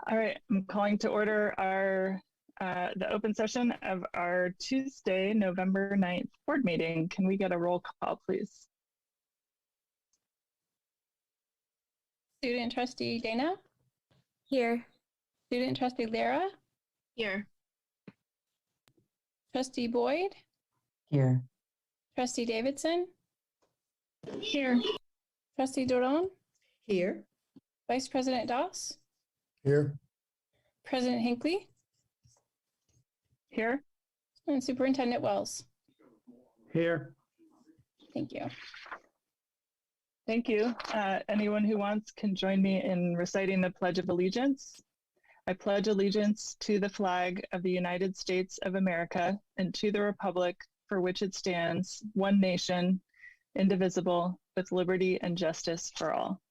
All right, I'm calling to order the open session of our Tuesday, November 9th board meeting. Can we get a roll call, please? Student trustee Dana? Here. Student trustee Lara? Here. Trustee Boyd? Here. Trustee Davidson? Here. Trustee Doron? Here. Vice President Doss? Here. President Hinckley? Here. And Superintendent Wells? Here. Thank you. Thank you. Anyone who wants can join me in reciting the Pledge of Allegiance. I pledge allegiance to the flag of the United States of America and to the republic for which it stands, one nation, indivisible, with liberty and justice for all.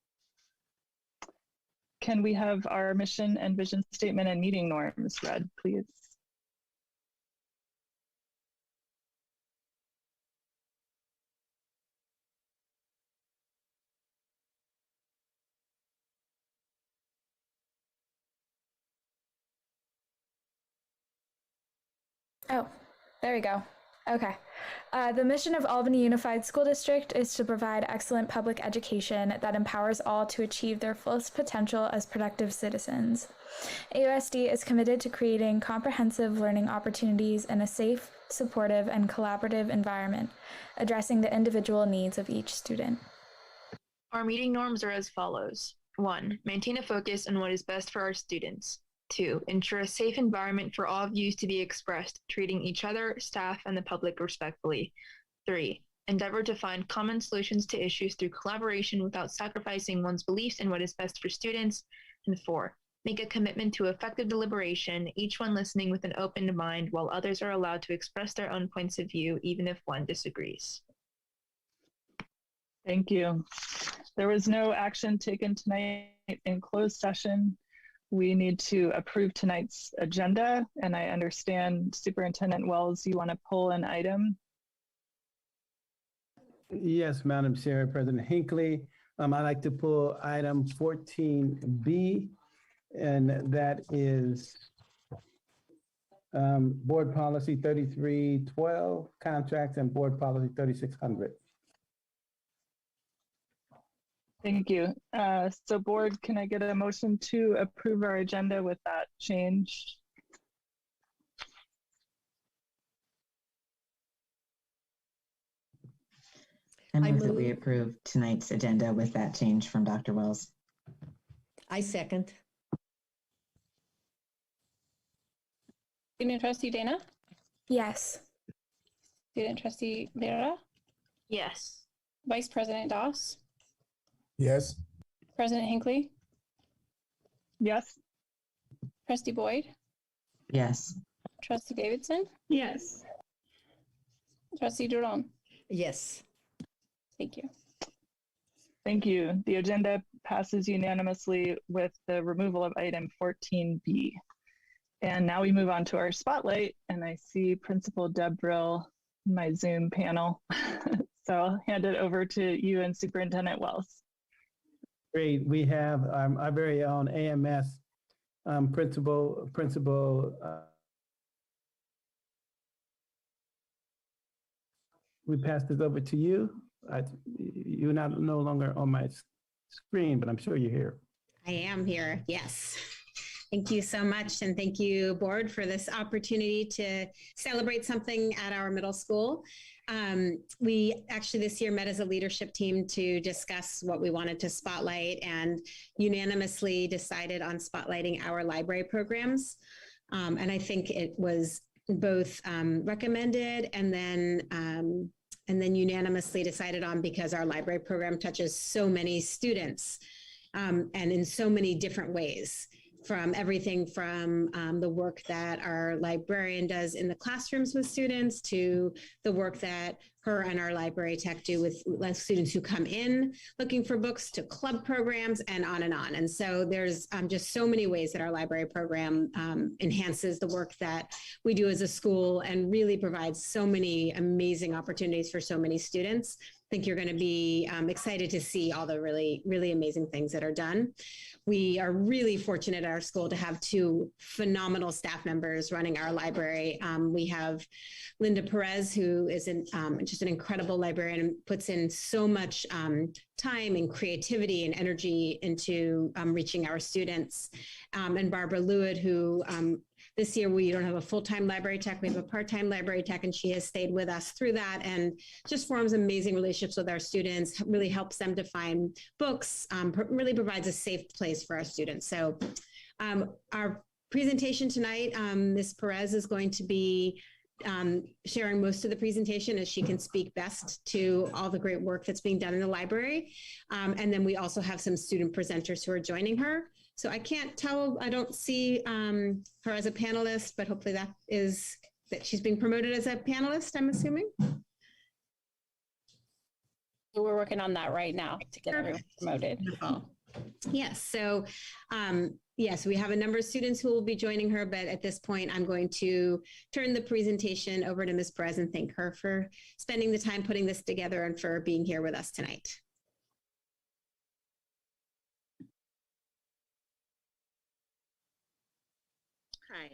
Can we have our mission and vision statement and meeting norms read, please? Oh, there we go. Okay. The mission of Albany Unified School District is to provide excellent public education that empowers all to achieve their fullest potential as productive citizens. AUSD is committed to creating comprehensive learning opportunities in a safe, supportive, and collaborative environment, addressing the individual needs of each student. Our meeting norms are as follows. 1. Maintain a focus on what is best for our students. 2. Ensure a safe environment for all views to be expressed, treating each other, staff, and the public respectfully. 3. Endeavor to find common solutions to issues through collaboration without sacrificing one's beliefs in what is best for students. And 4. Make a commitment to effective deliberation, each one listening with an open mind while others are allowed to express their own points of view, even if one disagrees. Thank you. There was no action taken tonight in closed session. We need to approve tonight's agenda, and I understand Superintendent Wells, you want to pull an item? Yes, Madam Chair, President Hinckley. I'd like to pull item 14B, and that is Board Policy 3312, contracts, and Board Policy 3600. Thank you. So board, can I get a motion to approve our agenda with that change? I move that we approve tonight's agenda with that change from Dr. Wells. I second. Student trustee Dana? Yes. Student trustee Lara? Yes. Vice President Doss? Yes. President Hinckley? Yes. Trustee Boyd? Yes. Trustee Davidson? Yes. Trustee Doron? Yes. Thank you. Thank you. The agenda passes unanimously with the removal of item 14B. And now we move on to our spotlight, and I see Principal Deb Brill in my Zoom panel. So I'll hand it over to you and Superintendent Wells. Great. We have our very own AMS principal. We pass this over to you. You're no longer on my screen, but I'm sure you're here. I am here, yes. Thank you so much, and thank you, board, for this opportunity to celebrate something at our middle school. We actually this year met as a leadership team to discuss what we wanted to spotlight, and unanimously decided on spotlighting our library programs. And I think it was both recommended and then unanimously decided on because our library program touches so many students and in so many different ways. From everything from the work that our librarian does in the classrooms with students to the work that her and our library tech do with students who come in looking for books, to club programs, and on and on. And so there's just so many ways that our library program enhances the work that we do as a school and really provides so many amazing opportunities for so many students think you're going to be excited to see all the really, really amazing things that are done. We are really fortunate at our school to have two phenomenal staff members running our library. We have Linda Perez, who is just an incredible librarian and puts in so much time and creativity and energy into reaching our students. And Barbara Lewitt, who this year we don't have a full-time library tech, we have a part-time library tech, and she has stayed with us through that and just forms amazing relationships with our students, really helps them to find books, really provides a safe place for our students. So our presentation tonight, Ms. Perez is going to be sharing most of the presentation as she can speak best to all the great work that's being done in the library. And then we also have some student presenters who are joining her. So I can't tell, I don't see her as a panelist, but hopefully that she's being promoted as a panelist, I'm assuming. We're working on that right now to get everyone promoted. Yes, so yes, we have a number of students who will be joining her, but at this point, I'm going to turn the presentation over to Ms. Perez and thank her for spending the time putting this together and for being here with us tonight. Hi,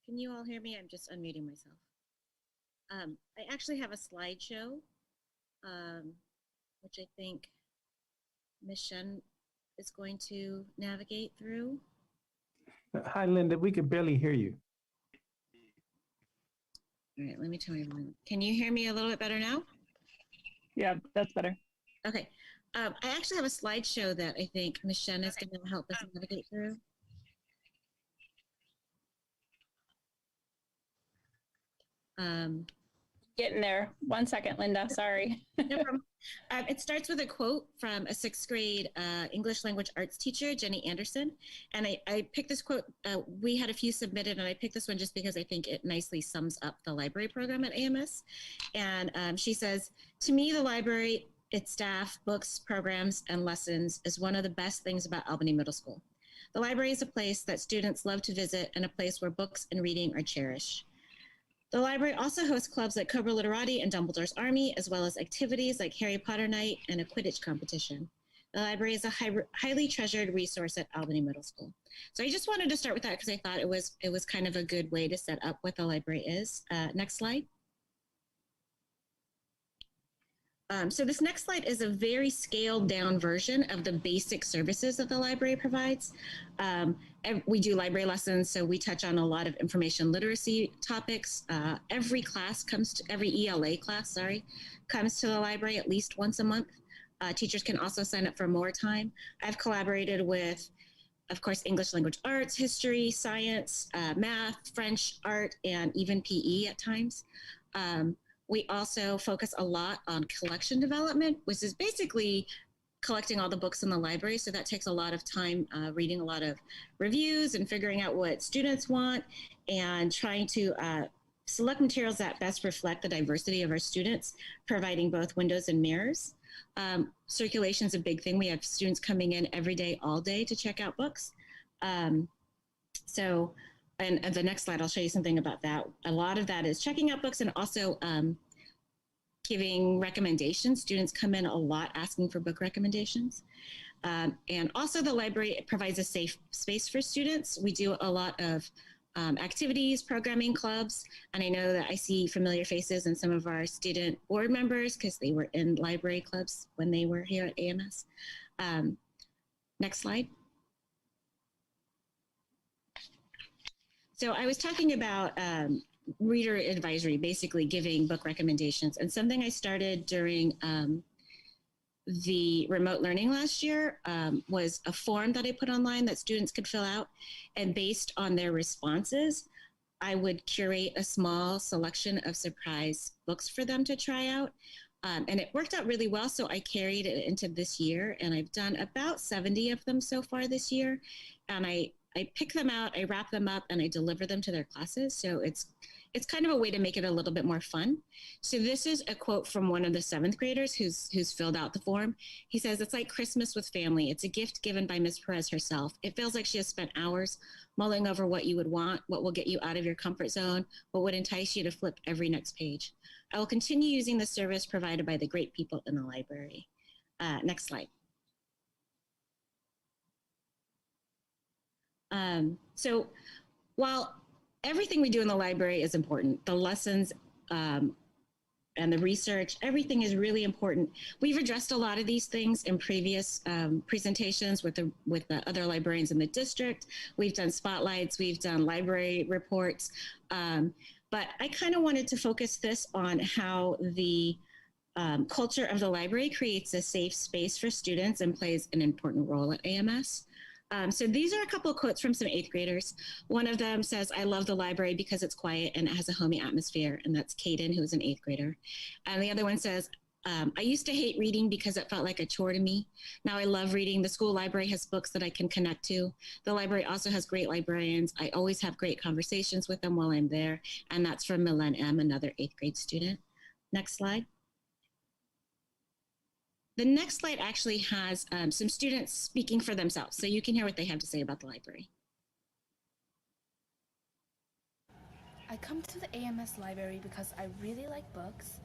can you all hear me? I'm just unmuting myself. I actually have a slideshow, which I think Ms. Shen is going to navigate through. Hi, Linda. We could barely hear you. All right, let me tell you. Can you hear me a little bit better now? Yeah, that's better. Okay. I actually have a slideshow that I think Ms. Shen is going to help us navigate through. Getting there. 1 second, Linda. Sorry. No problem. It starts with a quote from a 6th grade English language arts teacher, Jenny Anderson. And I picked this quote. We had a few submitted, and I picked this one just because I think it nicely sums up the library program at AMS. And she says, "To me, the library, its staff, books, programs, and lessons is one of the best things about Albany Middle School. The library is a place that students love to visit and a place where books and reading are cherished. The library also hosts clubs like Cobra Literati and Dumbledore's Army, as well as activities like Harry Potter Night and a Quidditch competition. The library is a highly treasured resource at Albany Middle School." So I just wanted to start with that because I thought it was kind of a good way to set up what the library is. Next slide. So this next slide is a very scaled down version of the basic services that the library provides. We do library lessons, so we touch on a lot of information literacy topics. Every ELA class, comes to the library at least once a month. Teachers can also sign up for more time. I've collaborated with, of course, English language arts, history, science, math, French, art, and even PE at times. We also focus a lot on collection development, which is basically collecting all the books in the library. So that takes a lot of time reading a lot of reviews and figuring out what students want and trying to select materials that best reflect the diversity of our students, providing both windows and mirrors. Circulation is a big thing. We have students coming in every day, all day to check out books. And the next slide, I'll show you something about that. A lot of that is checking out books and also giving recommendations. Students come in a lot asking for book recommendations. And also the library provides a safe space for students. We do a lot of activities, programming clubs, and I know that I see familiar faces in some of our student board members because they were in library clubs when they were here at AMS. Next slide. So I was talking about reader advisory, basically giving book recommendations. And something I started during the remote learning last year was a form that I put online that students could fill out. And based on their responses, I would curate a small selection of surprise books for them to try out. And it worked out really well. So I carried it into this year, and I've done about 70 of them so far this year. And I pick them out, I wrap them up, and I deliver them to their classes. So it's kind of a way to make it a little bit more fun. So this is a quote from one of the 7th graders who's filled out the form. He says, "It's like Christmas with family. It's a gift given by Ms. Perez herself. It feels like she has spent hours mulling over what you would want, what will get you out of your comfort zone, what would entice you to flip every next page. I will continue using the service provided by the great people in the library." Next slide. So while everything we do in the library is important, the lessons and the research, everything is really important. We've addressed a lot of these things in previous presentations with the other librarians in the district. We've done spotlights, we've done library reports, but I kind of wanted to focus this on how the culture of the library creates a safe space for students and plays an important role at AMS. So these are a couple of quotes from some 8th graders. One of them says, "I love the library because it's quiet and it has a homey atmosphere." And that's Kaden, who's an 8th grader. And the other one says, "I used to hate reading because it felt like a chore to me. Now I love reading. The school library has books that I can connect to. The library also has great librarians. I always have great conversations with them while I'm there." And that's from Milen M., another 8th grade student. Next slide. The next slide actually has some students speaking for themselves, so you can hear what they have to say about the library. I come to the AMS library because I really like books.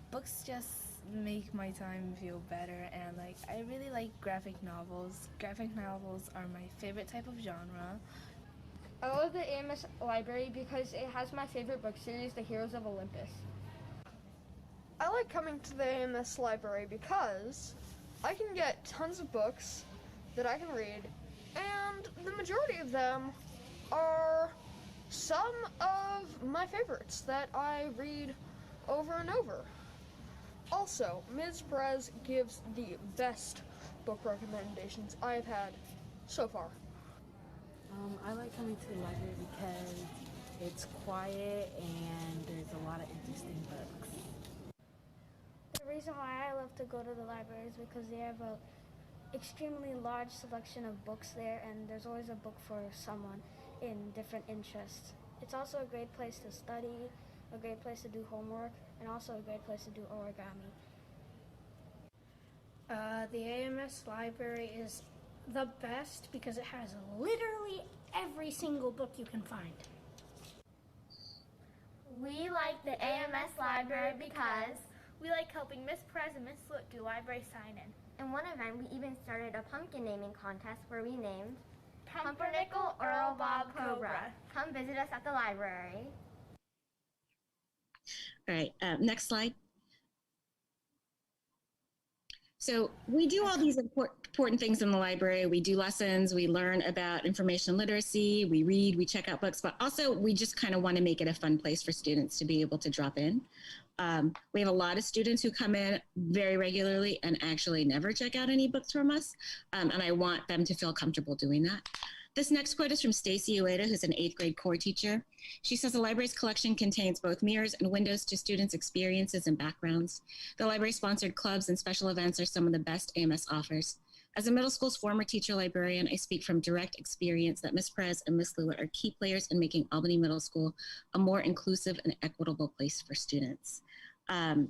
Books just make my time feel better, and I really like graphic novels. Graphic novels are my favorite type of genre. I love the AMS library because it has my favorite book series, The Heroes of Olympus. I like coming to the AMS library because I can get tons of books that I can read, and the majority of them are some of my favorites that I read over and over. Also, Ms. Perez gives the best book recommendations I've had so far. I like coming to the library because it's quiet and there's a lot of interesting books. The reason why I love to go to the library is because they have an extremely large selection of books there, and there's always a book for someone in different interests. It's also a great place to study, a great place to do homework, and also a great place to do origami. The AMS library is the best because it has literally every single book you can find. We like the AMS library because we like helping Miss Perez and Miss Loot do library sign-in. In one event, we even started a pumpkin naming contest where we named Pumpernickel, Earl, Bob, Cobra. Come visit us at the library. All right, next slide. So we do all these important things in the library. We do lessons, we learn about information literacy, we read, we check out books, but also we just kind of want to make it a fun place for students to be able to drop in. We have a lot of students who come in very regularly and actually never check out any books from us, and I want them to feel comfortable doing that. This next quote is from Stacy Ueda, who's an 8th grade core teacher. She says, "The library's collection contains both mirrors and windows to students' experiences and backgrounds. The library-sponsored clubs and special events are some of the best AMS offers. As a middle school's former teacher librarian, I speak from direct experience that Ms. Perez and Ms. Lewitt are key players in making Albany Middle School a more inclusive and equitable place for students."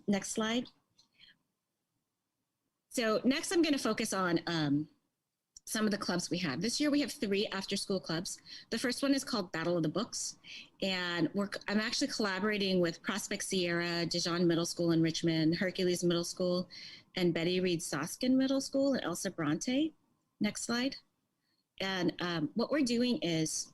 Next slide. So next I'm going to focus on some of the clubs we have. This year we have 3 after-school clubs. The first one is called Battle of the Books, and I'm actually collaborating with Prospect Sierra, Dijon Middle School in Richmond, Hercules Middle School, and Betty Reed Soskin Middle School and Elsa Bronte. Next slide. And what we're doing is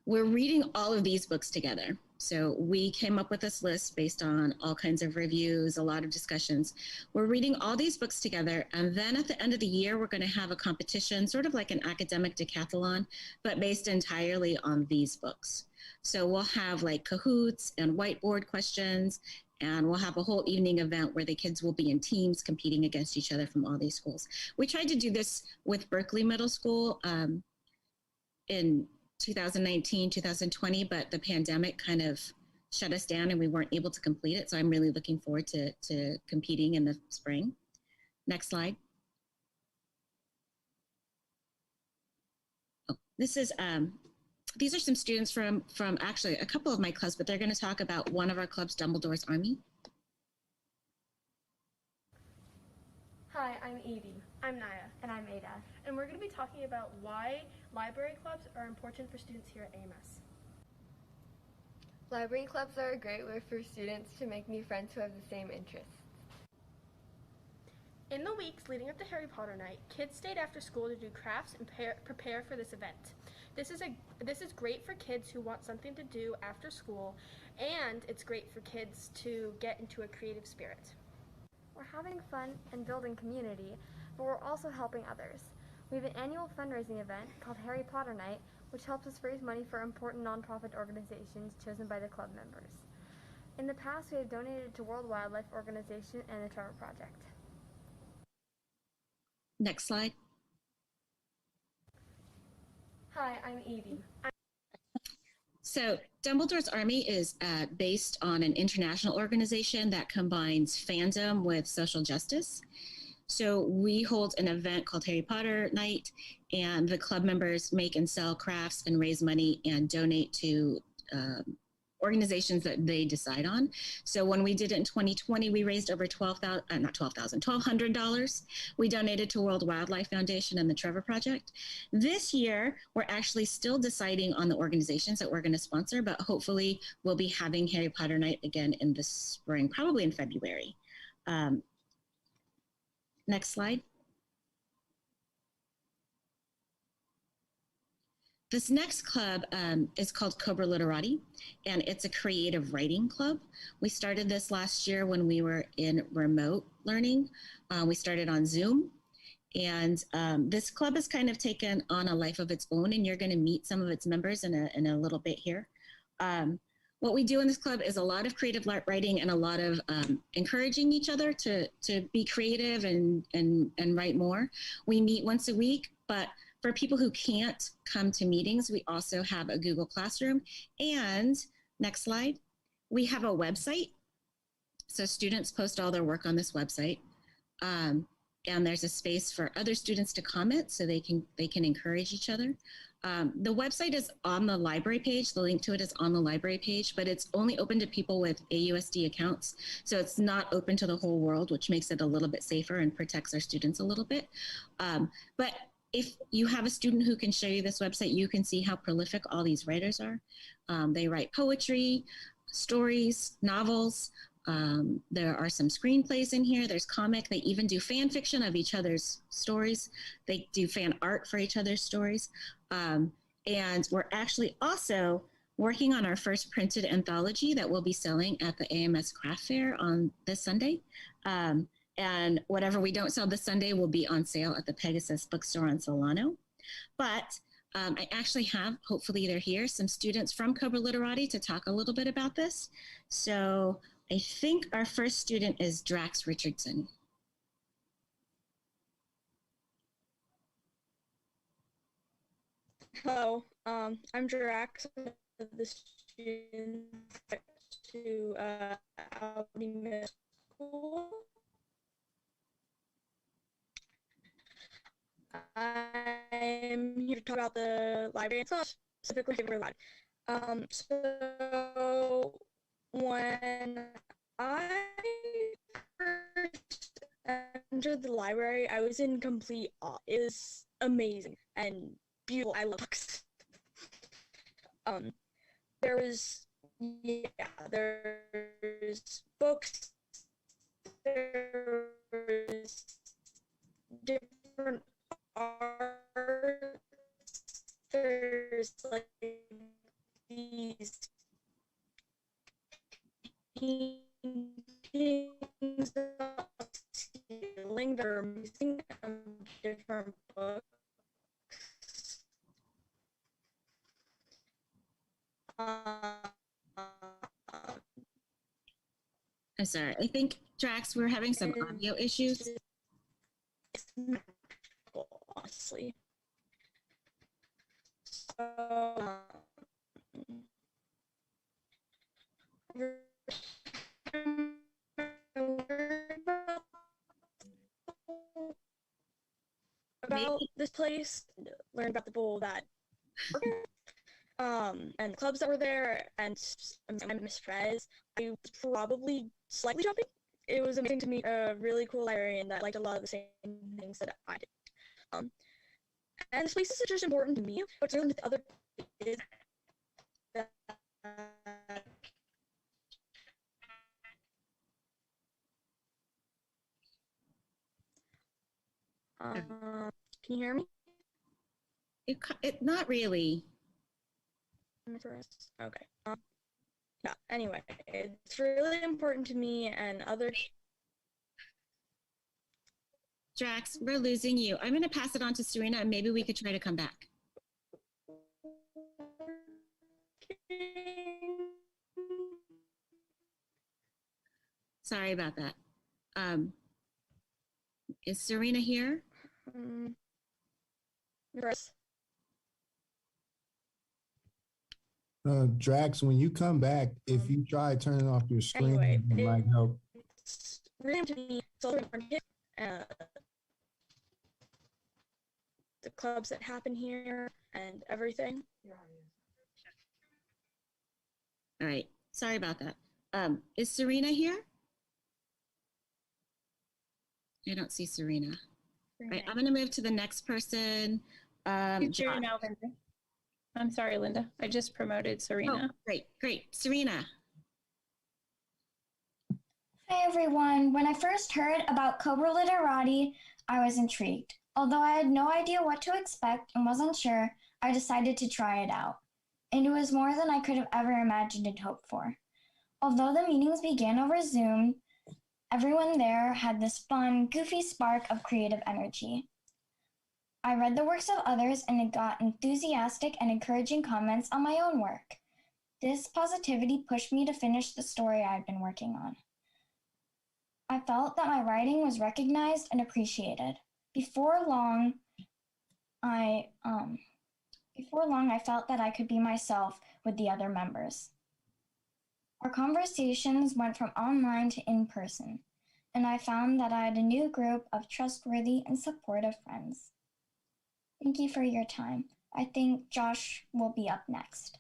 we're reading all of these books together. So we came up with this list based on all kinds of reviews, a lot of discussions. We're reading all these books together, and then at the end of the year, we're going to have a competition, sort of like an academic decathlon, but based entirely on these books. So we'll have like Kahoots and whiteboard questions, and we'll have a whole evening event where the kids will be in teams competing against each other from all these schools. We tried to do this with Berkeley Middle School in 2019, 2020, but the pandemic kind of shut us down and we weren't able to complete it. So I'm really looking forward to competing in the spring. Next slide. Oh, this is these are some students from actually a couple of my clubs, but they're going to talk about one of our clubs, Dumbledore's Army. Hi, I'm Evie. I'm Naya. And I'm Ada. And we're going to be talking about why library clubs are important for students here at AMS. Library clubs are a great way for students to make new friends who have the same interests. In the weeks leading up to Harry Potter night, kids stayed after school to do crafts and prepare for this event. This is great for kids who want something to do after school, and it's great for kids to get into a creative spirit. We're having fun and building community, but we're also helping others. We have an annual fundraising event called Harry Potter Night, which helps us raise money for important nonprofit organizations chosen by the club members. In the past, we have donated to World Wildlife Organization and the Trevor Project. Next slide. Hi, I'm Evie. So Dumbledore's Army is based on an international organization that combines fandom with social justice. So we hold an event called Harry Potter Night, and the club members make and sell crafts and raise money and donate to organizations that they decide on. So when we did it in 2020, we raised over $1,200. We donated to World Wildlife Foundation and the Trevor Project. This year, we're actually still deciding on the organizations that we're going to sponsor, but hopefully we'll be having Harry Potter Night again in the spring, probably in February. Next slide. This next club is called Cobra Literati, and it's a creative writing club. We started this last year when we were in remote learning. We started on Zoom, and this club has kind of taken on a life of its own, and you're going to meet some of its members in a little bit here. What we do in this club is a lot of creative writing and a lot of encouraging each other to be creative and write more. We meet once a week, but for people who can't come to meetings, we also have a Google Classroom. And next slide, we have a website. So students post all their work on this website. And there's a space for other students to comment so they can encourage each other. The website is on the library page. The link to it is on the library page, but it's only open to people with AUSD accounts. So it's not open to the whole world, which makes it a little bit safer and protects our students a little bit. But if you have a student who can show you this website, you can see how prolific all these writers are. They write poetry, stories, novels. There are some screenplays in here. There's comic. They even do fan fiction of each other's stories. They do fan art for each other's stories. And we're actually also working on our first printed anthology that we'll be selling at the AMS Craft Fair on this Sunday. And whatever we don't sell this Sunday will be on sale at the Pegasus Bookstore on Solano. But I actually have, hopefully they're here, some students from Cobra Literati to talk a little bit about this. So I think our first student is Drax Richardson. Hello, I'm Drax, the student to Albany Middle School. I'm here to talk about the library itself, specifically favorite library. So when I first entered the library, I was in complete awe. It was amazing and beautiful. I love books. There's books. There's different arts. There's like these paintings of ceiling that are amazing from different books. I'm sorry, I think, Drax, we're having some audio issues. Honestly. So, about this place, learn about the people that and the clubs that were there, and Miss Perez, I was probably slightly jumping. It was amazing to meet a really cool librarian that liked a lot of the same things that I did. And this place is just important to me, but dealing with other kids that can you hear me? Not really. Okay. Yeah, anyway, it's really important to me and other. Drax, we're losing you. I'm going to pass it on to Serena, and maybe we could try to come back. Sorry about that. Is Serena here? Yes. Drax, when you come back, if you try turning off your screen, Anyway, it might help. It's really to me. It's also important. The clubs that happen here and everything. All right. Sorry about that. Is Serena here? I don't see Serena. All right, I'm going to move to the next person. Teacher now, Linda. I'm sorry, Linda. I just promoted Serena. Oh, great. Serena. Hi, everyone. When I first heard about Cobra Literati, I was intrigued. Although I had no idea what to expect and wasn't sure, I decided to try it out. And it was more than I could have ever imagined and hoped for. Although the meetings began over Zoom, everyone there had this fun, goofy spark of creative energy. I read the works of others and got enthusiastic and encouraging comments on my own work. This positivity pushed me to finish the story I had been working on. I felt that my writing was recognized and appreciated. Before long, I felt that I could be myself with the other members. Our conversations went from online to in person, and I found that I had a new group of trustworthy and supportive friends. Thank you for your time. I think Josh will be up next.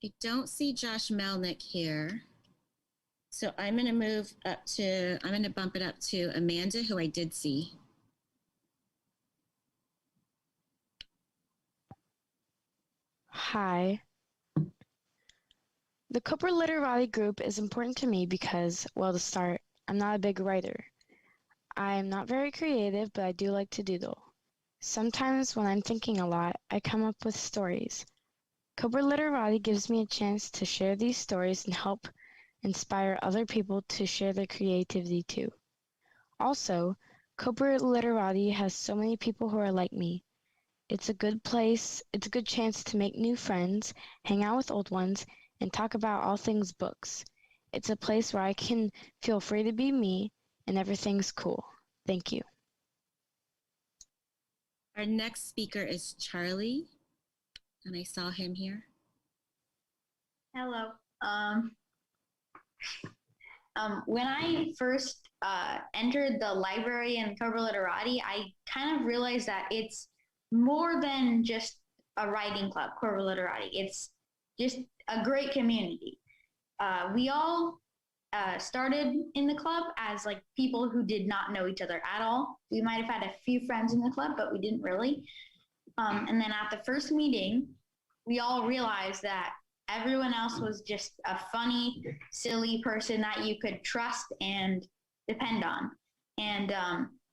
I don't see Josh Melnick here. So I'm going to bump it up to Amanda, who I did see. Hi. The Cooper Literati group is important to me because, well, to start, I'm not a big writer. I am not very creative, but I do like to doodle. Sometimes when I'm thinking a lot, I come up with stories. Cooper Literati gives me a chance to share these stories and help inspire other people to share their creativity too. Also, Cooper Literati has so many people who are like me. It's a good place, it's a good chance to make new friends, hang out with old ones, and talk about all things books. It's a place where I can feel free to be me and everything's cool. Thank you. Our next speaker is Charlie, and I saw him here. Hello. When I first entered the library in Cobra Literati, I kind of realized that it's more than just a writing club, Cobra Literati. It's just a great community. We all started in the club as like people who did not know each other at all. We might have had a few friends in the club, but we didn't really. And then at the first meeting, we all realized that everyone else was just a funny, silly person that you could trust and depend on. And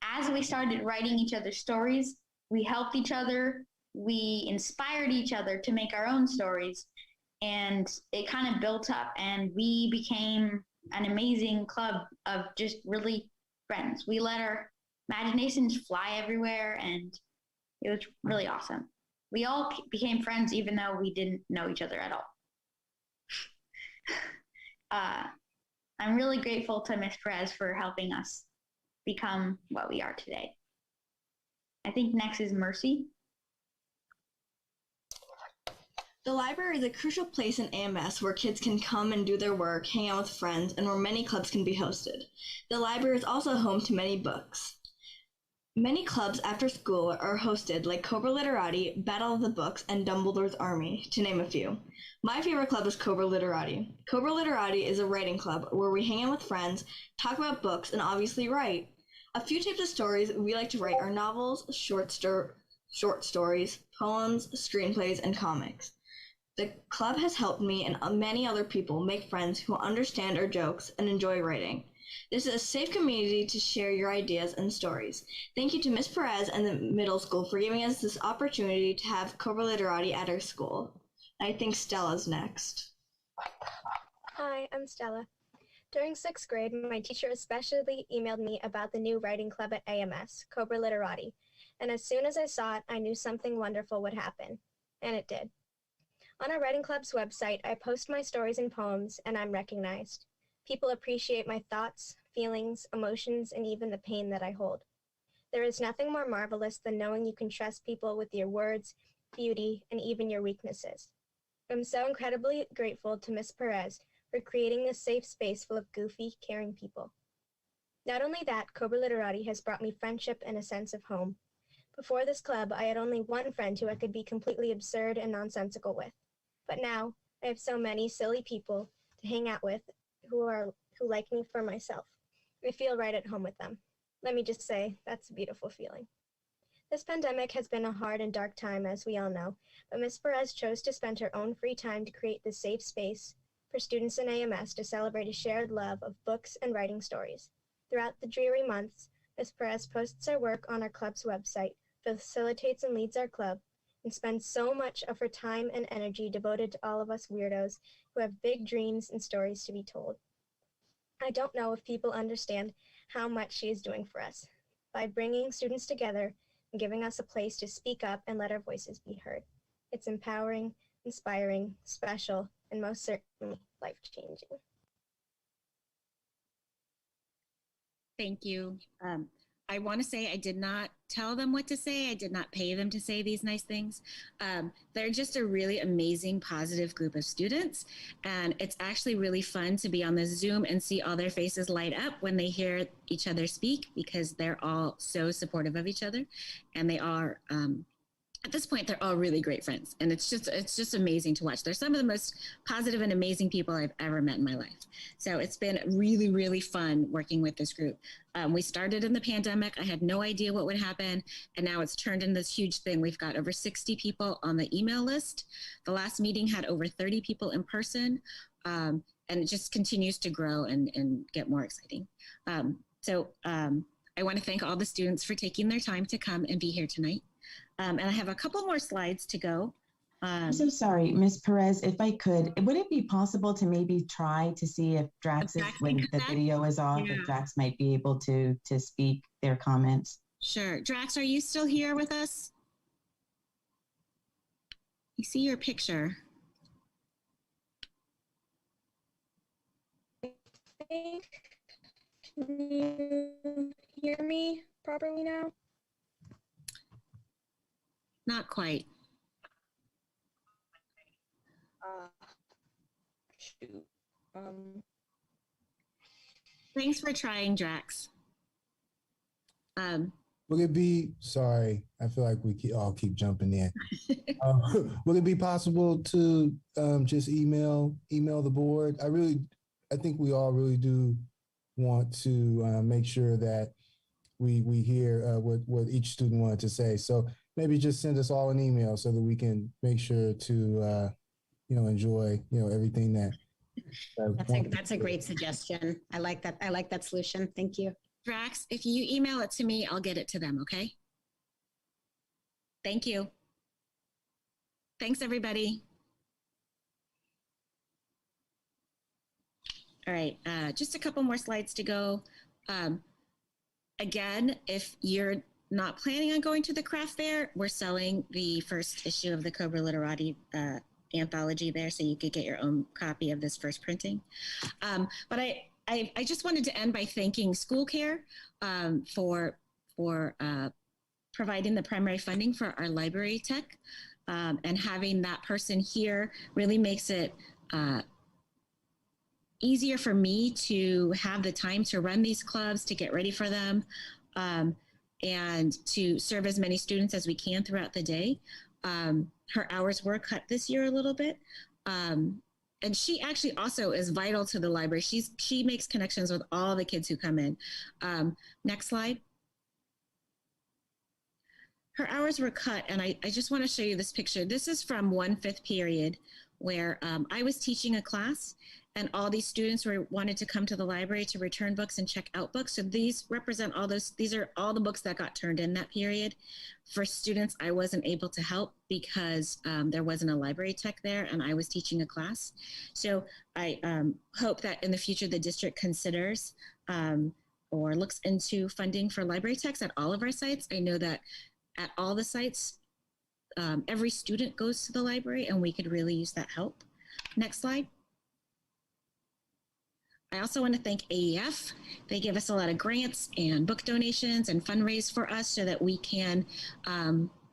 as we started writing each other's stories, we helped each other. We inspired each other to make our own stories. And it kind of built up, and we became an amazing club of just really friends. We let our imaginations fly everywhere, and it was really awesome. We all became friends even though we didn't know each other at all. I'm really grateful to Miss Perez for helping us become what we are today. I think next is Mercy. The library is a crucial place in AMS where kids can come and do their work, hang out with friends, and where many clubs can be hosted. The library is also home to many books. Many clubs after school are hosted, like Cobra Literati, Battle of the Books, and Dumbledore's Army, to name a few. My favorite club is Cobra Literati. Cobra Literati is a writing club where we hang out with friends, talk about books, and obviously write. A few types of stories we like to write are novels, short stories, poems, screenplays, and comics. The club has helped me and many other people make friends who understand our jokes and enjoy writing. This is a safe community to share your ideas and stories. Thank you to Ms. Perez and the middle school for giving us this opportunity to have Cobra Literati at our school. I think Stella's next. Hi, I'm Stella. During 6th grade, my teacher especially emailed me about the new writing club at AMS, Cobra Literati, and as soon as I saw it, I knew something wonderful would happen. And it did. On our writing club's website, I post my stories and poems, and I'm recognized. People appreciate my thoughts, feelings, emotions, and even the pain that I hold. There is nothing more marvelous than knowing you can trust people with your words, beauty, and even your weaknesses. I'm so incredibly grateful to Ms. Perez for creating this safe space full of goofy, caring people. Not only that, Cobra Literati has brought me friendship and a sense of home. Before this club, I had only one friend who I could be completely absurd and nonsensical with. But now, I have so many silly people to hang out with who like me for myself. I feel right at home with them. Let me just say, that's a beautiful feeling. This pandemic has been a hard and dark time, as we all know, but Ms. Perez chose to spend her own free time to create this safe space for students in AMS to celebrate a shared love of books and writing stories. Throughout the dreary months, Ms. Perez posts her work on our club's website, facilitates and leads our club, and spends so much of her time and energy devoted to all of us weirdos who have big dreams and stories to be told. I don't know if people understand how much she is doing for us by bringing students together and giving us a place to speak up and let our voices be heard. It's empowering, inspiring, special, and most certainly life-changing. Thank you. I want to say I did not tell them what to say. I did not pay them to say these nice things. They're just a really amazing, positive group of students. And it's actually really fun to be on the Zoom and see all their faces light up when they hear each other speak, because they're all so supportive of each other. And they are, at this point, they're all really great friends. And it's just amazing to watch. They're some of the most positive and amazing people I've ever met in my life. So it's been really, really fun working with this group. We started in the pandemic. I had no idea what would happen. And now it's turned into this huge thing. We've got over 60 people on the email list. The last meeting had over 30 people in person. And it just continues to grow and get more exciting. I want to thank all the students for taking their time to come and be here tonight. And I have a couple more slides to go. I'm so sorry, Ms. Perez, if I could, would it be possible to maybe try to see if Drax, when the video is off, if Drax might be able to speak their comments? Sure. Drax, are you still here with us? I see your picture. Can you hear me properly now? Not quite. Shoot. Thanks for trying, Drax. Would it be, sorry, I feel like we all keep jumping in. Would it be possible to just email the board? I think we all really do want to make sure that we hear what each student wanted to say. So maybe just send us all an email so that we can make sure to enjoy everything that. That's a great suggestion. I like that. I like that solution. Thank you. Drax, if you email it to me, I'll get it to them, okay? Thank you. Thanks, everybody. All right, just a couple more slides to go. Again, if you're not planning on going to the craft fair, we're selling the first issue of the Cobra Literati anthology there, so you could get your own copy of this first printing. But I just wanted to end by thanking School Care for providing the primary funding for our library tech, and having that person here really makes it easier for me to have the time to run these clubs, to get ready for them. and to serve as many students as we can throughout the day. Her hours were cut this year a little bit. And she actually also is vital to the library. She makes connections with all the kids who come in. Next slide. Her hours were cut, and I just want to show you this picture. This is from 1/5 period where I was teaching a class, and all these students wanted to come to the library to return books and check out books. So these represent these are all the books that got turned in that period. For students, I wasn't able to help because there wasn't a library tech there and I was teaching a class. So I hope that in the future, the district considers or looks into funding for library techs at all of our sites. I know that at all the sites, every student goes to the library and we could really use that help. Next slide. I also want to thank AEF. They give us a lot of grants and book donations and fundraise for us so that we can,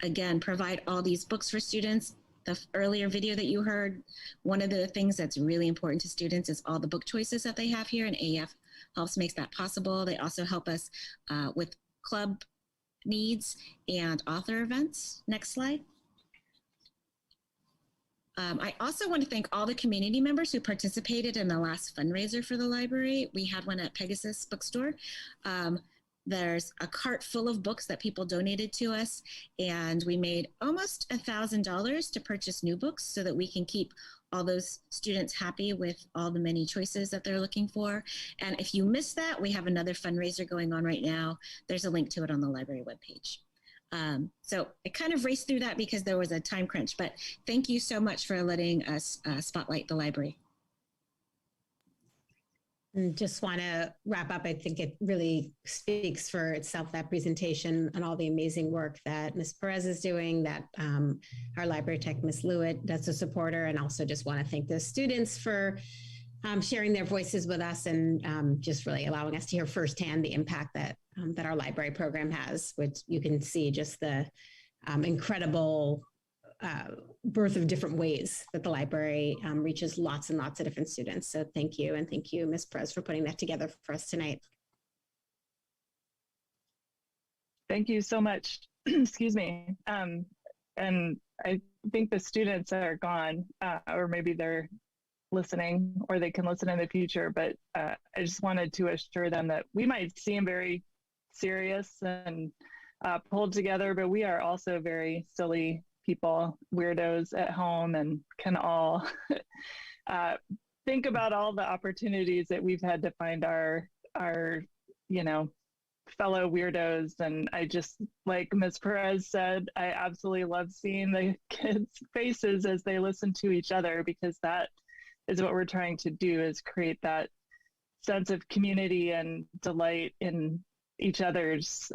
again, provide all these books for students. The earlier video that you heard, one of the things that's really important to students is all the book choices that they have here, and AEF helps make that possible. They also help us with club needs and author events. Next slide. I also want to thank all the community members who participated in the last fundraiser for the library. We had one at Pegasus Bookstore. There's a cart full of books that people donated to us, and we made almost $1,000 to purchase new books so that we can keep all those students happy with all the many choices that they're looking for. And if you missed that, we have another fundraiser going on right now. There's a link to it on the library webpage. So I kind of raced through that because there was a time crunch, but thank you so much for letting us spotlight the library. And just want to wrap up. I think it really speaks for itself, that presentation and all the amazing work that Ms. Perez is doing, that our library tech, Ms. Lewitt, does to support her. And also just want to thank the students for sharing their voices with us and just really allowing us to hear firsthand the impact that that our library program has, which you can see just the incredible birth of different ways that the library reaches lots and lots of different students. So thank you. And thank you, Ms. Perez, for putting that together for us tonight. Thank you so much. Excuse me. And I think the students are gone, or maybe they're listening, or they can listen in the future, but I just wanted to assure them that we might seem very serious and pulled together, but we are also very silly people, weirdos at home, and can all think about all the opportunities that we've had to find our fellow weirdos. And I just, like Ms. Perez said, I absolutely love seeing the kids' faces as they listen to each other, because that is what we're trying to do, is create that sense of community and delight in each other's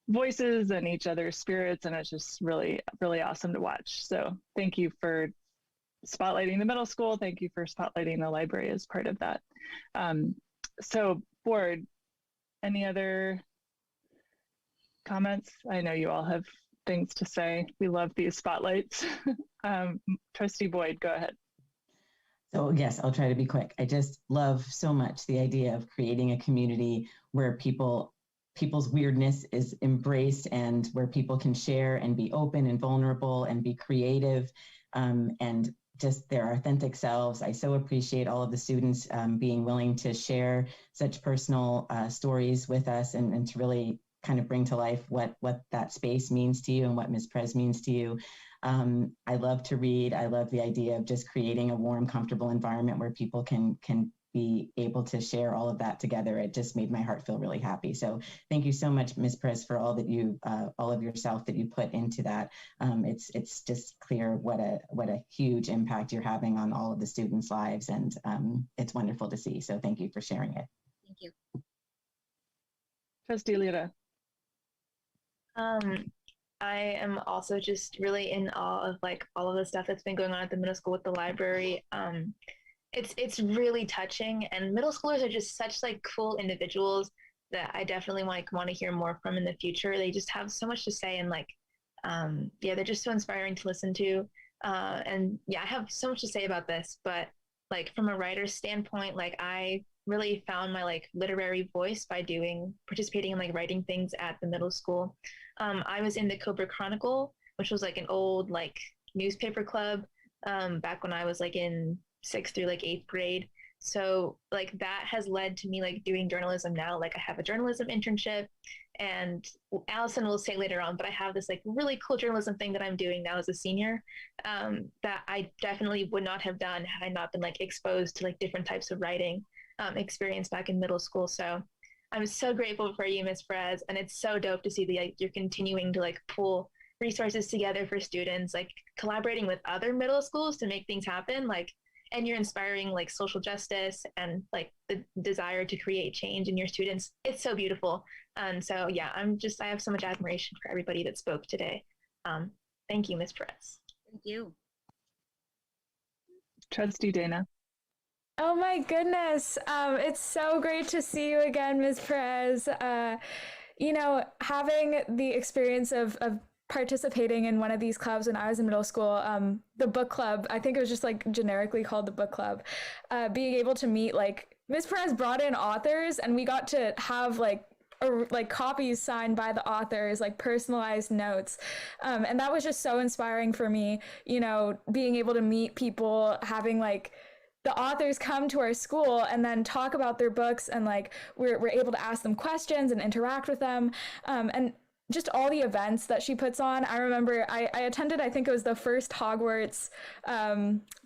voices and each other's spirits. And it's just really, really awesome to watch. So thank you for spotlighting the middle school. Thank you for spotlighting the library as part of that. So board, any other comments? I know you all have things to say. We love these spotlights. Trustee Boyd, go ahead. So yes, I'll try to be quick. I just love so much the idea of creating a community where people's weirdness is embraced, and where people can share and be open and vulnerable and be creative and just their authentic selves. I so appreciate all of the students being willing to share such personal stories with us, and to really kind of bring to life what that space means to you and what Ms. Perez means to you. I love to read. I love the idea of just creating a warm, comfortable environment where people can be able to share all of that together. It just made my heart feel really happy. So thank you so much, Ms. Perez, for all that you, all of yourself that you put into that. It's just clear what a huge impact you're having on all of the students' lives, and it's wonderful to see. So thank you for sharing it. Thank you. Trustee Lira. I am also just really in awe of like all of the stuff that's been going on at the middle school with the library. It's really touching, and middle schoolers are just such like cool individuals that I definitely want to hear more from in the future. They just have so much to say, and like yeah, they're just so inspiring to listen to. And yeah, I have so much to say about this, but like from a writer's standpoint, like I really found my like literary voice by participating in like writing things at the middle school. I was in the Cobra Chronicle, which was like an old like newspaper club back when I was like in 6th through like 8th grade. So like that has led to me like doing journalism now. Like I have a journalism internship, and Allison will say later on, but I have this like really cool journalism thing that I'm doing now as a senior that I definitely would not have done had I not been like exposed to like different types of writing experience back in middle school. So I'm so grateful for you, Miss Perez, and it's so dope to see that like, you're continuing to like pull resources together for students, like collaborating with other middle schools to make things happen. Like, and you're inspiring like social justice and like the desire to create change in your students. It's so beautiful. And so, yeah, I have so much admiration for everybody that spoke today. Thank you, Ms. Perez. Thank you. Trustee Dana. Oh my goodness. It's so great to see you again, Ms. Perez. You know, having the experience of participating in one of these clubs when I was in middle school, the book club, I think it was just like generically called the book club, being able to meet like Ms. Perez brought in authors and we got to have like copies signed by the authors, like personalized notes. And that was just so inspiring for me, you know, being able to meet people, having like the authors come to our school and then talk about their books, and like we're able to ask them questions and interact with them. And just all the events that she puts on. I remember I attended, I think it was the first Hogwarts,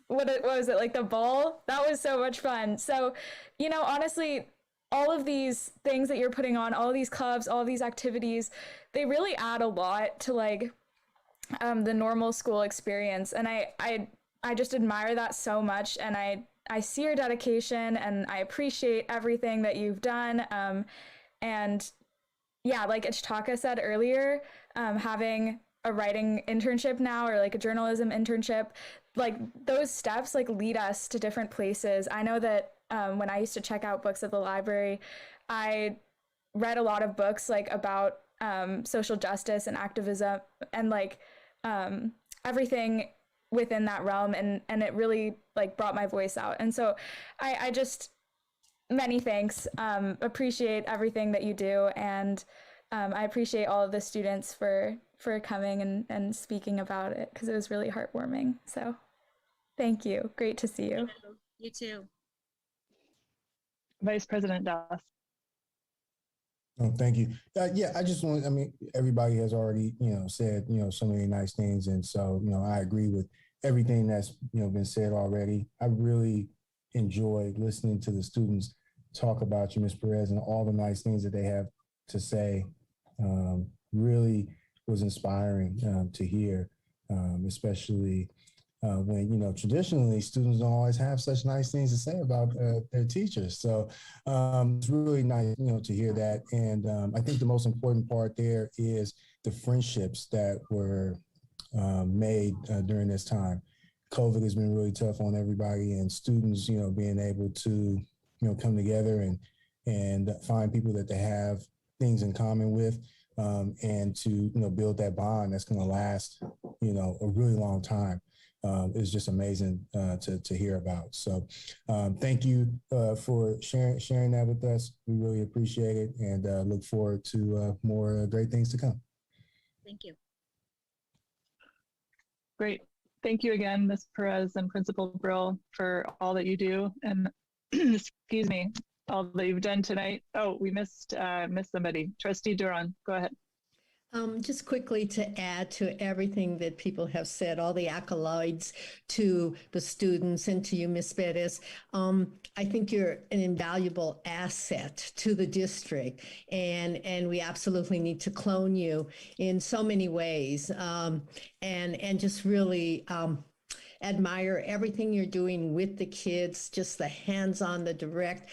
what was it, like the ball? That was so much fun. So, you know, honestly, all of these things that you're putting on, all of these clubs, all of these activities, they really add a lot to like the normal school experience. And I just admire that so much. And I see your dedication and I appreciate everything that you've done. And yeah, like Ichitaka said earlier, having a writing internship now or like a journalism internship, like those steps like lead us to different places. I know that when I used to check out books at the library, I read a lot of books like about social justice and activism and like everything within that realm, and it really like brought my voice out. And so I just many thanks. Appreciate everything that you do, and I appreciate all of the students for coming and speaking about it, because it was really heartwarming. So thank you. Great to see you. You too. Vice President Das. Oh, thank you. Yeah, I just want, I mean, everybody has already, said, so many nice things. And so, I agree with everything that's, been said already. I really enjoyed listening to the students talk about you, Ms. Perez, and all the nice things that they have to say. Really was inspiring to hear, especially when, traditionally students don't always have such nice things to say about their teachers. So it's really nice, to hear that. And I think the most important part there is the friendships that were made during this time. COVID has been really tough on everybody, and students, being able to, come together and find people that they have things in common with, and to, build that bond that's going to last, a really long time. Is just amazing to hear about. So thank you for sharing that with us. We really appreciate it, and look forward to more great things to come. Thank you. Great. Thank you again, Ms. Perez and Principal Brill, for all that you do. And excuse me, all that you've done tonight. Oh, we missed somebody. Trustee Duran, go ahead. Just quickly to add to everything that people have said, all the accolades to the students and to you, Ms. Perez. I think you're an invaluable asset to the district, and we absolutely need to clone you in so many ways, and just really admire everything you're doing with the kids, just the hands-on, the direct,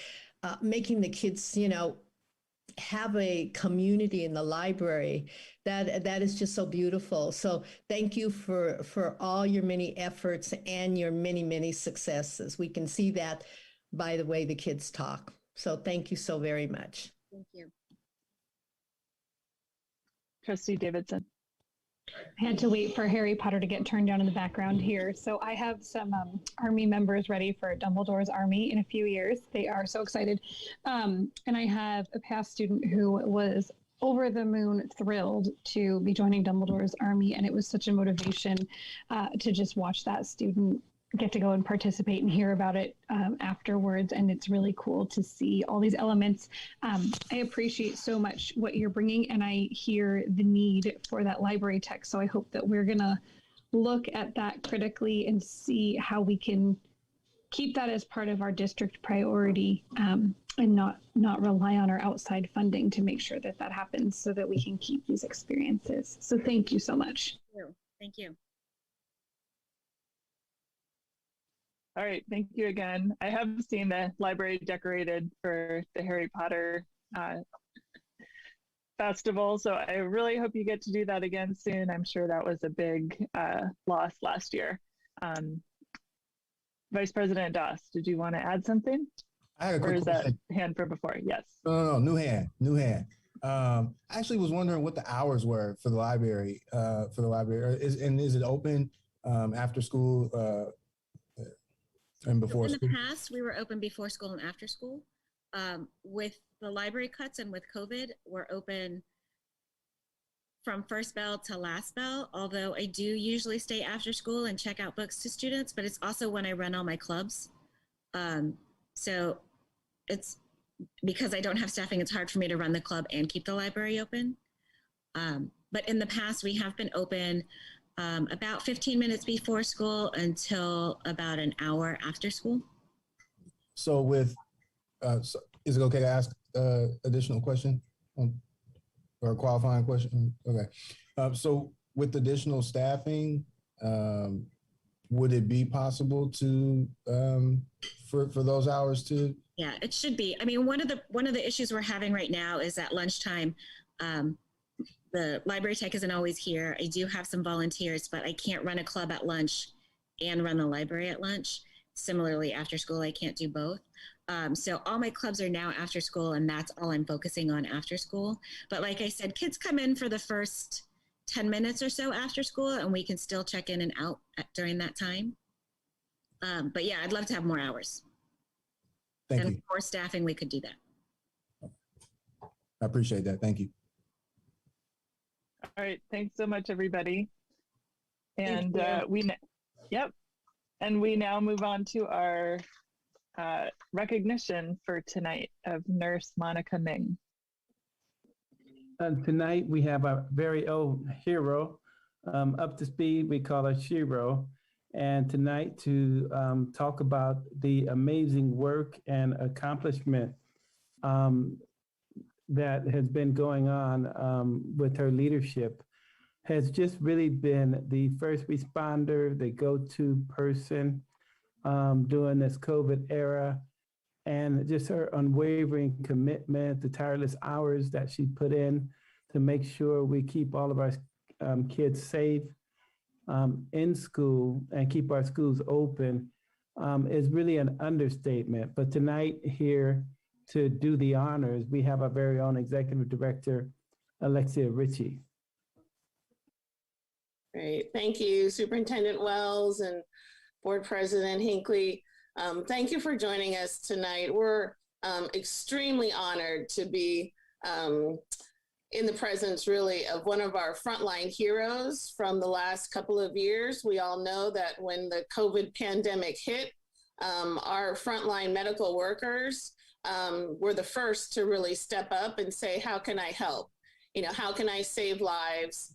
making the kids, have a community in the library. That is just so beautiful. So thank you for all your many efforts and your many, many successes. We can see that by the way the kids talk. So thank you so very much. Thank you. Trustee Davidson. I had to wait for Harry Potter to get turned down in the background here. So I have some Army members ready for Dumbledore's Army in a few years. They are so excited. And I have a past student who was over the moon thrilled to be joining Dumbledore's Army. And it was such a motivation to just watch that student get to go and participate and hear about it afterwards. And it's really cool to see all these elements. I appreciate so much what you're bringing, and I hear the need for that library tech. So I hope that we're going to look at that critically and see how we can keep that as part of our district priority, and not rely on our outside funding to make sure that that happens, so that we can keep these experiences. So thank you so much. Thank you. All right, thank you again. I have seen the library decorated for the Harry Potter festival, so I really hope you get to do that again soon. I'm sure that was a big loss last year. Vice President Doss, did you want to add something? I had a quick question. That hand from before? Yes. No, new hand. I actually was wondering what the hours were for the library. Is it open after school? And before in school? the past, we were open before school and after school. With the library cuts and with COVID, we're open from first bell to last bell, although I do usually stay after school and check out books to students, but it's also when I run all my clubs. So it's because I don't have staffing, it's hard for me to run the club and keep the library open. But in the past, we have been open about 15 minutes before school until about an hour after school. So so is it okay to ask additional question or a qualifying question? Okay. So with additional staffing, would it be possible to for those hours too? Yeah, it should be. I mean, one of the issues we're having right now is at lunchtime. The library tech isn't always here. I do have some volunteers, but I can't run a club at lunch and run the library at lunch. Similarly, after school, I can't do both. So all my clubs are now after school, and that's all I'm focusing on after school. But like I said, kids come in for the first 10 minutes or so after school, and we can still check in and out during that time. But yeah, I'd love to have more hours. Thank you. And more staffing, we could do that. I appreciate that. Thank you. All right, thanks so much, everybody. And and we now move on to our recognition for tonight of Nurse Monica Ming. Tonight we have our very own hero, up to speed, we call her Shiro. And tonight to talk about the amazing work and accomplishment that has been going on with her leadership has just really been the first responder, the go-to person during this COVID era, and just her unwavering commitment, the tireless hours that she put in to make sure we keep all of our kids safe in school and keep our schools open is really an understatement. But tonight here to do the honors, we have our very own Executive Director, Alexia Ritchie. Great, thank you, Superintendent Wells and Board President Hinckley. Thank you for joining us tonight. We're extremely honored to be in the presence really of one of our frontline heroes from the last couple of years. We all know that when the COVID pandemic hit, our frontline medical workers were the first to really step up and say, how can I help? You know, how can I save lives?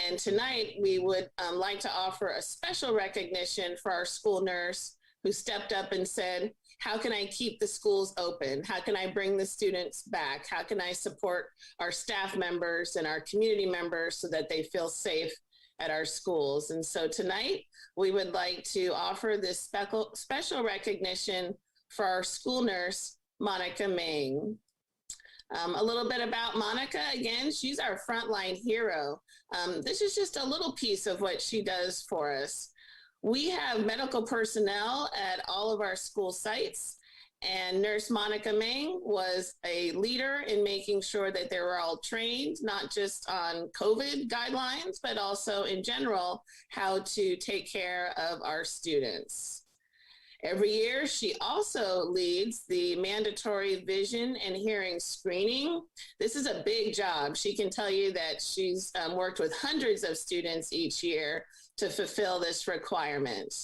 And tonight we would like to offer a special recognition for our school nurse who stepped up and said, how can I keep the schools open? How can I bring the students back? How can I support our staff members and our community members so that they feel safe at our schools? And so tonight we would like to offer this special recognition for our school nurse, Monica Ming. A little bit about Monica. Again, she's our frontline hero. This is just a little piece of what she does for us. We have medical personnel at all of our school sites, And Nurse Monica Ming was a leader in making sure that they were all trained, not just on COVID guidelines, but also in general, how to take care of our students. Every year, she also leads the mandatory vision and hearing screening. This is a big job. She can tell you that she's worked with hundreds of students each year to fulfill this requirement.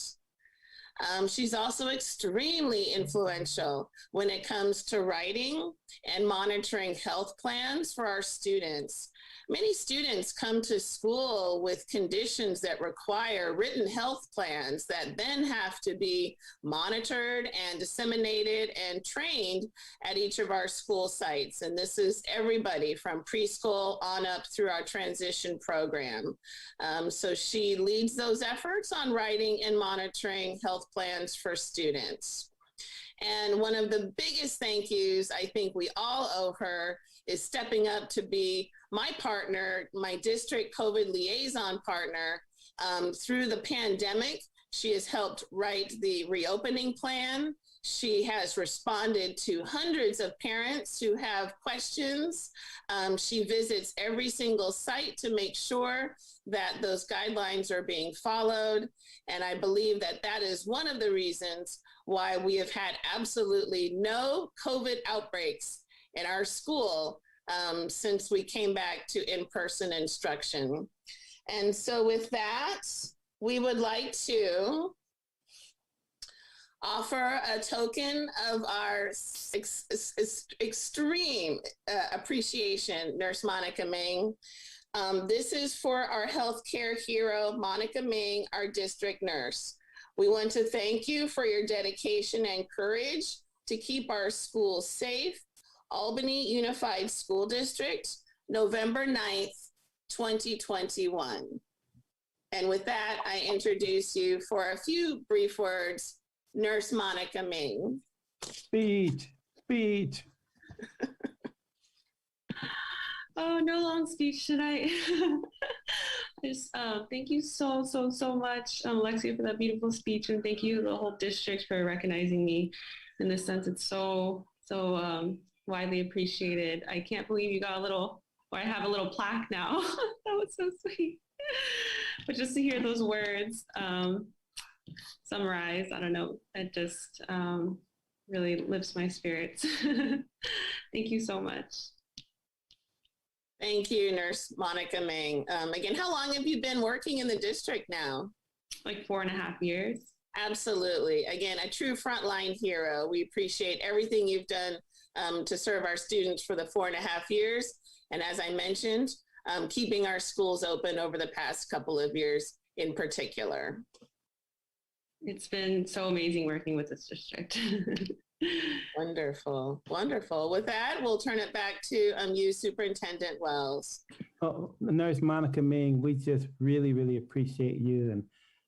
She's also extremely influential when it comes to writing and monitoring health plans for our students. Many students come to school with conditions that require written health plans that then have to be monitored and disseminated and trained at each of our school sites. And this is everybody from preschool on up through our transition program. So she leads those efforts on writing and monitoring health plans for students. And one of the biggest thank yous I think we all owe her is stepping up to be my partner, my district COVID liaison partner. Through the pandemic, she has helped write the reopening plan. She has responded to hundreds of parents who have questions. She visits every single site to make sure that those guidelines are being followed. And I believe that that is one of the reasons why we have had absolutely no COVID outbreaks in our school since we came back to in-person instruction. And so with that, we would like to offer a token of our extreme appreciation, Nurse Monica Ming. This is for our healthcare hero, Monica Ming, our district nurse. We want to thank you for your dedication and courage to keep our schools safe. Albany Unified School District, November 9th, 2021. And with that, I introduce you for a few brief words, Nurse Monica Ming. Speech. Oh, no long speech tonight. Just thank you so much, Alexia, for that beautiful speech, and thank you the whole district for recognizing me. In this sense, it's so widely appreciated. I can't believe you got I have a little plaque now. That was so sweet. But just to hear those words summarized, I don't know, it just really lifts my spirits. Thank you so much. Thank you, Nurse Monica Ming. Again, how long have you been working in the district now? Like 4.5 years. Absolutely. Again, a true frontline hero. We appreciate everything you've done to serve our students for the 4.5 years. And as I mentioned, keeping our schools open over the past couple of years in particular. It's been so amazing working with this district. Wonderful. With that, we'll turn it back to you, Superintendent Wells. Oh, Nurse Monica Ming, we just really appreciate you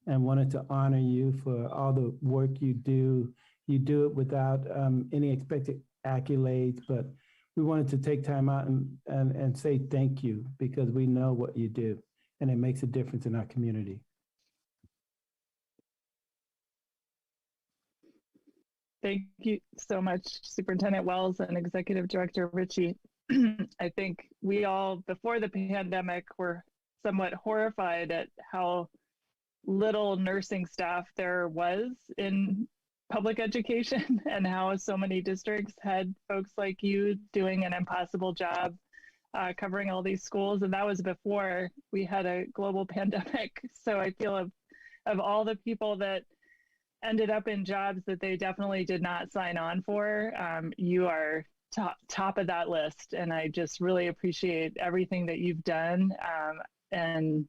and wanted to honor you for all the work you do. You do it without any expected accolades, but we wanted to take time out and say thank you because we know what you do and it makes a difference in our community. Thank you so much, Superintendent Wells and Executive Director Ritchie. I think we all, before the pandemic, were somewhat horrified at how little nursing staff there was in public education and how so many districts had folks like you doing an impossible job covering all these schools. And that was before we had a global pandemic. So I feel of all the people that ended up in jobs that they definitely did not sign on for, you are top of that list. And I just really appreciate everything that you've done and,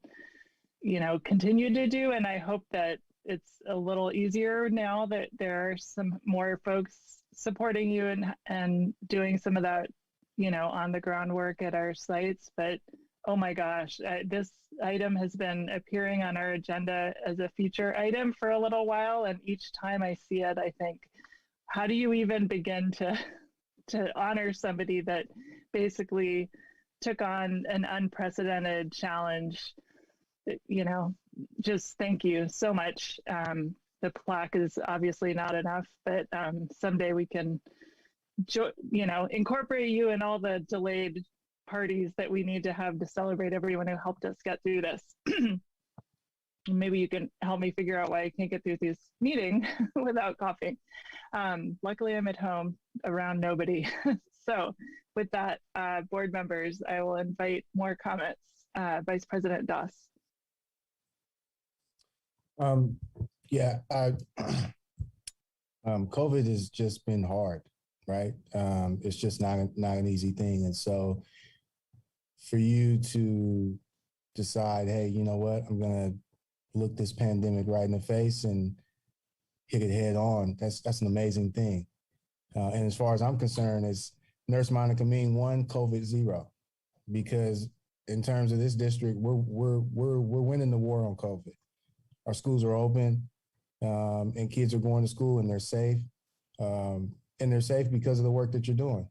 continue to do. And I hope that it's a little easier now that there are some more folks supporting you and doing some of that, on the groundwork at our sites. But oh my gosh, this item has been appearing on our agenda as a feature item for a little while. And each time I see it, I think, how do you even begin to honor somebody that basically took on an unprecedented challenge? Just thank you so much. the plaque is obviously not enough, but someday we can, incorporate you in all the delayed parties that we need to have to celebrate everyone who helped us get through this. Maybe you can help me figure out why I can't get through this meeting without coughing. Luckily, I'm at home around nobody. So with that, board members, I will invite more comments. Vice President Doss. Yeah, COVID has just been hard, right? It's just not an easy thing. And so for you to decide, hey, you know what, I'm going to look this pandemic right in the face and hit it head on, that's an amazing thing. And as far as I'm concerned, it's Nurse Monica Mean 1, COVID 0, because in terms of this district, we're winning the war on COVID. Our schools are open, and kids are going to school and they're safe. And they're safe because of the work that you're doing.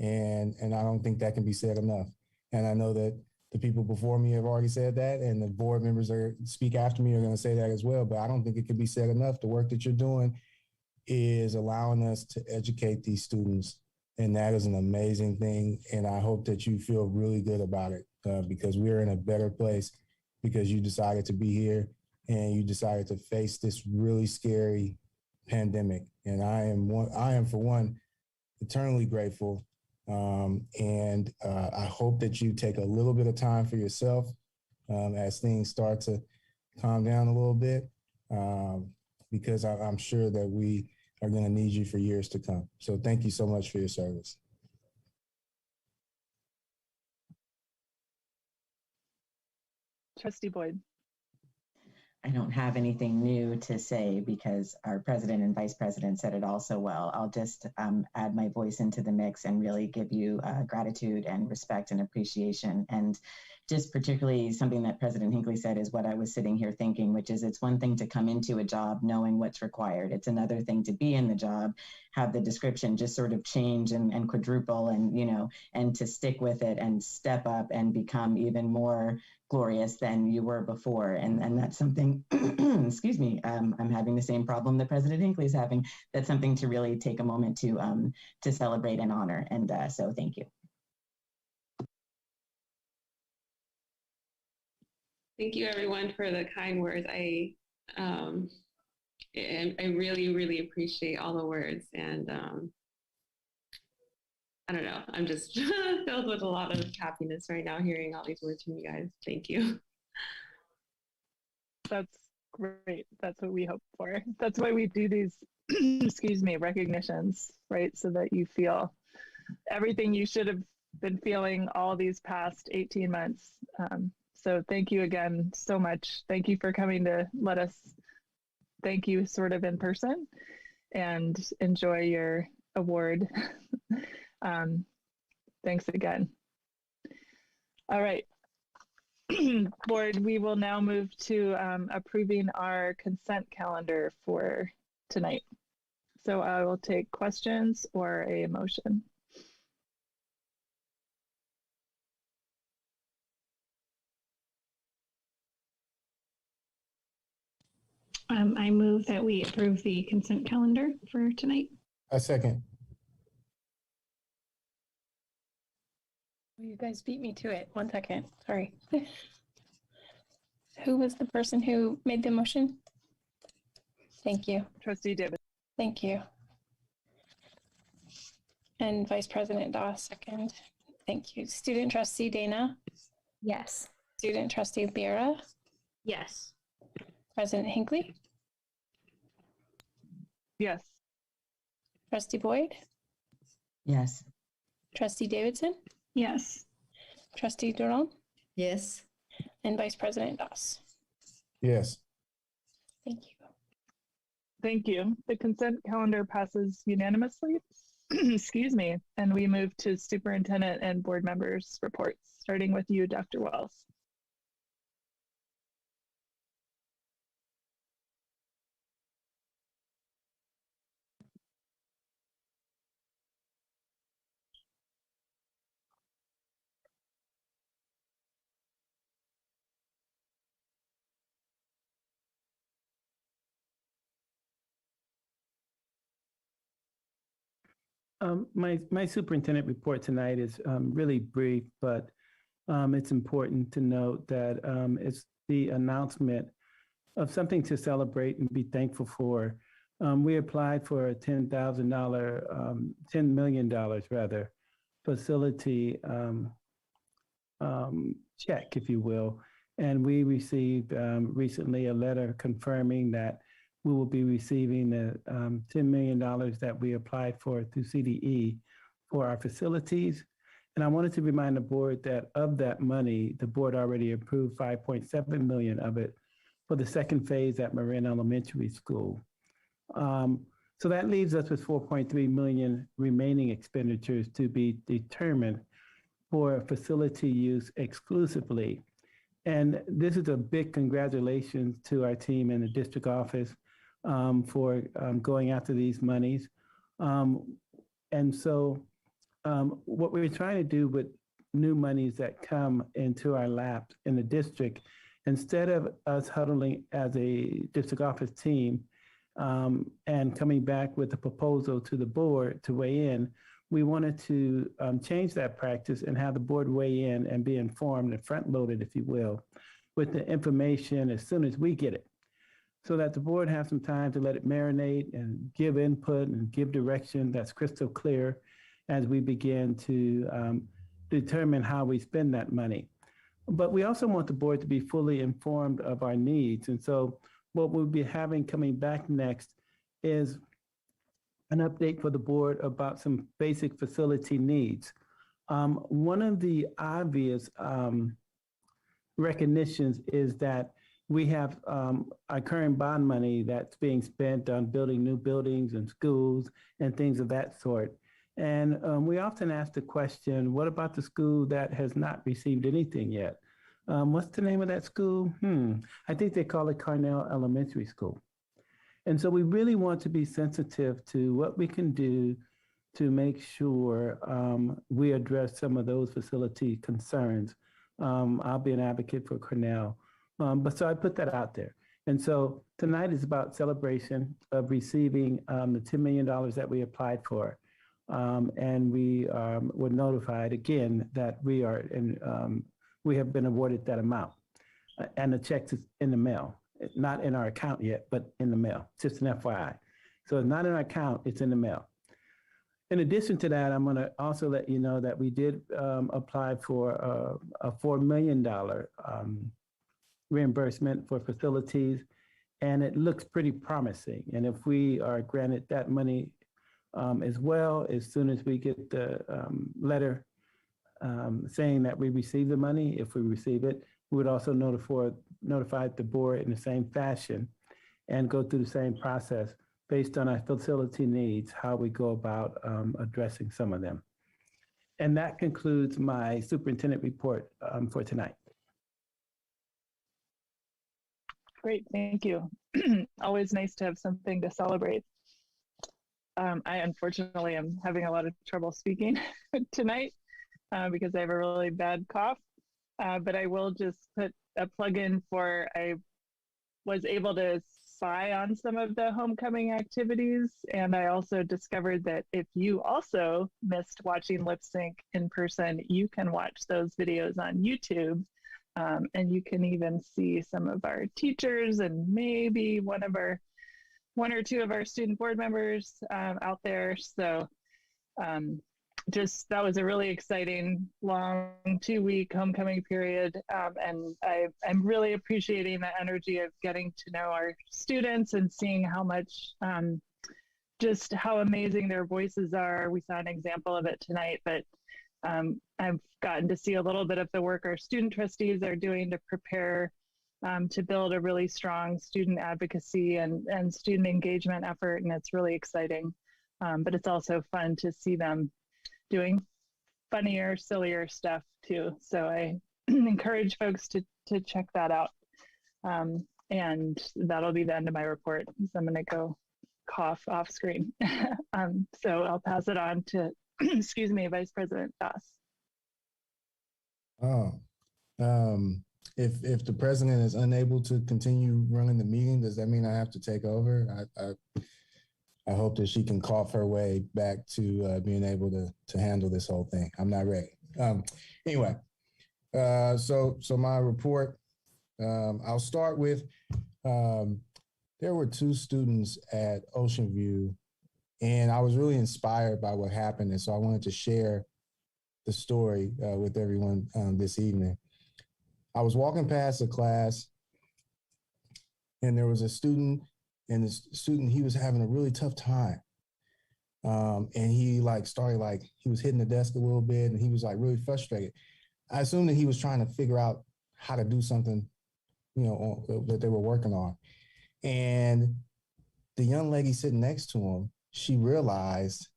And I don't think that can be said enough. And I know that the people before me have already said that, and the board members that speak after me are going to say that as well, but I don't think it can be said enough. The work that you're doing is allowing us to educate these students, and that is an amazing thing. And I hope that you feel really good about it, because we're in a better place because you decided to be here and you decided to face this really scary pandemic. And I am for one, eternally grateful. I hope that you take a little bit of time for yourself as things start to calm down a little bit, because I'm sure that we are going to need you for years to come. So thank you so much for your service. Trustee Boyd. I don't have anything new to say because our president and vice president said it all so well. I'll just add my voice into the mix and really give you gratitude and respect and appreciation. And just particularly something that President Hinckley said is what I was sitting here thinking, which is it's one thing to come into a job knowing what's required. It's another thing to be in the job, have the description just sort of change and quadruple and to stick with it and step up and become even more glorious than you were before. And that's something, excuse me, I'm having the same problem that President Hinckley is having. That's something to really take a moment to celebrate and honor. And so thank you. Thank you everyone for the kind words. I really, really appreciate all the words, and I don't know, I'm just filled with a lot of happiness right now hearing all these words from you guys. Thank you. That's great. That's what we hope for. That's why we do these, excuse me, recognitions, right? So that you feel everything you should have been feeling all these past 18 months. So thank you again so much. Thank you for coming to let us thank you sort of in person and enjoy your award. Thanks again. All right. Board, we will now move to approving our consent calendar for tonight. So I will take questions or a motion. I move that we approve the consent calendar for tonight. I second. You guys beat me to it. 1 second. Sorry. Who was the person who made the motion? Thank you. Trustee Davis. Thank you. And Vice President Doss, second. Thank you. Student Trustee Dana? Yes. Student Trustee Vera? Yes. President Hinckley? Yes. Trustee Boyd? Yes. Trustee Davidson? Yes. Trustee Durand? Yes. And Vice President Doss? Yes. Thank you. Thank you. The consent calendar passes unanimously. Excuse me. And we move to superintendent and board members' reports, starting with you, Dr. Wells. My superintendent report tonight is really brief, but it's important to note that it's the announcement of something to celebrate and be thankful for. We applied for a $10 million rather, facility check, if you will. And we received recently a letter confirming that we will be receiving the $10 million that we applied for through CDE for our facilities. And I wanted to remind the board that of that money, the board already approved 5.7 million of it for the second phase at Marin Elementary School. So that leaves us with 4.3 million remaining expenditures to be determined for facility use exclusively. And this is a big congratulations to our team in the district office for going after these monies. And so what we're trying to do with new monies that come into our lap in the district, instead of us huddling as a district office team and coming back with a proposal to the board to weigh in, we wanted to change that practice and have the board weigh in and be informed and front-loaded, if you will, with the information as soon as we get it, so that the board has some time to let it marinate and give input and give direction that's crystal clear as we begin to determine how we spend that money. But we also want the board to be fully informed of our needs. And so what we'll be having coming back next is an update for the board about some basic facility needs. One of the obvious recognitions is that we have our current bond money that's being spent on building new buildings and schools and things of that sort. And we often ask the question, what about the school that has not received anything yet? What's the name of that school? I think they call it Cornell Elementary School. And so we really want to be sensitive to what we can do to make sure we address some of those facility concerns. I'll be an advocate for Cornell. But so I put that out there. And so tonight is about celebration of receiving the $10 million that we applied for. And we were notified again that we have been awarded that amount. And the check is in the mail. It's not in our account yet, but in the mail, just an FYI. So it's not in our account, it's in the mail. In addition to that, I'm gonna also let you know that we did apply for a $4 million reimbursement for facilities, and it looks pretty promising. And if we are granted that money as well, as soon as we get the letter saying that we received the money, if we receive it, we would also notify the board in the same fashion and go through the same process based on our facility needs, how we go about addressing some of them. And that concludes my superintendent report for tonight. Great, thank you. Always nice to have something to celebrate. I unfortunately am having a lot of trouble speaking tonight because I have a really bad cough, but I will just put a plug in for, I was able to spy on some of the homecoming activities, and I also discovered that if you also missed watching lip sync in person, you can watch those videos on YouTube. And you can even see some of our teachers and maybe one or two of our student board members out there. So that was a really exciting, long 2-week homecoming period. And I'm really appreciating the energy of getting to know our students and seeing how much, just how amazing their voices are. We saw an example of it tonight, but I've gotten to see a little bit of the work our student trustees are doing to prepare to build a really strong student advocacy and student engagement effort, and it's really exciting. But it's also fun to see them doing funnier, sillier stuff too. So I encourage folks to check that out. And that'll be the end of my report. So I'm gonna go cough off screen. So I'll pass it on to excuse me, Vice President Doss. If the president is unable to continue running the meeting, does that mean I have to take over? I hope that she can cough her way back to being able to handle this whole thing. I'm not ready. Anyway, so my report, I'll start with, there were 2 students at Ocean View, and I was really inspired by what happened. And so I wanted to share the story with everyone this evening. I was walking past a class, and there was a student, and the student, he was having a really tough time. And he started he was hitting the desk a little bit, and he was really frustrated. I assumed that he was trying to figure out how to do something, that they were working on. And the young lady sitting next to him, she realized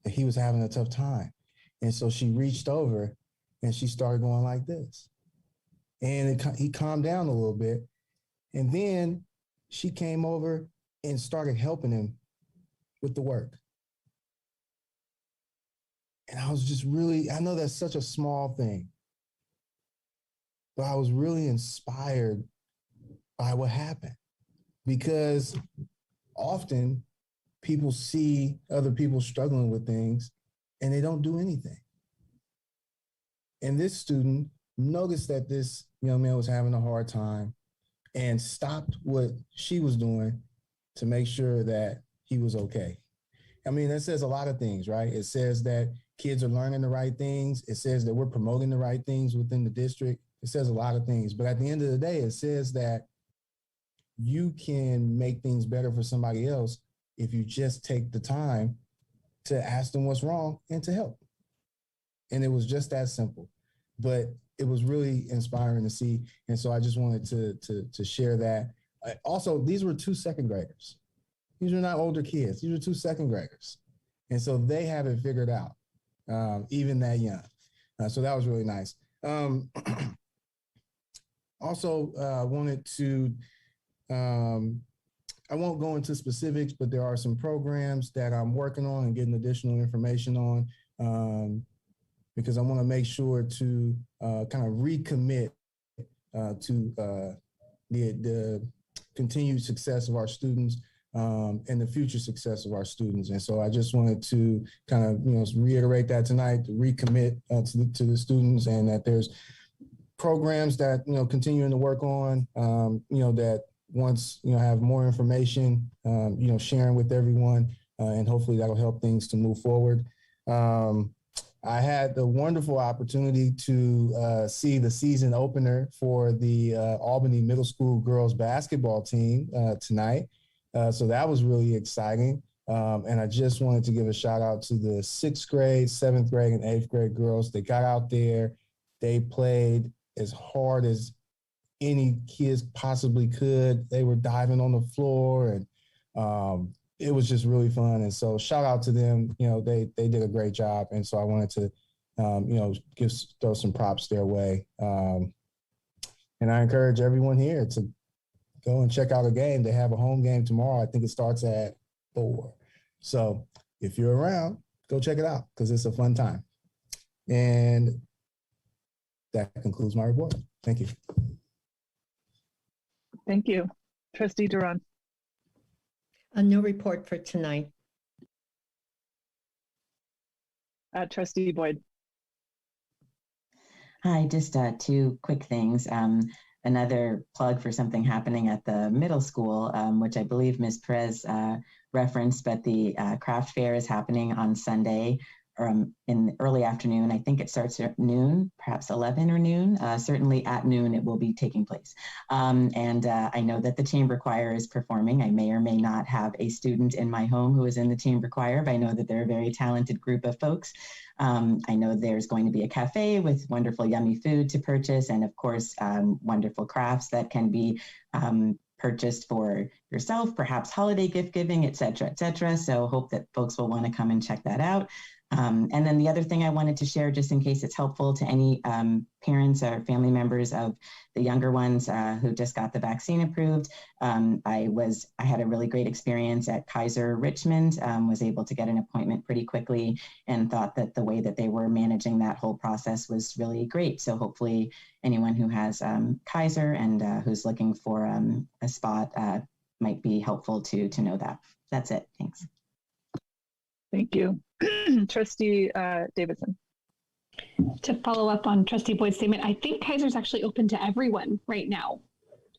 that he was having a tough time. And so she reached over and she started going like this. And he calmed down a little bit. And then she came over and started helping him with the work. And I was just I know that's such a small thing, but I was really inspired by what happened, because often people see other people struggling with things and they don't do anything. And this student noticed that this young man was having a hard time and stopped what she was doing to make sure that he was okay. I mean, that says a lot of things, right? It says that kids are learning the right things. It says that we're promoting the right things within the district. It says a lot of things. But at the end of the day, it says that you can make things better for somebody else if you just take the time to ask them what's wrong and to help. And it was just that simple. But it was really inspiring to see. And so I just wanted to share that. Also, these were 2 second graders. These are not older kids. These are 2 second graders. And so they have it figured out, even that young. So that was really nice. Also, I wanted to, I won't go into specifics, but there are some programs that I'm working on and getting additional information on, because I want to make sure to kind of recommit to the continued success of our students and the future success of our students. And so I just wanted to kind of, reiterate that tonight, to recommit to the students, and that there's programs that, continuing to work on, that once, have more information, sharing with everyone, and hopefully that'll help things to move forward. I had the wonderful opportunity to see the season opener for the Albany Middle School girls basketball team tonight. So that was really exciting. And I just wanted to give a shout out to the 6th grade, 7th grade, and 8th grade girls. They got out there, they played as hard as any kids possibly could. They were diving on the floor, and it was just really fun. And so shout out to them. They did a great job. And so I wanted to, throw some props their way. And I encourage everyone here to go and check out a game. They have a home game tomorrow. I think it starts at 4. So if you're around, go check it out, because it's a fun time. And that concludes my report. Thank you. Thank you. Trustee Duran. No report for tonight. Trustee Boyd. Hi, just 2 quick things. Another plug for something happening at the middle school, which I believe Ms. Perez referenced, but the craft fair is happening on Sunday in the early afternoon. I think it starts at noon, perhaps 11 or noon. Certainly at noon it will be taking place. And I know that the chamber choir is performing. I may or may not have a student in my home who is in the chamber choir, but I know that they're a very talented group of folks. I know there's going to be a cafe with wonderful, yummy food to purchase, and of course, wonderful crafts that can be purchased for yourself, perhaps holiday gift giving, et cetera, et cetera. So hope that folks will want to come and check that out. And then the other thing I wanted to share, just in case it's helpful to any parents or family members of the younger ones who just got the vaccine approved, I had a really great experience at Kaiser Richmond, was able to get an appointment pretty quickly, and thought that the way that they were managing that whole process was really great. So hopefully anyone who has Kaiser and who's looking for a spot might be helpful to know that. That's it. Thanks. Thank you. Trustee Davidson. To follow up on Trustee Boyd's statement, I think Kaiser's actually open to everyone right now.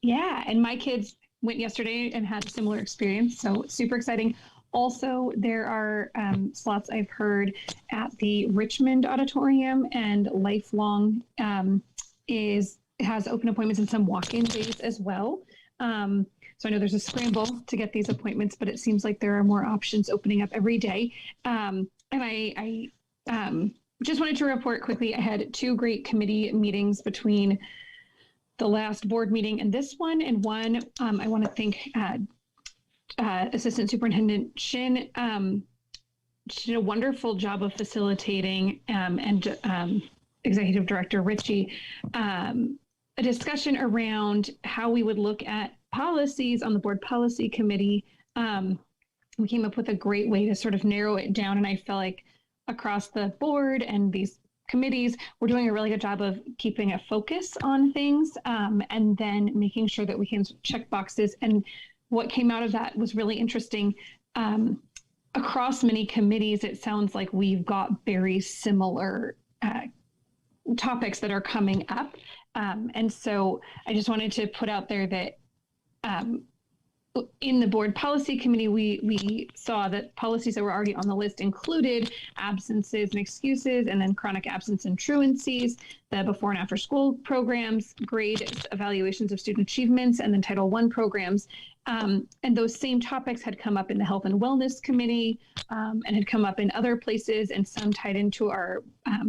Yeah, and my kids went yesterday and had a similar experience, so super exciting. Also, there are slots I've heard at the Richmond Auditorium, and Lifelong has open appointments and some walk-in days as well. So I know there's a scramble to get these appointments, but it seems like there are more options opening up every day. And I just wanted to report quickly, I had 2 great committee meetings between the last board meeting and this one. And one, I want to thank Assistant Superintendent Shin. She did a wonderful job of facilitating, and Executive Director Ritchie, a discussion around how we would look at policies on the board policy committee. We came up with a great way to sort of narrow it down, and I feel like across the board and these committees, we're doing a really good job of keeping a focus on things, and then making sure that we can check boxes. And what came out of that was really interesting. Across many committees, it sounds like we've got very similar topics that are coming up. And so I just wanted to put out there that in the board policy committee, we saw that policies that were already on the list included absences and excuses, and then chronic absence and truancies, the before and after school programs, grade evaluations of student achievements, and then Title I programs. And those same topics had come up in the Health and Wellness Committee, and had come up in other places, and some tied into our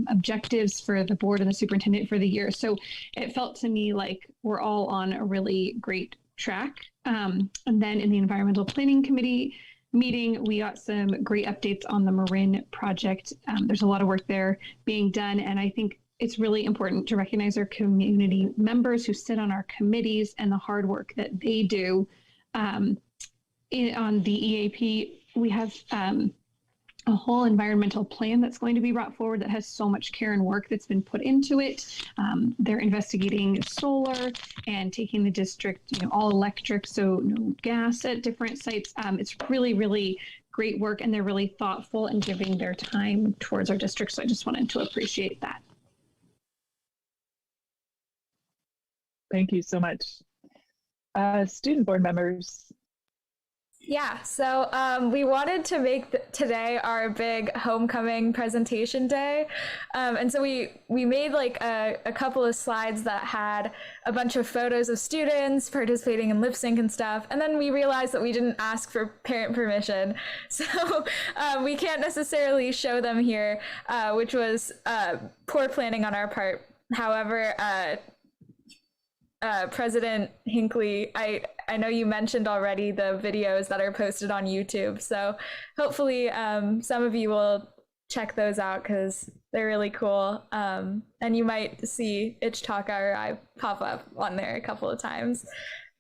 objectives for the board and the superintendent for the year. So it felt to me like we're all on a really great track. And then in the Environmental Planning Committee meeting, we got some great updates on the Marin project. There's a lot of work there being done, and I think it's really important to recognize our community members who sit on our committees and the hard work that they do. On the EAP, we have a whole environmental plan that's going to be brought forward that has so much care and work that's been put into it. They're investigating solar and taking the district, all electric, so no gas at different sites. It's really, really great work, and they're really thoughtful and giving their time towards our district. So I just wanted to appreciate that. Thank you so much. Student board members. Yeah, so we wanted to make today our big homecoming presentation day. And so we made like a couple of slides that had a bunch of photos of students participating in lip sync and stuff. And then we realized that we didn't ask for parent permission. So we can't necessarily show them here, which was poor planning on our part. However, President Hinckley, I know you mentioned already the videos that are posted on YouTube, so hopefully some of you will check those out because they're really cool, and you might see Itch Talk or I pop up on there a couple of times.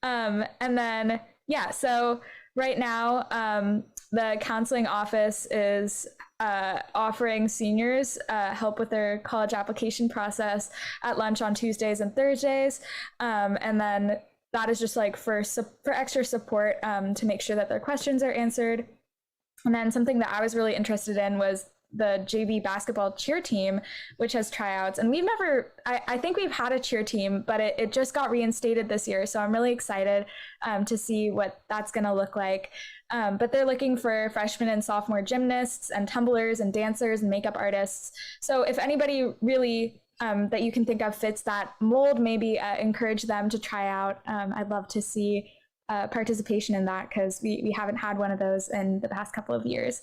And then, yeah, so right now the counseling office is offering seniors help with their college application process at lunch on Tuesdays and Thursdays. And then that is just like for extra support to make sure that their questions are answered. And then something that I was really interested in was the JV basketball cheer team, which has tryouts. And we've never, I think we've had a cheer team, but it just got reinstated this year. So I'm really excited to see what that's going to look like. But they're looking for freshman and sophomore gymnasts and tumblers and dancers and makeup artists. So if anybody really that you can think of fits that mold, maybe encourage them to try out. I'd love to see participation in that because we haven't had one of those in the past couple of years.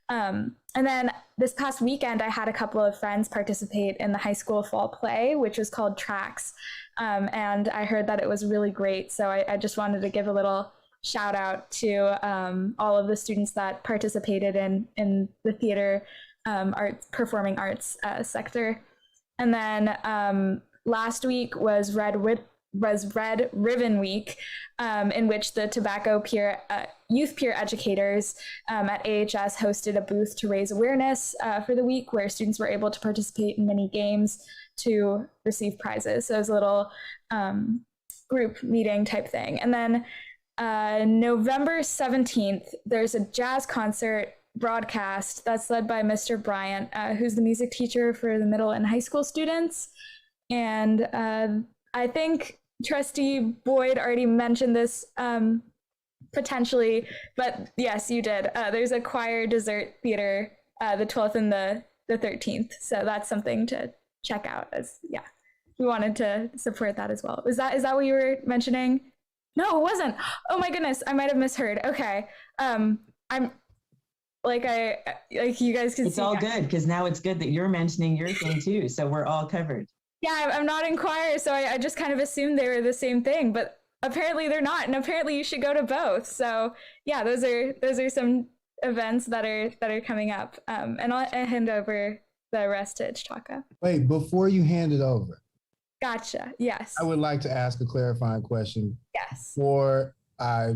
And then this past weekend, I had a couple of friends participate in the high school fall play, which was called Tracks. And I heard that it was really great. So I just wanted to give a little shout out to all of the students that participated in the theater arts, performing arts sector. And then last week was Red Ribbon Week, in which the tobacco youth peer educators at AHS hosted a booth to raise awareness for the week, where students were able to participate in mini games to receive prizes. So it was a little group meeting type thing. And then November 17th, there's a jazz concert broadcast that's led by Mr. Bryant, who's the music teacher for the middle and high school students. And I think Trustee Boyd already mentioned this potentially, but yes, you did. There's a choir dessert theater the 12th and the 13th. So that's something to check out as, yeah, we wanted to support that as well. Is that what you were mentioning? No, it wasn't. Oh my goodness, I might have misheard. Okay. I'm like you guys can see. It's all good because now it's good that you're mentioning your thing too. So we're all covered. Yeah, I'm not in choir, so I just kind of assumed they were the same thing, but apparently they're not, and apparently you should go to both. So yeah, those are some events that are coming up. And I'll hand over the rest to Ichitaka. Wait, before you hand it over. Gotcha. Yes. I would like to ask a clarifying question. Yes. Before I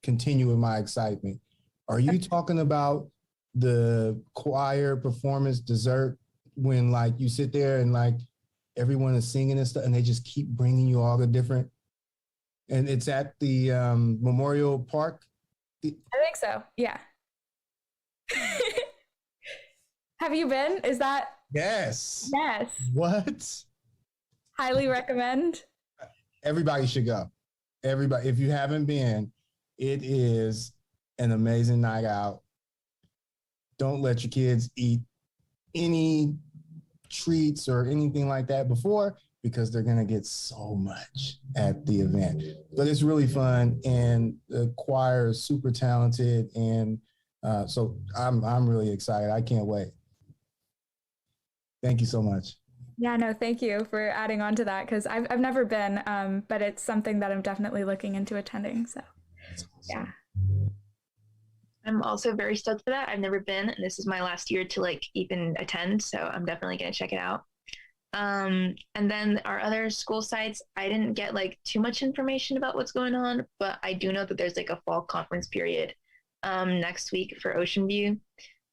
continue with my excitement. Are you talking about the choir performance dessert when like you sit there and like everyone is singing and stuff and they just keep bringing you all the different, and it's at the Memorial Park? I think so. Yeah. Have you been? Is that? Yes. Yes. What? Highly recommend. Everybody should go. Everybody, if you haven't been, it is an amazing night out. Don't let your kids eat any treats or anything like that before, because they're going to get so much at the event. But it's really fun, and the choir is super talented, and so I'm really excited. I can't wait. Thank you so much. Yeah, no, thank you for adding on to that, because I've never been, but it's something that I'm definitely looking into attending. So, yeah. I'm also very stoked for that. I've never been, and this is my last year to like even attend, so I'm definitely going to check it out. And then our other school sites, I didn't get like too much information about what's going on, but I do know that there's like a fall conference period next week for Ocean View,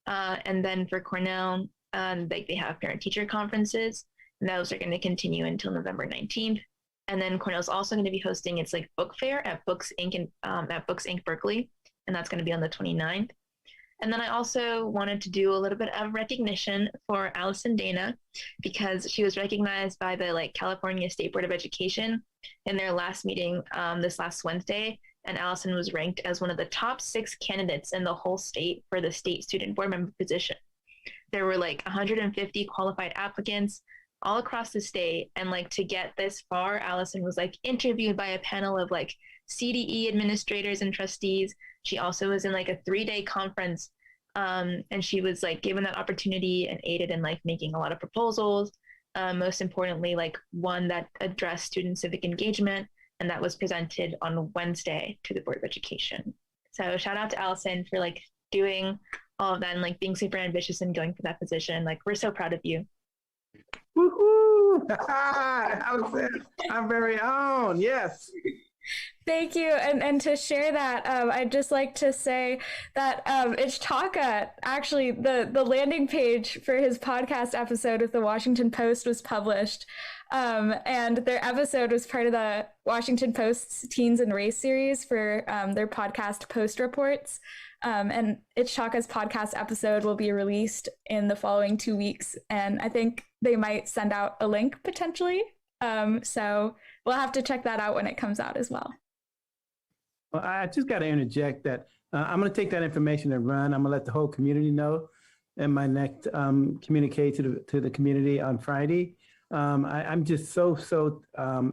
and then for Cornell, like they have parent-teacher conferences, and those are going to continue until November 19th. And then Cornell's also going to be hosting its like book fair at Books Inc. At Books Inc. Berkeley, and that's going to be on the 29th. And then I also wanted to do a little bit of recognition for Allison Dana, because she was recognized by the like California State Board of Education in their last meeting this last Wednesday. And Allison was ranked as one of the top 6 candidates in the whole state for the state student board member position. There were like 150 qualified applicants all across the state. And like to get this far, Allison was like interviewed by a panel of like CDE administrators and trustees. She also was in like a 3-day conference, and she was like given that opportunity and aided in like making a lot of proposals. Most importantly, like one that addressed student civic engagement, and that was presented on Wednesday to the Board of Education. So shout out to Allison for like doing all of that and like being super ambitious and going for that position. Like we're so proud of you. Woohoo! Allison, I'm very own. Yes. Thank you. And to share that, I'd just like to say that Ichitaka, actually, the landing page for his podcast episode with the Washington Post was published. And their episode was part of the Washington Post's Teens and Race series for their podcast Post Reports. And Ichitaka's podcast episode will be released in the following 2 weeks. And I think they might send out a link potentially. So we'll have to check that out when it comes out as well. Well, I just got to interject that I'm going to take that information and run. I'm going to let the whole community know in my next communicate to the community on Friday. I'm just so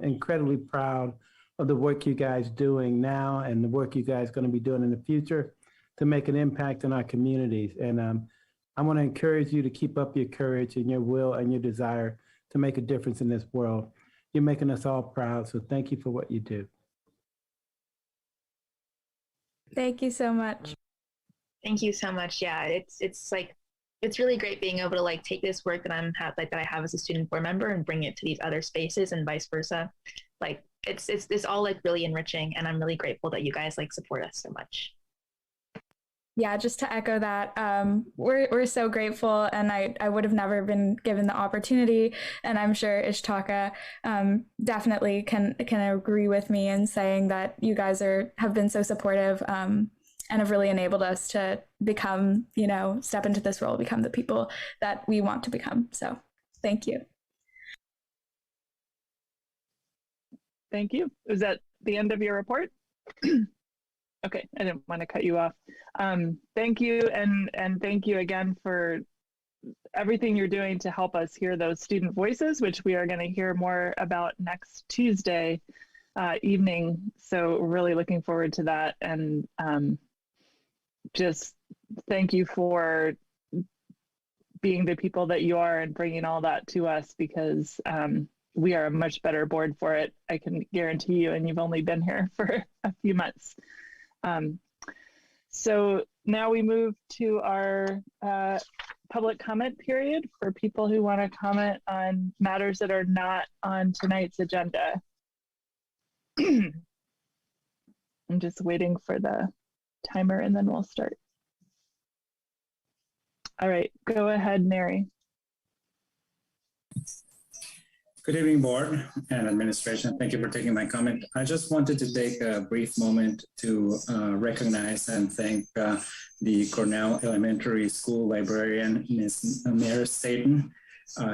incredibly proud of the work you guys doing now and the work you guys going to be doing in the future to make an impact in our communities. And I want to encourage you to keep up your courage and your will and your desire to make a difference in this world. You're making us all proud. So thank you for what you do. Thank you so much. Thank you so much. Yeah, it's like, it's really great being able to like take this work that that I have as a student board member and bring it to these other spaces and vice versa. Like it's all like really enriching, and I'm really grateful that you guys like support us so much. Yeah, just to echo that, we're so grateful, and I would have never been given the opportunity, and I'm sure Ichitaka definitely can agree with me in saying that you guys have been so supportive have really enabled us to become, step into this role, become the people that we want to become. So thank you. Thank you. Is that the end of your report? Okay, I didn't want to cut you off. Thank you, and thank you again for everything you're doing to help us hear those student voices, which we are going to hear more about next Tuesday evening. So really looking forward to that, and just thank you for being the people that you are and bringing all that to us, because we are a much better board for it, I can guarantee you, and you've only been here for a few months. So now we move to our public comment period for people who want to comment on matters that are not on tonight's agenda. I'm just waiting for the timer and then we'll start. All right, go ahead, Mary. Good evening, board and administration. Thank you for taking my comment. I just wanted to take a brief moment to recognize and thank the Cornell Elementary School librarian, Ms. Mary Staten.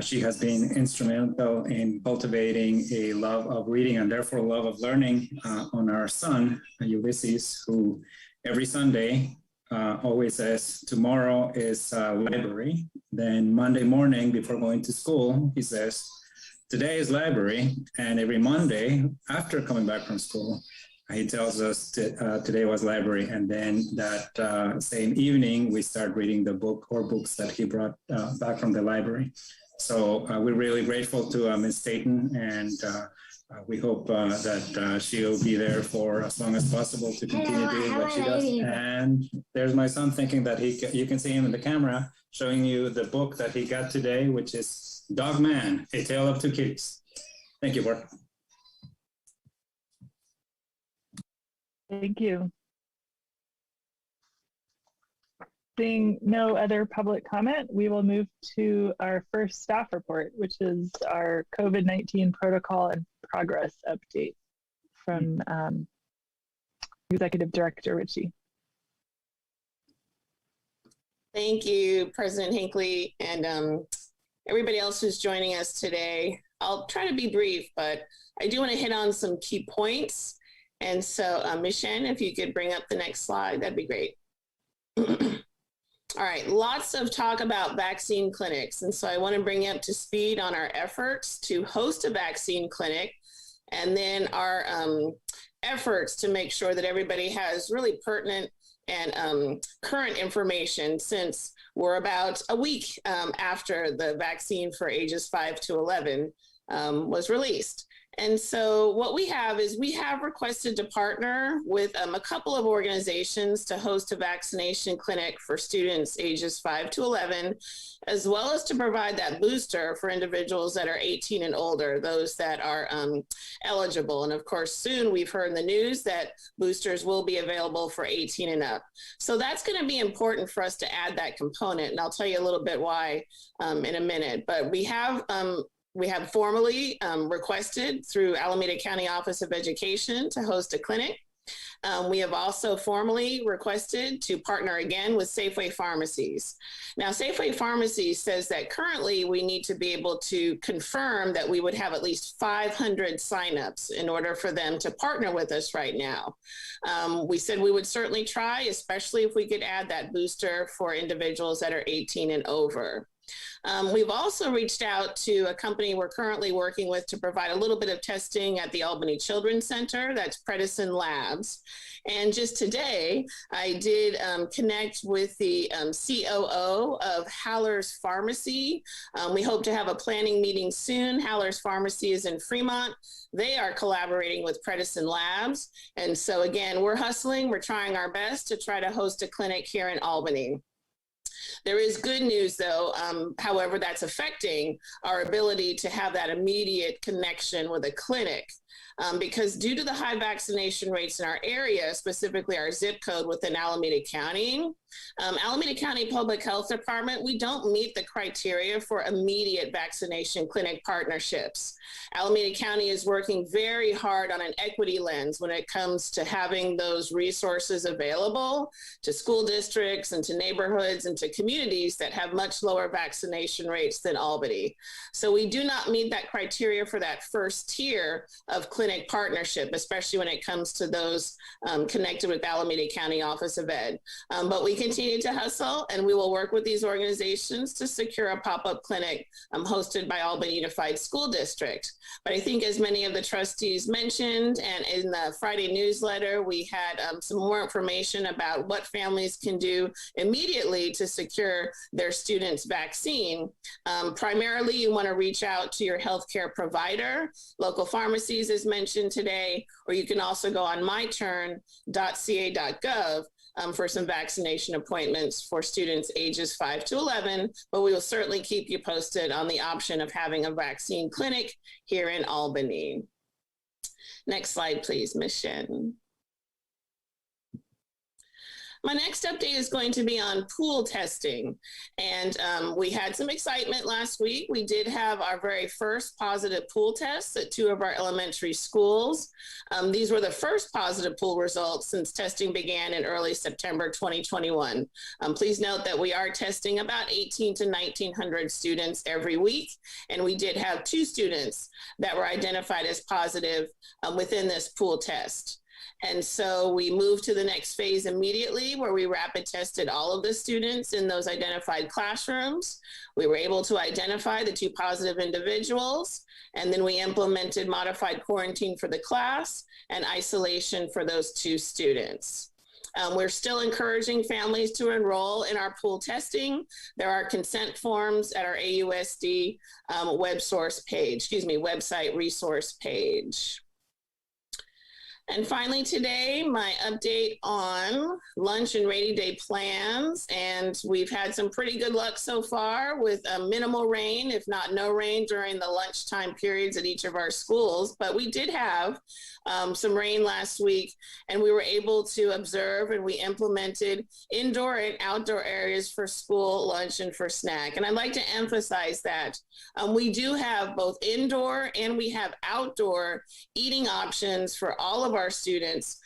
She has been instrumental in cultivating a love of reading and therefore a love of learning on our son, Ulysses, who every Sunday always says, tomorrow is library. Then Monday morning before going to school, he says, today is library. And every Monday after coming back from school, he tells us today was library. And then that same evening, we start reading the book or books that he brought back from the library. So we're really grateful to Ms. Staten, and we hope that she'll be there for as long as possible to continue doing what she does. And there's my son thinking that you can see him in the camera showing you the book that he got today, which is Dog Man, A Tale of Two Kitties. Thank you, board. Thank you. Seeing no other public comment, we will move to our first staff report, which is our COVID-19 protocol and progress update from Executive Director Ritchie. Thank you, President Hinckley, and everybody else who's joining us today. I'll try to be brief, but I do want to hit on some key points. And so, Ms. Shen, if you could bring up the next slide, that'd be great. All right, lots of talk about vaccine clinics. And so I want to bring you up to speed on our efforts to host a vaccine clinic, and then our efforts to make sure that everybody has really pertinent and current information, since we're about a week after the vaccine for ages 5 to 11 was released. And so what we have is we have requested to partner with a couple of organizations to host a vaccination clinic for students ages 5 to 11, as well as to provide that booster for individuals that are 18 and older, those that are eligible. And of course, soon we've heard in the news that boosters will be available for 18 and up. So that's going to be important for us to add that component. And I'll tell you a little bit why in a minute. But we have formally requested through Alameda County Office of Education to host a clinic. We have also formally requested to partner again with Safeway Pharmacies. Now, Safeway Pharmacies says that currently we need to be able to confirm that we would have at least 500 signups in order for them to partner with us right now. We said we would certainly try, especially if we could add that booster for individuals that are 18 and over. We've also reached out to a company we're currently working with to provide a little bit of testing at the Albany Children's Center, that's Predison Labs. And just today, I did connect with the COO of Haller's Pharmacy. We hope to have a planning meeting soon. Haller's Pharmacy is in Fremont. They are collaborating with Predison Labs. And so again, we're hustling, we're trying our best to try to host a clinic here in Albany. There is good news, though, however, that's affecting our ability to have that immediate connection with a clinic. because due to the high vaccination rates in our area, specifically our zip code within Alameda County, Alameda County Public Health Department, we don't meet the criteria for immediate vaccination clinic partnerships. Alameda County is working very hard on an equity lens when it comes to having those resources available to school districts and to neighborhoods and to communities that have much lower vaccination rates than Albany. So we do not meet that criteria for that first tier of clinic partnership, especially when it comes to those connected with Alameda County Office of Ed. But we continue to hustle, and we will work with these organizations to secure a pop-up clinic hosted by Albany Unified School District. But I think, as many of the trustees mentioned, and in the Friday newsletter, we had some more information about what families can do immediately to secure their students' vaccine. Primarily, you want to reach out to your healthcare provider, local pharmacies as mentioned today, or you can also go on myturn.ca.gov for some vaccination appointments for students ages 5 to 11, but we will certainly keep you posted on the option of having a vaccine clinic here in Albany. Next slide, please, Ms. Shen. My next update is going to be on pool testing. And we had some excitement last week. We did have our very first positive pool tests at 2 of our elementary schools. These were the first positive pool results since testing began in early September 2021. Please note that we are testing about 1,800 to 1,900 students every week. And we did have 2 students that were identified as positive within this pool test. And so we moved to the next phase immediately, where we rapid tested all of the students in those identified classrooms. We were able to identify the 2 positive individuals, and then we implemented modified quarantine for the class and isolation for those 2 students. We're still encouraging families to enroll in our pool testing. There are consent forms at our AUSD website resource page. And finally today, my update on lunch and rainy day plans. And we've had some pretty good luck so far with minimal rain, if not no rain, during the lunchtime periods at each of our schools. But we did have some rain last week, and we were able to observe, and we implemented indoor and outdoor areas for school lunch and for snack. And I'd like to emphasize that we do have both indoor and we have outdoor eating options for all of our students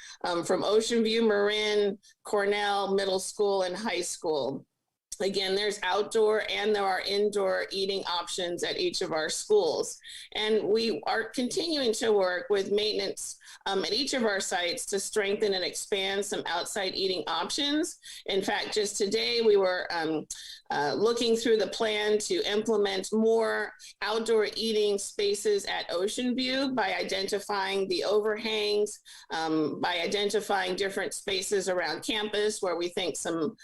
from Ocean View, Marin, Cornell, middle school, and high school. Again, there's outdoor and there are indoor eating options at each of our schools. And we are continuing to work with maintenance at each of our sites to strengthen and expand some outside eating options. In fact, just today we were looking through the plan to implement more outdoor eating spaces at Ocean View by identifying the overhangs, by identifying different spaces around campus where we think some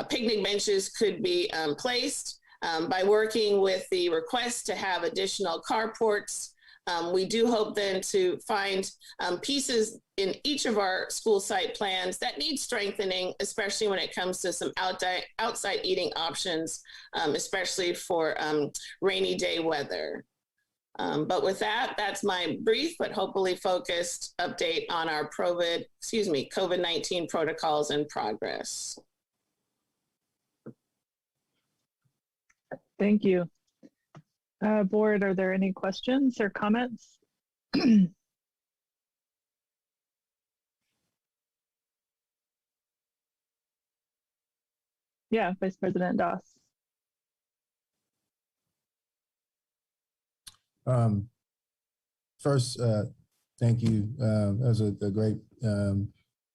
picnic benches could be placed. By working with the request to have additional carports, we do hope then to find pieces in each of our school site plans that need strengthening, especially when it comes to some outside eating options, especially for rainy day weather. But with that, that's my brief but hopefully focused update on our COVID-19 protocols and progress. Thank you. Board, are there any questions or comments? Yeah, Vice President Doss. First, thank you. That was a great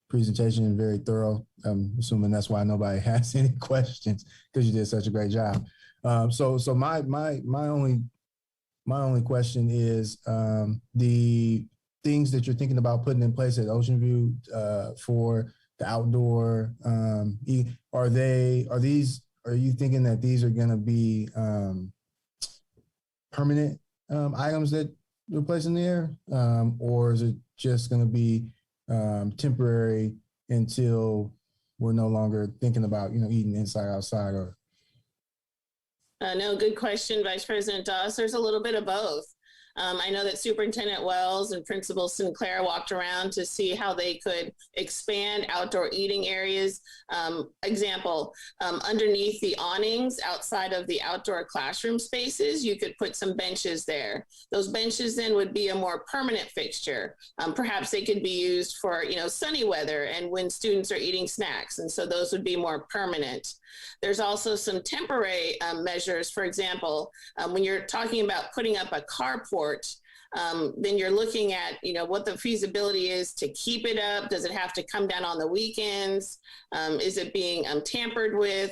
presentation and very thorough. I'm assuming that's why nobody has any questions, because you did such a great job. So my only question is the things that you're thinking about putting in place at Ocean View for the outdoor. Are you thinking that these are going to be permanent items that you're placing there, or is it just going to be temporary until we're no longer thinking about eating inside outside? Or no, good question, Vice President Doss. There's a little bit of both. I know that Superintendent Wells and Principal Sinclair walked around to see how they could expand outdoor eating areas. Example, underneath the awnings outside of the outdoor classroom spaces, you could put some benches there. Those benches then would be a more permanent fixture. Perhaps they could be used for, sunny weather and when students are eating snacks. And so those would be more permanent. There's also some temporary measures. For example, when you're talking about putting up a carport, then you're looking at, what the feasibility is to keep it up. Does it have to come down on the weekends? Is it being tampered with?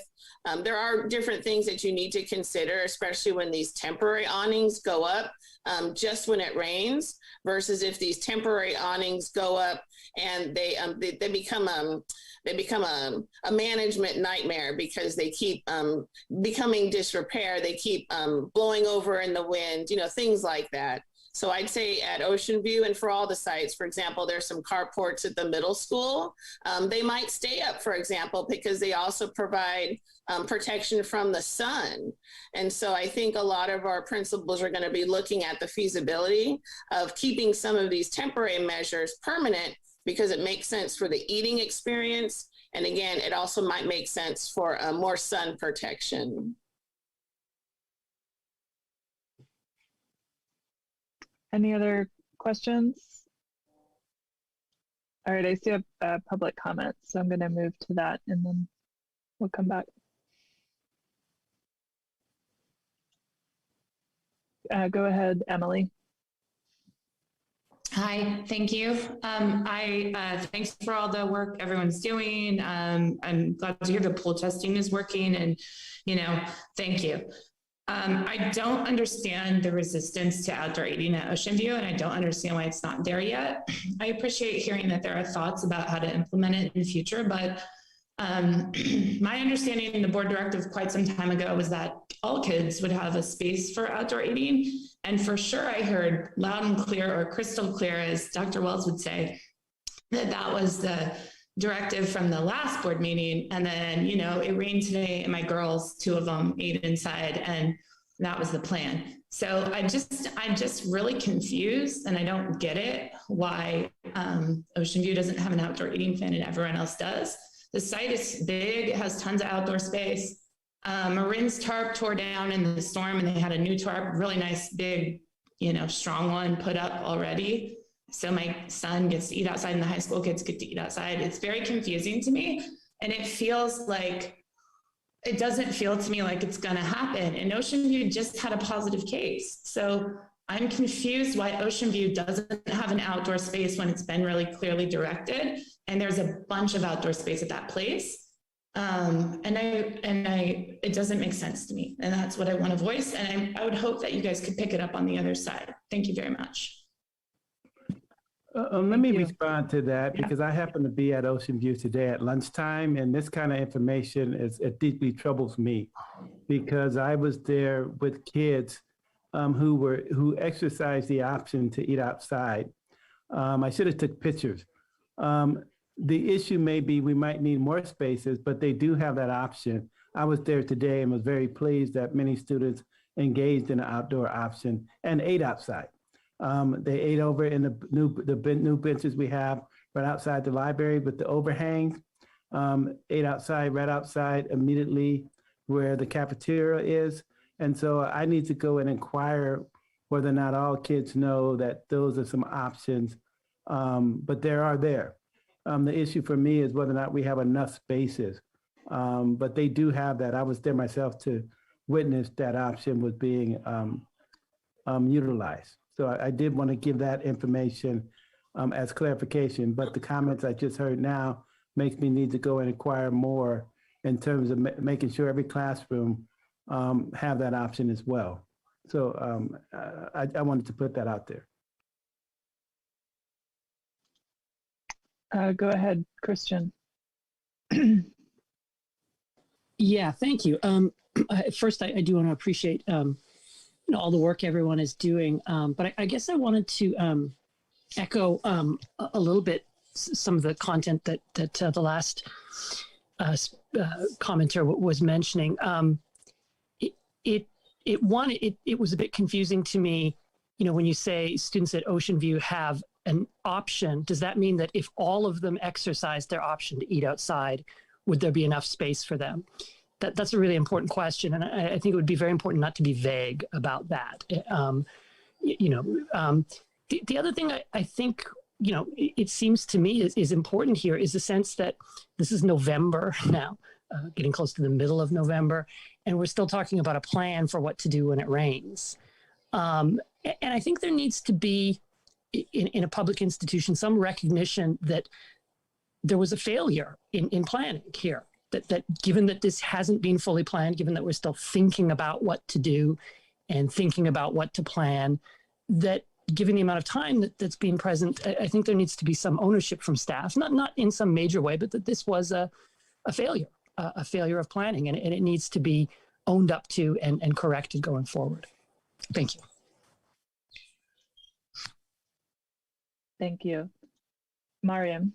There are different things that you need to consider, especially when these temporary awnings go up just when it rains, versus if these temporary awnings go up and they become a management nightmare because they keep becoming disrepair. They keep blowing over in the wind, things like that. So I'd say at Ocean View and for all the sites, for example, there's some carports at the middle school. They might stay up, for example, because they also provide protection from the sun. And so I think a lot of our principals are going to be looking at the feasibility of keeping some of these temporary measures permanent, because it makes sense for the eating experience. And again, it also might make sense for more sun protection. Any other questions? All right, I see a public comment, so I'm going to move to that and then we'll come back. Go ahead, Emily. Hi, thank you. Thanks for all the work everyone's doing. I'm glad to hear the pool testing is working, and thank you. I don't understand the resistance to outdoor eating at Ocean View, and I don't understand why it's not there yet. I appreciate hearing that there are thoughts about how to implement it in the future, but my understanding in the board directive quite some time ago was that all kids would have a space for outdoor eating. And for sure, I heard loud and clear, or crystal clear, as Dr. Wells would say, that was the directive from the last board meeting. And then, it rained today and my girls, 2 of them, ate inside, and that was the plan. So I'm just really confused, and I don't get it why Ocean View doesn't have an outdoor eating plan and everyone else does. The site is big, it has tons of outdoor space. Marin's tarp tore down in the storm, and they had a new tarp, really nice, big, strong one put up already. So my son gets to eat outside and the high school kids get to eat outside. It's very confusing to me. And it doesn't feel to me like it's going to happen. And Ocean View just had a positive case. So I'm confused why Ocean View doesn't have an outdoor space when it's been really clearly directed. And there's a bunch of outdoor space at that place. It doesn't make sense to me. And that's what I want to voice. And I would hope that you guys could pick it up on the other side. Thank you very much. Let me respond to that, because I happen to be at Ocean View today at lunchtime, and this kind of information it deeply troubles me, because I was there with kids who exercised the option to eat outside. I should have took pictures. The issue may be we might need more spaces, but they do have that option. I was there today and was very pleased that many students engaged in the outdoor option and ate outside. They ate over in the new benches we have right outside the library with the overhangs. Ate outside, right outside immediately where the cafeteria is. And so I need to go and inquire whether or not all kids know that those are some options, but there are there. The issue for me is whether or not we have enough spaces, but they do have that. I was there myself to witness that option was being utilized. So I did want to give that information as clarification, but the comments I just heard now makes me need to go and inquire more in terms of making sure every classroom have that option as well. So I wanted to put that out there. Go ahead, Christian. Yeah, thank you. First, I do want to appreciate all the work everyone is doing, but I guess I wanted to echo a little bit some of the content that the last commenter was mentioning. It was a bit confusing to me when you say students at Ocean View have an option, does that mean that if all of them exercise their option to eat outside, would there be enough space for them? That's a really important question. And I think it would be very important not to be vague about that. The other thing I think, it seems to me is important here is the sense that this is November now, getting close to the middle of November, and we're still talking about a plan for what to do when it rains. And I think there needs to be, in a public institution, some recognition that there was a failure in planning here, that given that this hasn't been fully planned, given that we're still thinking about what to do and thinking about what to plan, that given the amount of time that's been present, I think there needs to be some ownership from staff, not in some major way, but that this was a failure of planning, and it needs to be owned up to and corrected going forward. Thank you. Thank you. Mariam.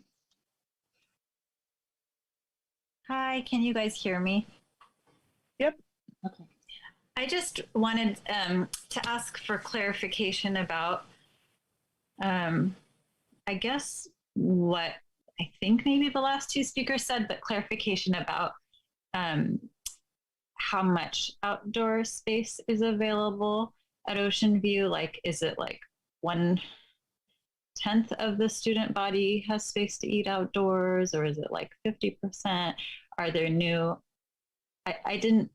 Hi, can you guys hear me? Yep. Okay. I just wanted to ask for clarification about, I guess, what I think maybe the last two speakers said, but clarification about how much outdoor space is available at Ocean View. Like, is it like 1/10 of the student body has space to eat outdoors, or is it like 50%? Are there new, I didn't,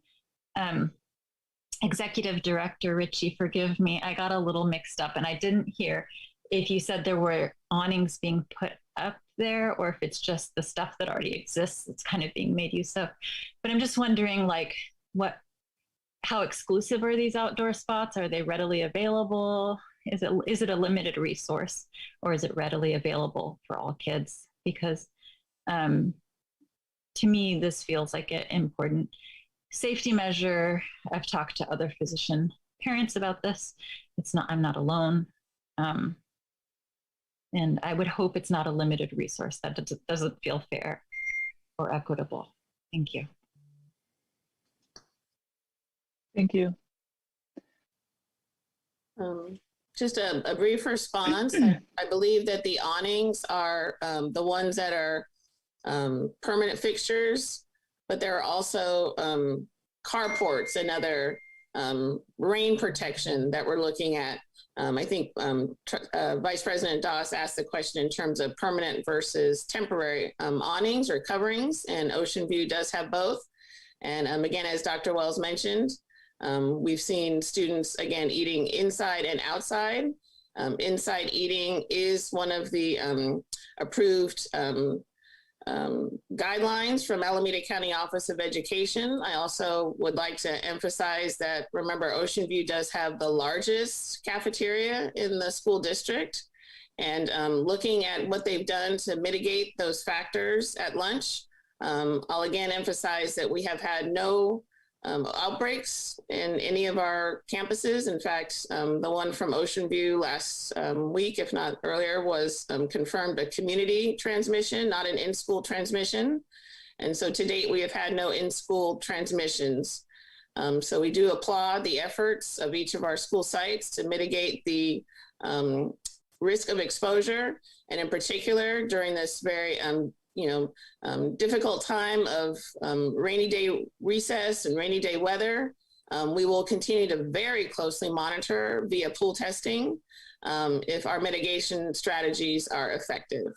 Executive Director Ritchie, forgive me, I got a little mixed up and I didn't hear if you said there were awnings being put up there, or if it's just the stuff that already exists that's kind of being made use of. But I'm just wondering, like, how exclusive are these outdoor spots? Are they readily available? Is it a limited resource, or is it readily available for all kids? Because to me, this feels like an important safety measure. I've talked to other physician parents about this. I'm not alone. And I would hope it's not a limited resource. That doesn't feel fair or equitable. Thank you. Thank you. Just a brief response. I believe that the awnings are the ones that are permanent fixtures, but there are also carports and other rain protection that we're looking at. I think Vice President Doss asked the question in terms of permanent versus temporary awnings or coverings, and Ocean View does have both. And again, as Dr. Wells mentioned, we've seen students, again, eating inside and outside. Inside eating is one of the approved guidelines from Alameda County Office of Education. I also would like to emphasize that, remember, Ocean View does have the largest cafeteria in the school district. And looking at what they've done to mitigate those factors at lunch, I'll again emphasize that we have had no outbreaks in any of our campuses. In fact, the one from Ocean View last week, if not earlier, was confirmed a community transmission, not an in-school transmission. And so to date, we have had no in-school transmissions. So we do applaud the efforts of each of our school sites to mitigate the risk of exposure. And in particular, during this very difficult time of rainy day recess and rainy day weather, we will continue to very closely monitor via pool testing if our mitigation strategies are effective.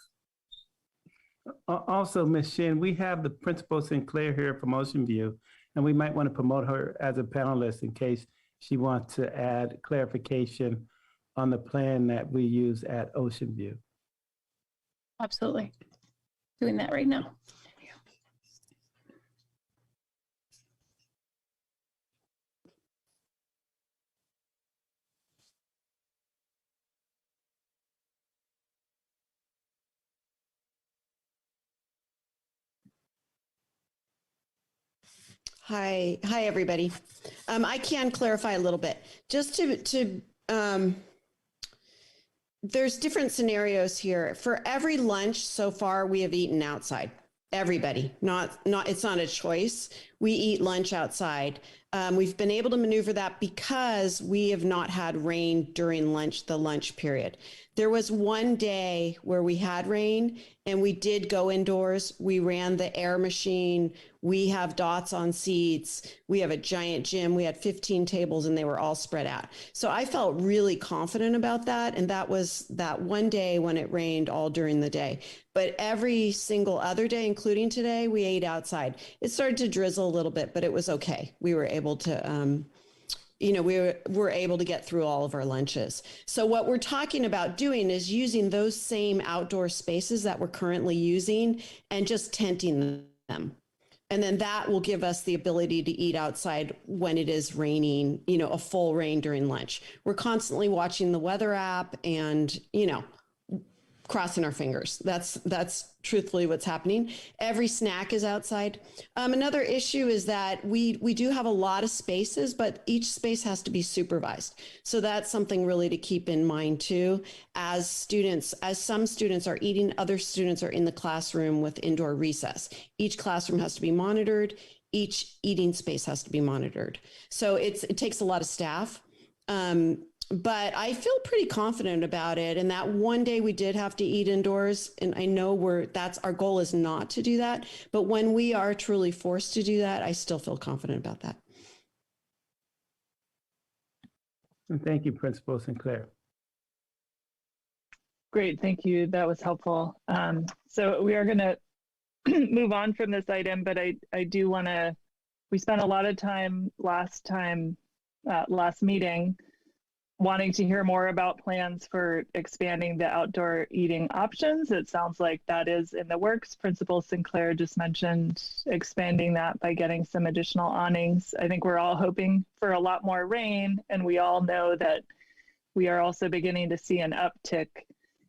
Also, Ms. Shin, we have the Principal Sinclair here from Ocean View, and we might want to promote her as a panelist in case she wants to add clarification on the plan that we use at Ocean View. Absolutely. Doing that right now. Hi, everybody. I can clarify a little bit. Just there's different scenarios here. For every lunch so far, we have eaten outside. Everybody, not it's not a choice. We eat lunch outside. We've been able to maneuver that because we have not had rain during the lunch period. There was one day where we had rain and we did go indoors. We ran the air machine. We have dots on seats. We have a giant gym. We had 15 tables and they were all spread out. So I felt really confident about that. And that was that one day when it rained all during the day. But every single other day, including today, we ate outside. It started to drizzle a little bit, but it was okay. We were able to, we were able to get through all of our lunches. So what we're talking about doing is using those same outdoor spaces that we're currently using and just tenting them. And then that will give us the ability to eat outside when it is raining, a full rain during lunch. We're constantly watching the weather app and, crossing our fingers. That's truthfully what's happening. Every snack is outside. Another issue is that we do have a lot of spaces, but each space has to be supervised. So that's something really to keep in mind too. As some students are eating, other students are in the classroom with indoor recess. Each classroom has to be monitored. Each eating space has to be monitored. So it takes a lot of staff. But I feel pretty confident about it. And that one day we did have to eat indoors. And I know our goal is not to do that. But when we are truly forced to do that, I still feel confident about that. And thank you, Principal Sinclair. Great, thank you. That was helpful. So we are going to move on from this item, but I do want to, we spent a lot of time last meeting wanting to hear more about plans for expanding the outdoor eating options. It sounds like that is in the works. Principal Sinclair just mentioned expanding that by getting some additional awnings. I think we're all hoping for a lot more rain, and we all know that we are also beginning to see an uptick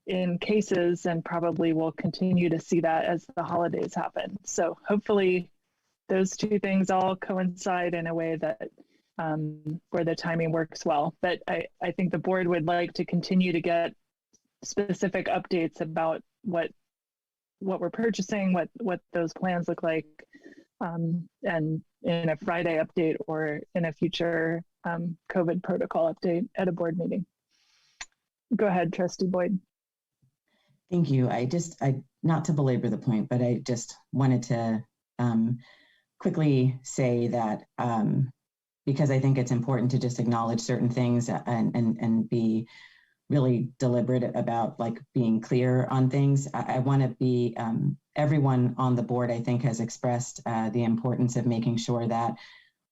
in cases and probably will continue to see that as the holidays happen. So hopefully those two things all coincide in a way that where the timing works well. But I think the board would like to continue to get specific updates about what we're purchasing, what those plans look like, and in a Friday update or in a future COVID protocol update at a board meeting. Go ahead, Trustee Boyd. Thank you. I not to belabor the point, but I just wanted to quickly say that because I think it's important to just acknowledge certain things and be really deliberate about like being clear on things. I want to be, everyone on the board, I think, has expressed the importance of making sure that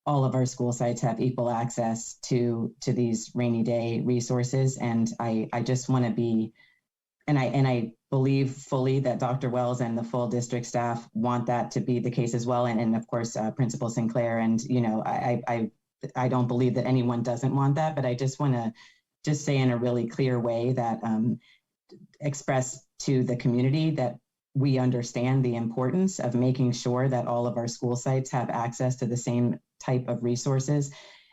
all of our school sites have equal access to these rainy day resources. And I just want to be, and I believe fully that Dr. Wells and the full district staff want that to be the case as well. And of course, Principal Sinclair, and I don't believe that anyone doesn't want that, but I just want to just say in a really clear way that express to the community that we understand the importance of making sure that all of our school sites have access to the same type of resources,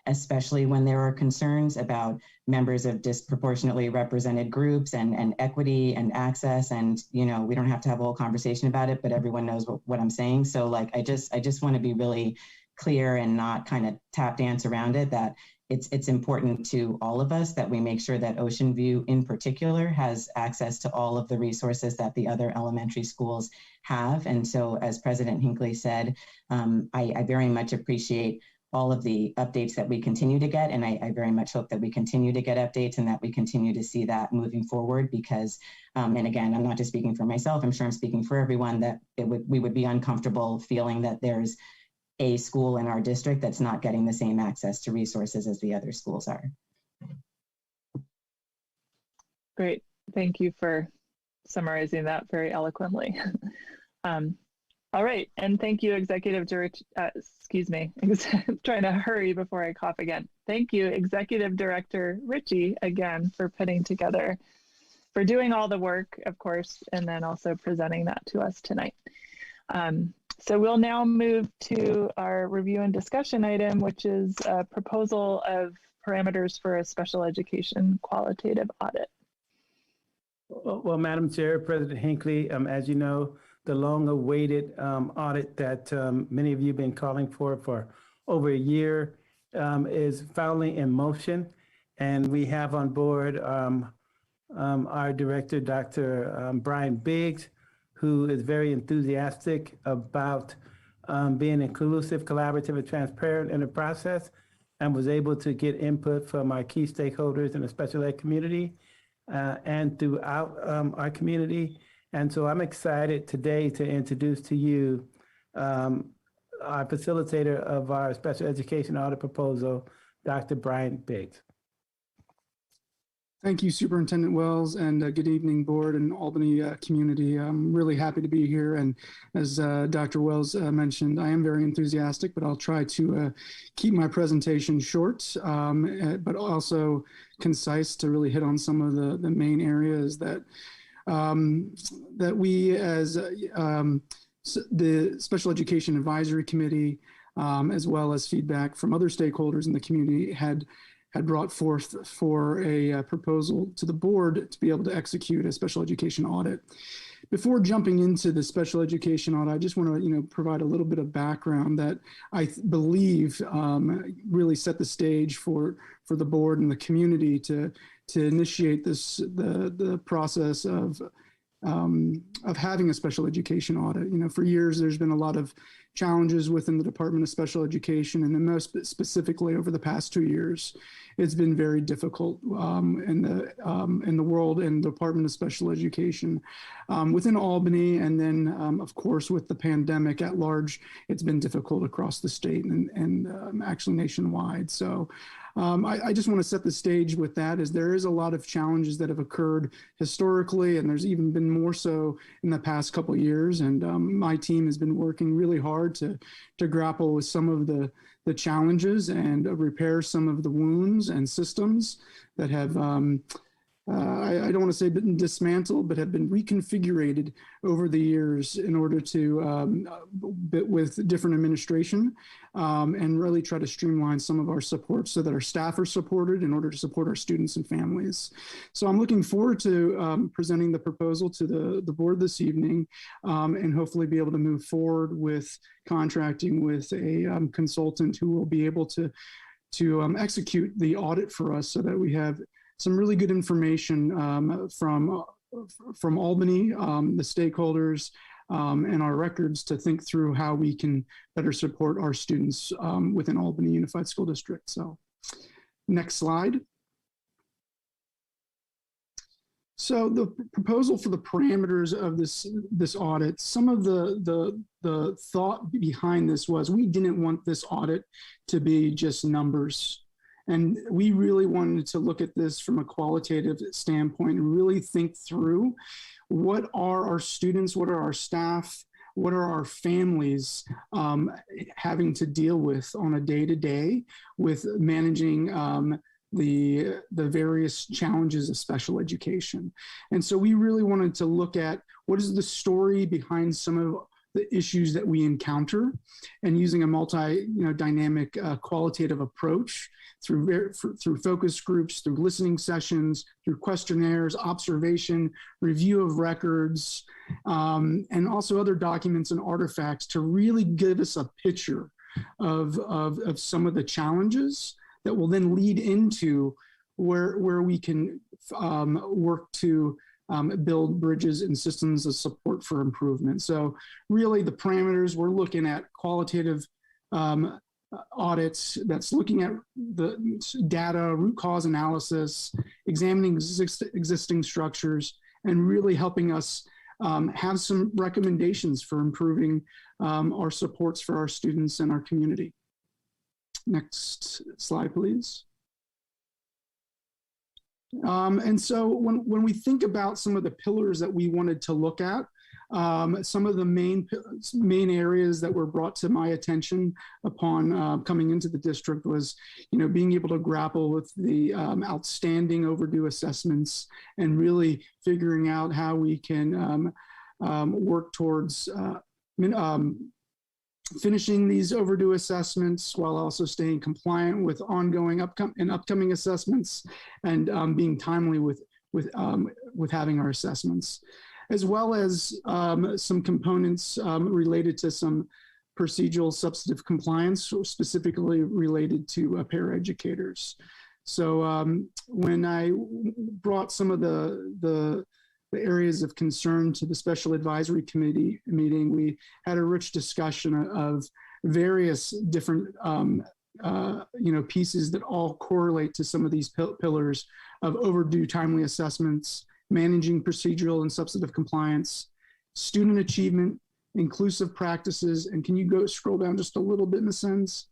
especially when there are concerns about members of disproportionately represented groups and equity and access. And, we don't have to have a whole conversation about it, but everyone knows what I'm saying. So like, I just want to be really clear and not kind of tap dance around it, that it's important to all of us that we make sure that Ocean View in particular has access to all of the resources that the other elementary schools have. And so as President Hinckley said, I very much appreciate all of the updates that we continue to get. And I very much hope that we continue to get updates and that we continue to see that moving forward because, and again, I'm not just speaking for myself, I'm sure I'm speaking for everyone, that we would be uncomfortable feeling that there's a school in our district that's not getting the same access to resources as the other schools are. Great, thank you for summarizing that very eloquently. All right, and thank you, Executive Director, excuse me, trying to hurry before I cough again. Thank you, Executive Director Ritchie, again, for doing all the work, of course, and then also presenting that to us tonight. So we'll now move to our review and discussion item, which is a proposal of parameters for a special education qualitative audit. Well, Madam Chair, President Hinckley, as you know, the long-awaited audit that many of you have been calling for over a year is finally in motion, and we have on board our director, Dr. Brian Biggs, who is very enthusiastic about being inclusive, collaborative, and transparent in the process, and was able to get input from our key stakeholders in the special ed community and throughout our community. And so I'm excited today to introduce to you our facilitator of our special education audit proposal, Dr. Brian Biggs. Thank you, Superintendent Wells, and good evening, board and Albany community. I'm really happy to be here. And as Dr. Wells mentioned, I am very enthusiastic, but I'll try to keep my presentation short, but also concise to really hit on some of the main areas that we as the Special Education Advisory Committee, as well as feedback from other stakeholders in the community had brought forth for a proposal to the board to be able to execute a special education audit. Before jumping into the special education audit, I just want to provide a little bit of background that I believe really set the stage for the board and the community to initiate the process of having a special education audit. For years, there's been a lot of challenges within the Department of Special Education, and then most specifically over the past 2 years, it's been very difficult in the world and the Department of Special Education within Albany, and then of course with the pandemic at large, it's been difficult across the state and actually nationwide. So I just want to set the stage with that, as there is a lot of challenges that have occurred historically, and there's even been more so in the past couple of years. And my team has been working really hard to grapple with some of the challenges and repair some of the wounds and systems that have I don't want to say been dismantled, but have been reconfigured over the years in order to, with different administration, and really try to streamline some of our support so that our staff are supported in order to support our students and families. So I'm looking forward to presenting the proposal to the board this evening, and hopefully be able to move forward with contracting with a consultant who will be able to execute the audit for us so that we have some really good information from Albany, the stakeholders, and our records to think through how we can better support our students within Albany Unified School District. So next slide. So the proposal for the parameters of this audit, some of the thought behind this was we didn't want this audit to be just numbers. And we really wanted to look at this from a qualitative standpoint and really think through what are our students, what are our staff, what are our families having to deal with on a day-to-day with managing the various challenges of special education. And so we really wanted to look at what is the story behind some of the issues that we encounter, and using a multi-dynamic qualitative approach through focus groups, through listening sessions, through questionnaires, observation, review of records, and also other documents and artifacts to really give us a picture of some of the challenges that will then lead into where we can work to build bridges and systems of support for improvement. So really the parameters, we're looking at qualitative audits that's looking at the data, root cause analysis, examining existing structures, and really helping us have some recommendations for improving our supports for our students and our community. Next slide, please. And so when we think about some of the pillars that we wanted to look at, some of the main areas that were brought to my attention upon coming into the district was, being able to grapple with the outstanding overdue assessments and really figuring out how we can work towards finishing these overdue assessments while also staying compliant with ongoing upcoming assessments and being timely with having our assessments, as well as some components related to some procedural substantive compliance, specifically related to paraeducators. So when I brought some of the areas of concern to the Special Advisory Committee meeting, we had a rich discussion of various different pieces that all correlate to some of these pillars of overdue timely assessments, managing procedural and substantive compliance, student achievement, inclusive practices, and can you scroll down just a little bit in a sense?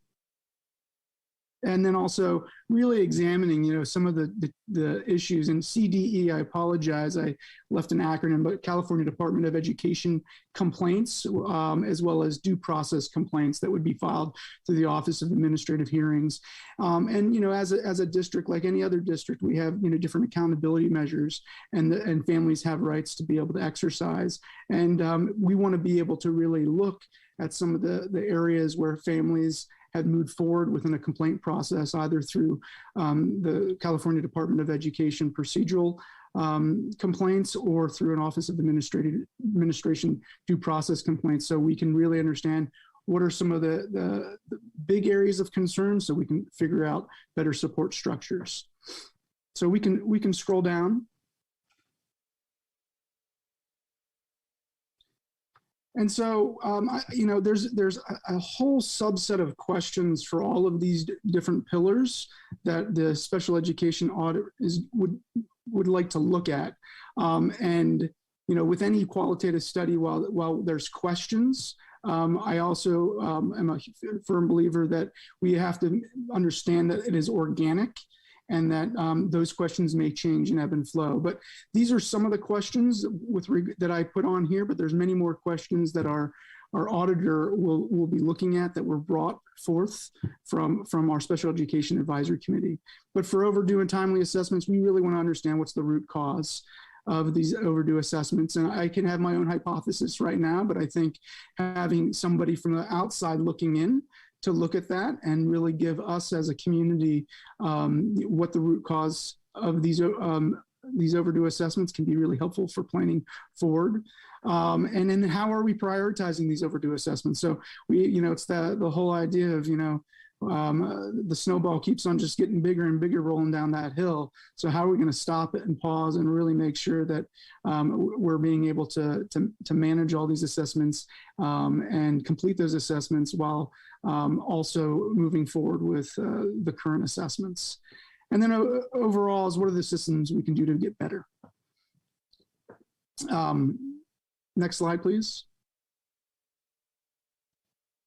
And then also really examining, some of the issues. And CDE, I apologize, I left an acronym, but California Department of Education complaints, as well as due process complaints that would be filed to the Office of Administrative Hearings. And as a district, like any other district, we have different accountability measures, and families have rights to be able to exercise. And we want to be able to really look at some of the areas where families had moved forward within a complaint process, either through the California Department of Education procedural complaints or through an Office of Administration due process complaints. So we can really understand what are some of the big areas of concern, so we can figure out better support structures. So we can scroll down. And so, there's a whole subset of questions for all of these different pillars that the special education audit would like to look at. And with any qualitative study, while there's questions, I also am a firm believer that we have to understand that it is organic, and that those questions may change and ebb and flow. But these are some of the questions that I put on here, but there's many more questions that our auditor will be looking at that were brought forth from our Special Education Advisory Committee. But for overdue and timely assessments, we really want to understand what's the root cause of these overdue assessments. And I can have my own hypothesis right now, but I think having somebody from the outside looking in to look at that and really give us as a community what the root cause of these overdue assessments can be really helpful for planning forward. And then how are we prioritizing these overdue assessments? So it's the whole idea of, the snowball keeps on just getting bigger and bigger rolling down that hill. So how are we going to stop it and pause and really make sure that we're being able to manage all these assessments and complete those assessments while also moving forward with the current assessments. And then overall is what are the systems we can do to get better? Next slide, please.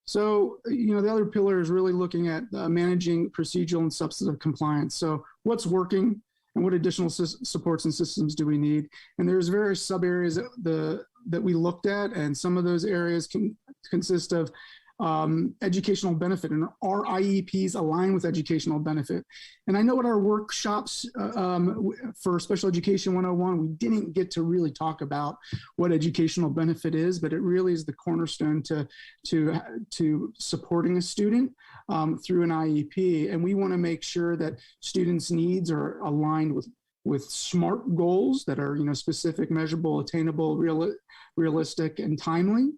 So, the other pillar is really looking at managing procedural and substantive compliance. So what's working and what additional supports and systems do we need? And there's various sub areas that we looked at, and some of those areas can consist of educational benefit, and our IEPs align with educational benefit. And I know at our workshops for Special Education 101, we didn't get to really talk about what educational benefit is, but it really is the cornerstone to supporting a student through an IEP. And we want to make sure that students' needs are aligned with SMART goals that are specific, measurable, attainable, realistic, and timely.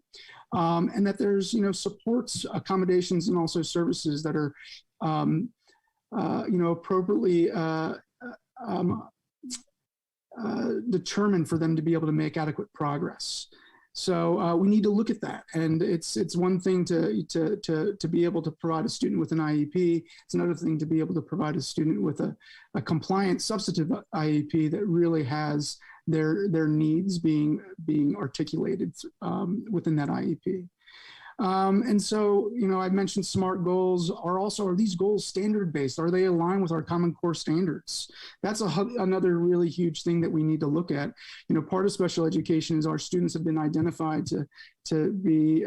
And that there's supports, accommodations, and also services that are appropriately determined for them to be able to make adequate progress. So we need to look at that, and it's one thing to be able to provide a student with an IEP. It's another thing to be able to provide a student with a compliant, substantive IEP that really has their needs being articulated within that IEP. And so, I mentioned SMART goals. Are these goals standard-based? Are they aligned with our Common Core standards? That's another really huge thing that we need to look at. Part of special education is our students have been identified to be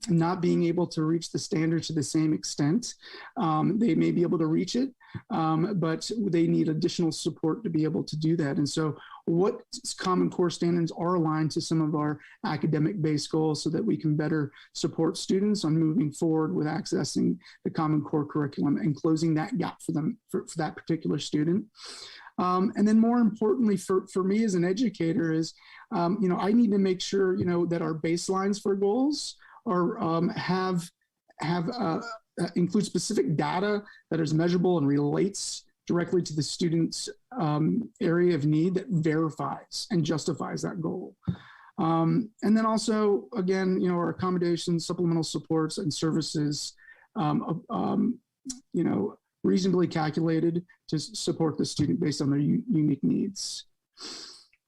not being able to reach the standards to the same extent. They may be able to reach it, but they need additional support to be able to do that. And so what Common Core standards are aligned to some of our academic-based goals so that we can better support students on moving forward with accessing the Common Core curriculum and closing that gap for them, for that particular student. And then more importantly for me as an educator is, I need to make sure, that our baselines for goals include specific data that is measurable and relates directly to the student's area of need that verifies and justifies that goal. And then also, again, our accommodations, supplemental supports, and services, reasonably calculated to support the student based on their unique needs.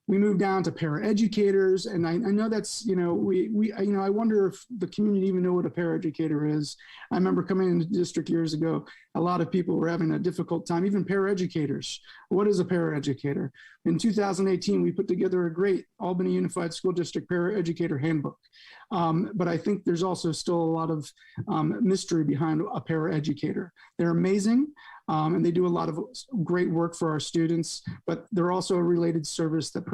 We move down to paraeducators, and I know that's, I wonder if the community even know what a paraeducator is. I remember coming into the district years ago, a lot of people were having a difficult time, even paraeducators. What is a paraeducator? In 2018, we put together a great Albany Unified School District Paraeducator Handbook. But I think there's also still a lot of mystery behind a paraeducator. They're amazing. And they do a lot of great work for our students, but they're also a related service that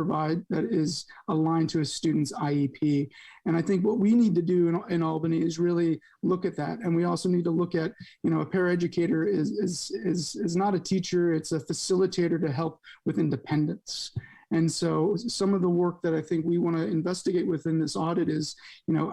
is aligned to a student's IEP. And I think what we need to do in Albany is really look at that. And we also need to look at, a paraeducator is not a teacher, it's a facilitator to help with independence. And so some of the work that I think we want to investigate within this audit is,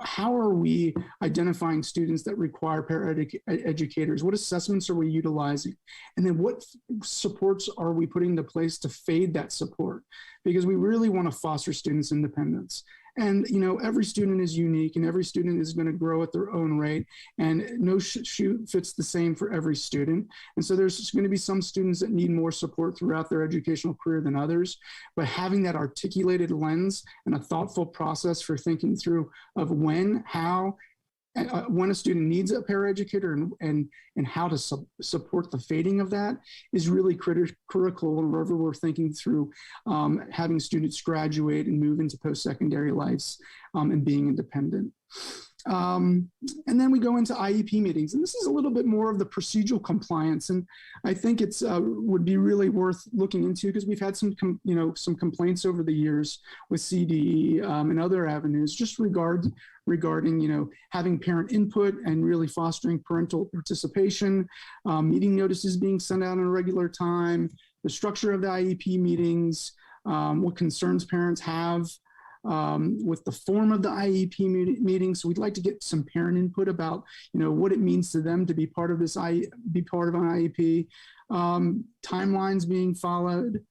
how are we identifying students that require paraeducators? What assessments are we utilizing? And then what supports are we putting into place to fade that support? Because we really want to foster students' independence. And, every student is unique and every student is going to grow at their own rate, and no shoe fits the same for every student. And so there's going to be some students that need more support throughout their educational career than others, but having that articulated lens and a thoughtful process for thinking through of when, how, when a student needs a paraeducator and how to support the fading of that is really critical whenever we're thinking through having students graduate and move into post-secondary lives and being independent. And then we go into IEP meetings, and this is a little bit more of the procedural compliance, and I think it's would be really worth looking into because we've had some complaints over the years with CDE and other avenues just regarding having parent input and really fostering parental participation, meeting notices being sent out on a regular time, the structure of the IEP meetings, what concerns parents have. With the form of the IEP meeting. So we'd like to get some parent input about, what it means to them to be part of an IEP, timelines being followed.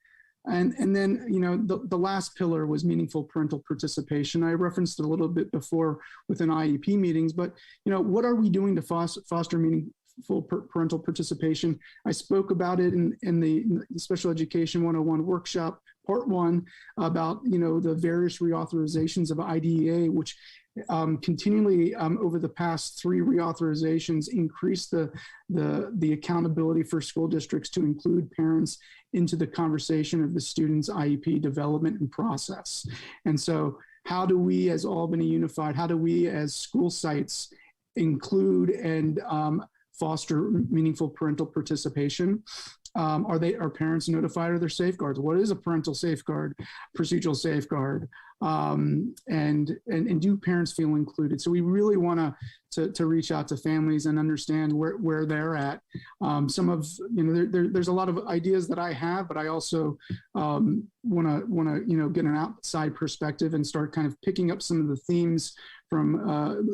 And then, the last pillar was meaningful parental participation. I referenced it a little bit before within IEP meetings, but, what are we doing to foster meaningful parental participation? I spoke about it in the Special Education 101 workshop, part 1, about the various reauthorizations of IDEA, which continually over the past 3 reauthorizations increase the accountability for school districts to include parents into the conversation of the student's IEP development and process. And so how do we as Albany Unified, how do we as school sites include and foster meaningful parental participation? Are parents notified of their safeguards? What is a parental safeguard, procedural safeguard? And do parents feel included? So we really want to reach out to families and understand where they're at. There's a lot of ideas that I have, but I also want to get an outside perspective and start kind of picking up some of the themes from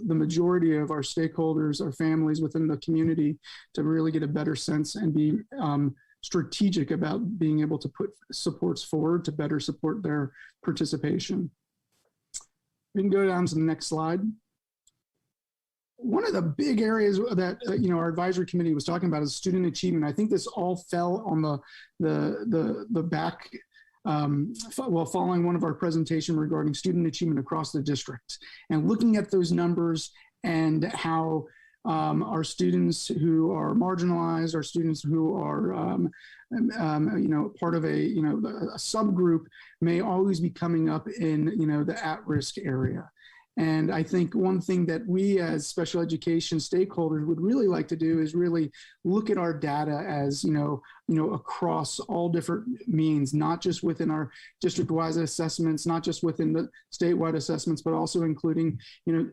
the majority of our stakeholders, our families within the community, to really get a better sense and be strategic about being able to put supports forward to better support their participation. We can go down to the next slide. One of the big areas that our advisory committee was talking about is student achievement. I think this all fell on the back following one of our presentation regarding student achievement across the district, and looking at those numbers and how our students who are marginalized, our students who are part of a subgroup may always be coming up in the at-risk area. And I think one thing that we as special education stakeholders would really like to do is really look at our data as, across all different means, not just within our district-wide assessments, not just within the statewide assessments, but also including,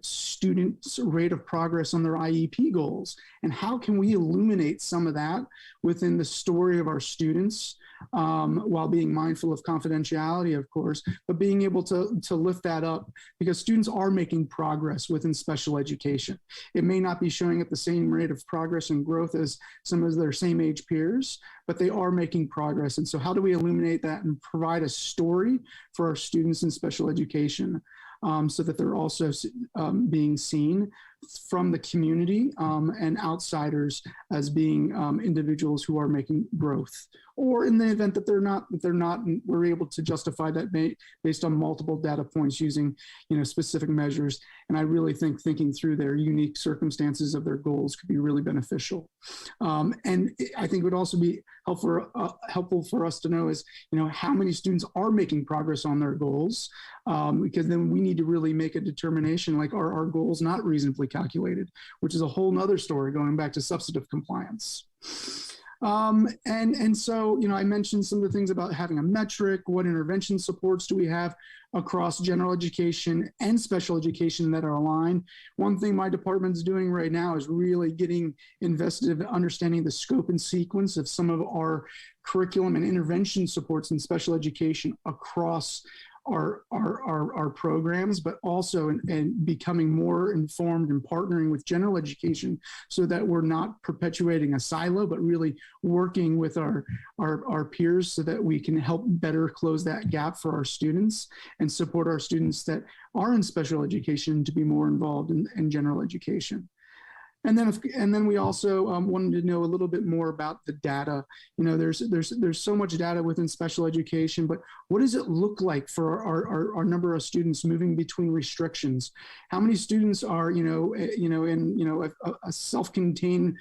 students' rate of progress on their IEP goals. And how can we illuminate some of that within the story of our students, while being mindful of confidentiality, of course, but being able to lift that up, because students are making progress within special education. It may not be showing at the same rate of progress and growth as some of their same age peers, but they are making progress. And so how do we illuminate that and provide a story for our students in special education so that they're also being seen from the community and outsiders as being individuals who are making growth, or in the event that they're not, we're able to justify that based on multiple data points using, specific measures. And I really think thinking through their unique circumstances of their goals could be really beneficial. And I think it would also be helpful for us to know is, how many students are making progress on their goals, because then we need to really make a determination, like, are our goals not reasonably calculated, which is a whole nother story going back to substantive compliance. And so, I mentioned some of the things about having a metric, what intervention supports do we have across general education and special education that are aligned. One thing my department's doing right now is really getting invested in understanding the scope and sequence of some of our curriculum and intervention supports in special education across our programs, but also in becoming more informed and partnering with general education so that we're not perpetuating a silo, but really working with our peers so that we can help better close that gap for our students and support our students that are in special education to be more involved in general education. And then we also wanted to know a little bit more about the data. There's so much data within special education, but what does it look like for our number of students moving between restrictions? How many students are in a self-contained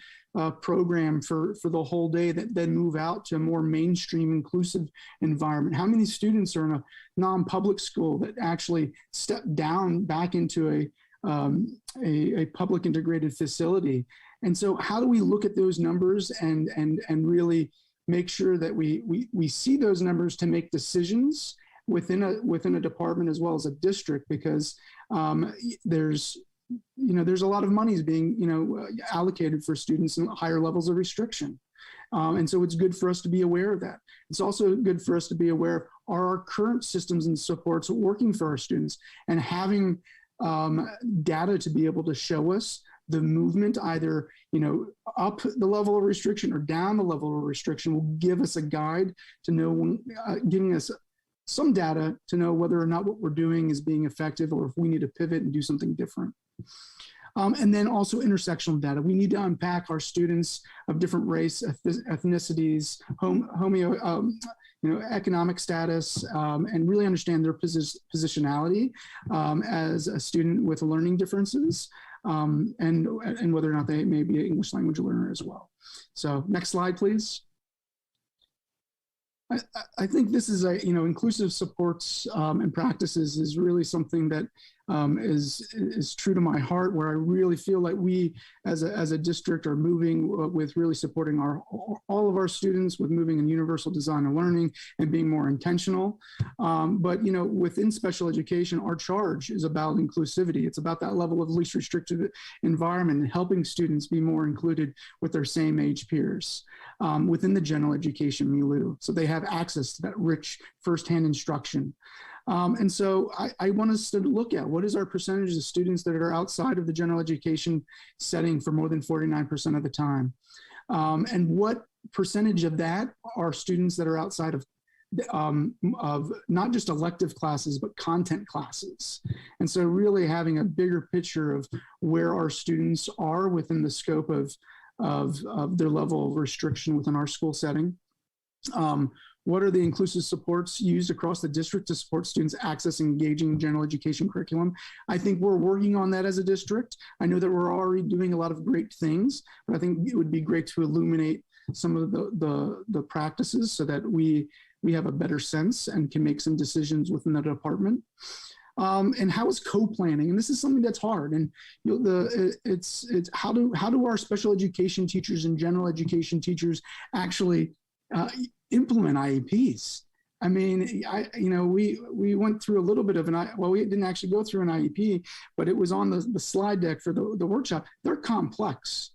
program for the whole day that then move out to a more mainstream inclusive environment? How many students are in a non-public school that actually step down back into a public integrated facility? And so how do we look at those numbers and really make sure that we see those numbers to make decisions within a department as well as a district, because there's a lot of money is being allocated for students in higher levels of restriction. And so it's good for us to be aware of that. It's also good for us to be aware of, are our current systems and supports working for our students, and having data to be able to show us the movement, either up the level of restriction or down the level of restriction, will give us a guide to know, giving us some data to know whether or not what we're doing is being effective, or if we need to pivot and do something different. And then also intersectional data. We need to unpack our students of different race, ethnicities, economic status, and really understand their positionality as a student with learning differences, and whether or not they may be an English language learner as well. So next slide, please. I think this is inclusive supports and practices is really something that is true to my heart, where I really feel like we as a district are moving with really supporting all of our students with moving in universal design and learning and being more intentional. But within special education, our charge is about inclusivity. It's about that level of least restrictive environment and helping students be more included with their same age peers within the general education milieu, so they have access to that rich firsthand instruction. And so I want us to look at what is our percentage of students that are outside of the general education setting for more than 49% of the time. And what percentage of that are students that are outside of not just elective classes, but content classes. And so really having a bigger picture of where our students are within the scope of their level of restriction within our school setting. What are the inclusive supports used across the district to support students accessing engaging general education curriculum? I think we're working on that as a district. I know that we're already doing a lot of great things, but I think it would be great to illuminate some of the practices so that we have a better sense and can make some decisions within the department. And how is co-planning? And this is something that's hard. And it's how do our special education teachers and general education teachers actually implement IEPs? I mean, we went through a little bit of we didn't actually go through an IEP, but it was on the slide deck for the workshop. They're complex.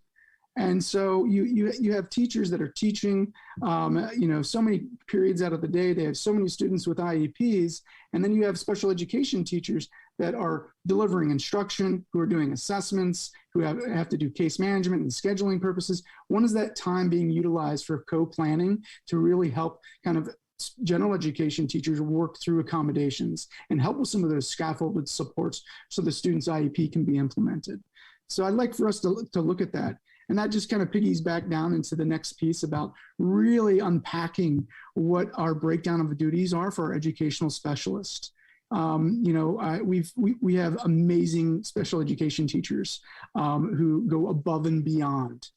And so you have teachers that are teaching, so many periods out of the day. They have so many students with IEPs. And then you have special education teachers that are delivering instruction, who are doing assessments, who have to do case management and scheduling purposes. When is that time being utilized for co-planning to really help kind of general education teachers work through accommodations and help with some of those scaffolded supports so the student's IEP can be implemented? So I'd like for us to look at that. And that just kind of piggies back down into the next piece about really unpacking what our breakdown of duties are for our educational specialists. We have amazing special education teachers who go above and beyond.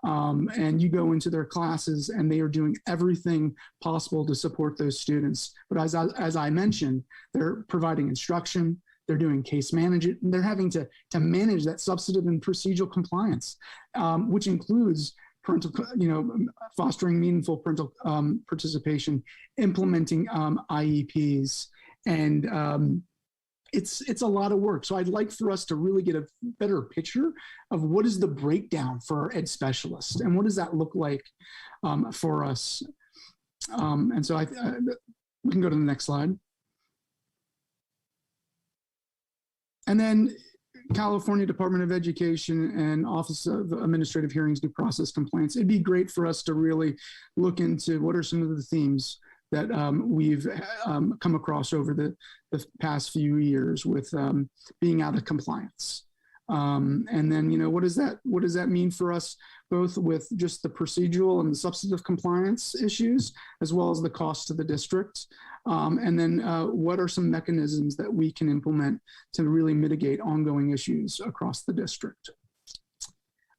And you go into their classes and they are doing everything possible to support those students. But as I mentioned, they're providing instruction, they're doing case management, and they're having to manage that substantive and procedural compliance, which includes parental, fostering meaningful parental participation, implementing IEPs, and it's a lot of work. So I'd like for us to really get a better picture of what is the breakdown for our ed specialists and what does that look like for us. And so we can go to the next slide. And then California Department of Education and Office of Administrative Hearings Due Process Complaints. It'd be great for us to really look into what are some of the themes that we've come across over the past few years with being out of compliance. And then, what does that mean for us, both with just the procedural and the substantive compliance issues, as well as the cost to the district? And then what are some mechanisms that we can implement to really mitigate ongoing issues across the district?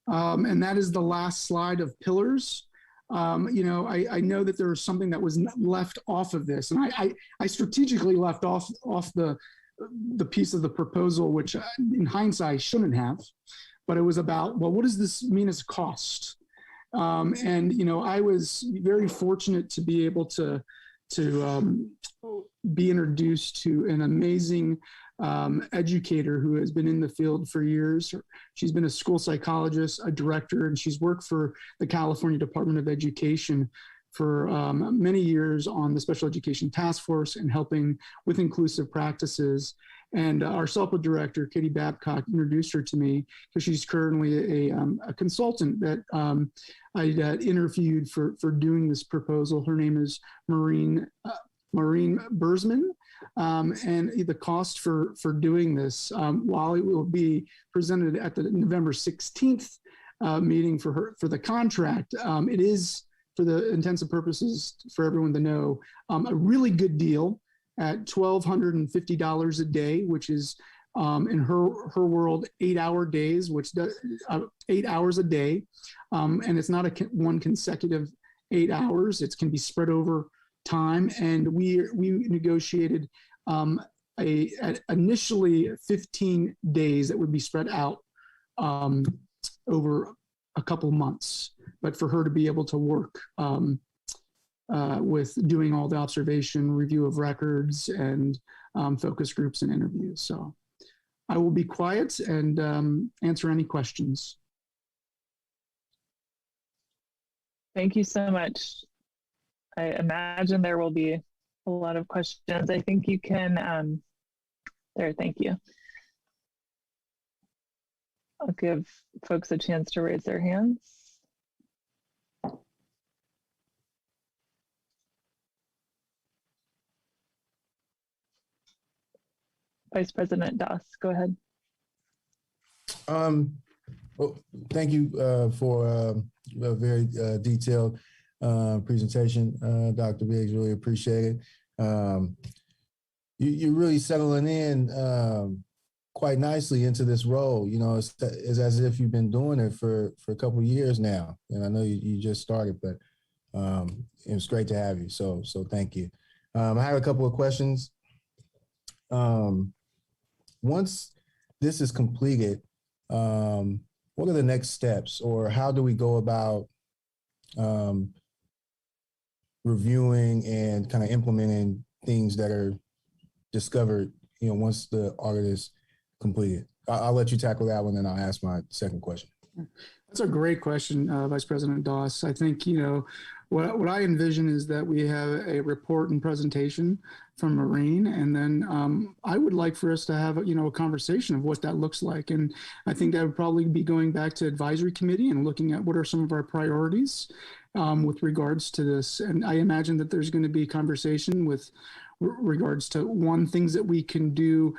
And that is the last slide of pillars. I know that there was something that was left off of this, and I strategically left off the piece of the proposal, which in hindsight shouldn't have, but it was about, well, what does this mean as cost? And I was very fortunate to be able to be introduced to an amazing educator who has been in the field for years. She's been a school psychologist, a director, and she's worked for the California Department of Education for many years on the Special Education Task Force and helping with inclusive practices. And our SELPA director, Katie Babcock, introduced her to me because she's currently a consultant that I interviewed for doing this proposal. Her name is Maureen Bursman. And the cost for doing this, while it will be presented at the November 16th meeting for the contract, it is, for the intensive purposes for everyone to know, a really good deal at $1,250 a day, which is in her world 8-hour days, which does 8 hours a day, and it's not one consecutive 8 hours. It can be spread over time, and we negotiated initially 15 days that would be spread out over a couple months, but for her to be able to work with doing all the observation, review of records, and focus groups and interviews. So I will be quiet and answer any questions. Thank you so much. I imagine there will be a lot of questions. I think you can, thank you. I'll give folks a chance to raise their hands. Vice President Doss, go ahead. Well, thank you for a very detailed presentation, Dr. Biggs. Really appreciate it. You're really settling in quite nicely into this role. It's as if you've been doing it for a couple of years now. And I know you just started, but it was great to have you. So thank you. I have a couple of questions. Once this is completed, what are the next steps, or how do we go about reviewing and kind of implementing things that are discovered, once the audit is completed? I'll let you tackle that one, and I'll ask my second question. That's a great question, Vice President Doss. I think, what I envision is that we have a report and presentation from Maureen, and then I would like for us to have a conversation of what that looks like. And I think that would probably be going back to advisory committee and looking at what are some of our priorities with regards to this. And I imagine that there's going to be conversation with regards to things that we can do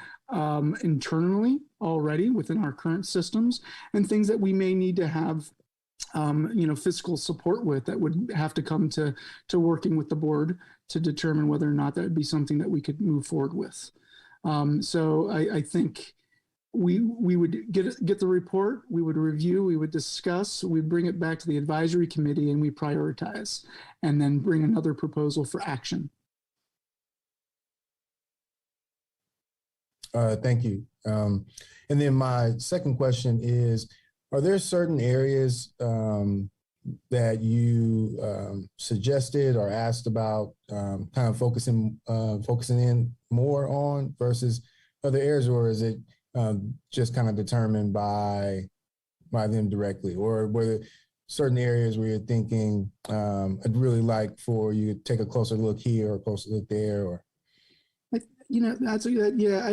internally already within our current systems, and things that we may need to have fiscal support with, that would have to come to working with the board to determine whether or not that would be something that we could move forward with. So I think we would get the report, we would review, we would discuss, we'd bring it back to the advisory committee, and we prioritize, and then bring another proposal for action. Thank you. And then my second question is, are there certain areas that you suggested or asked about kind of focusing in more on versus other areas, or is it just kind of determined by them directly? Or were there certain areas where you're thinking, I'd really like for you to take a closer look here or a closer look there? Or I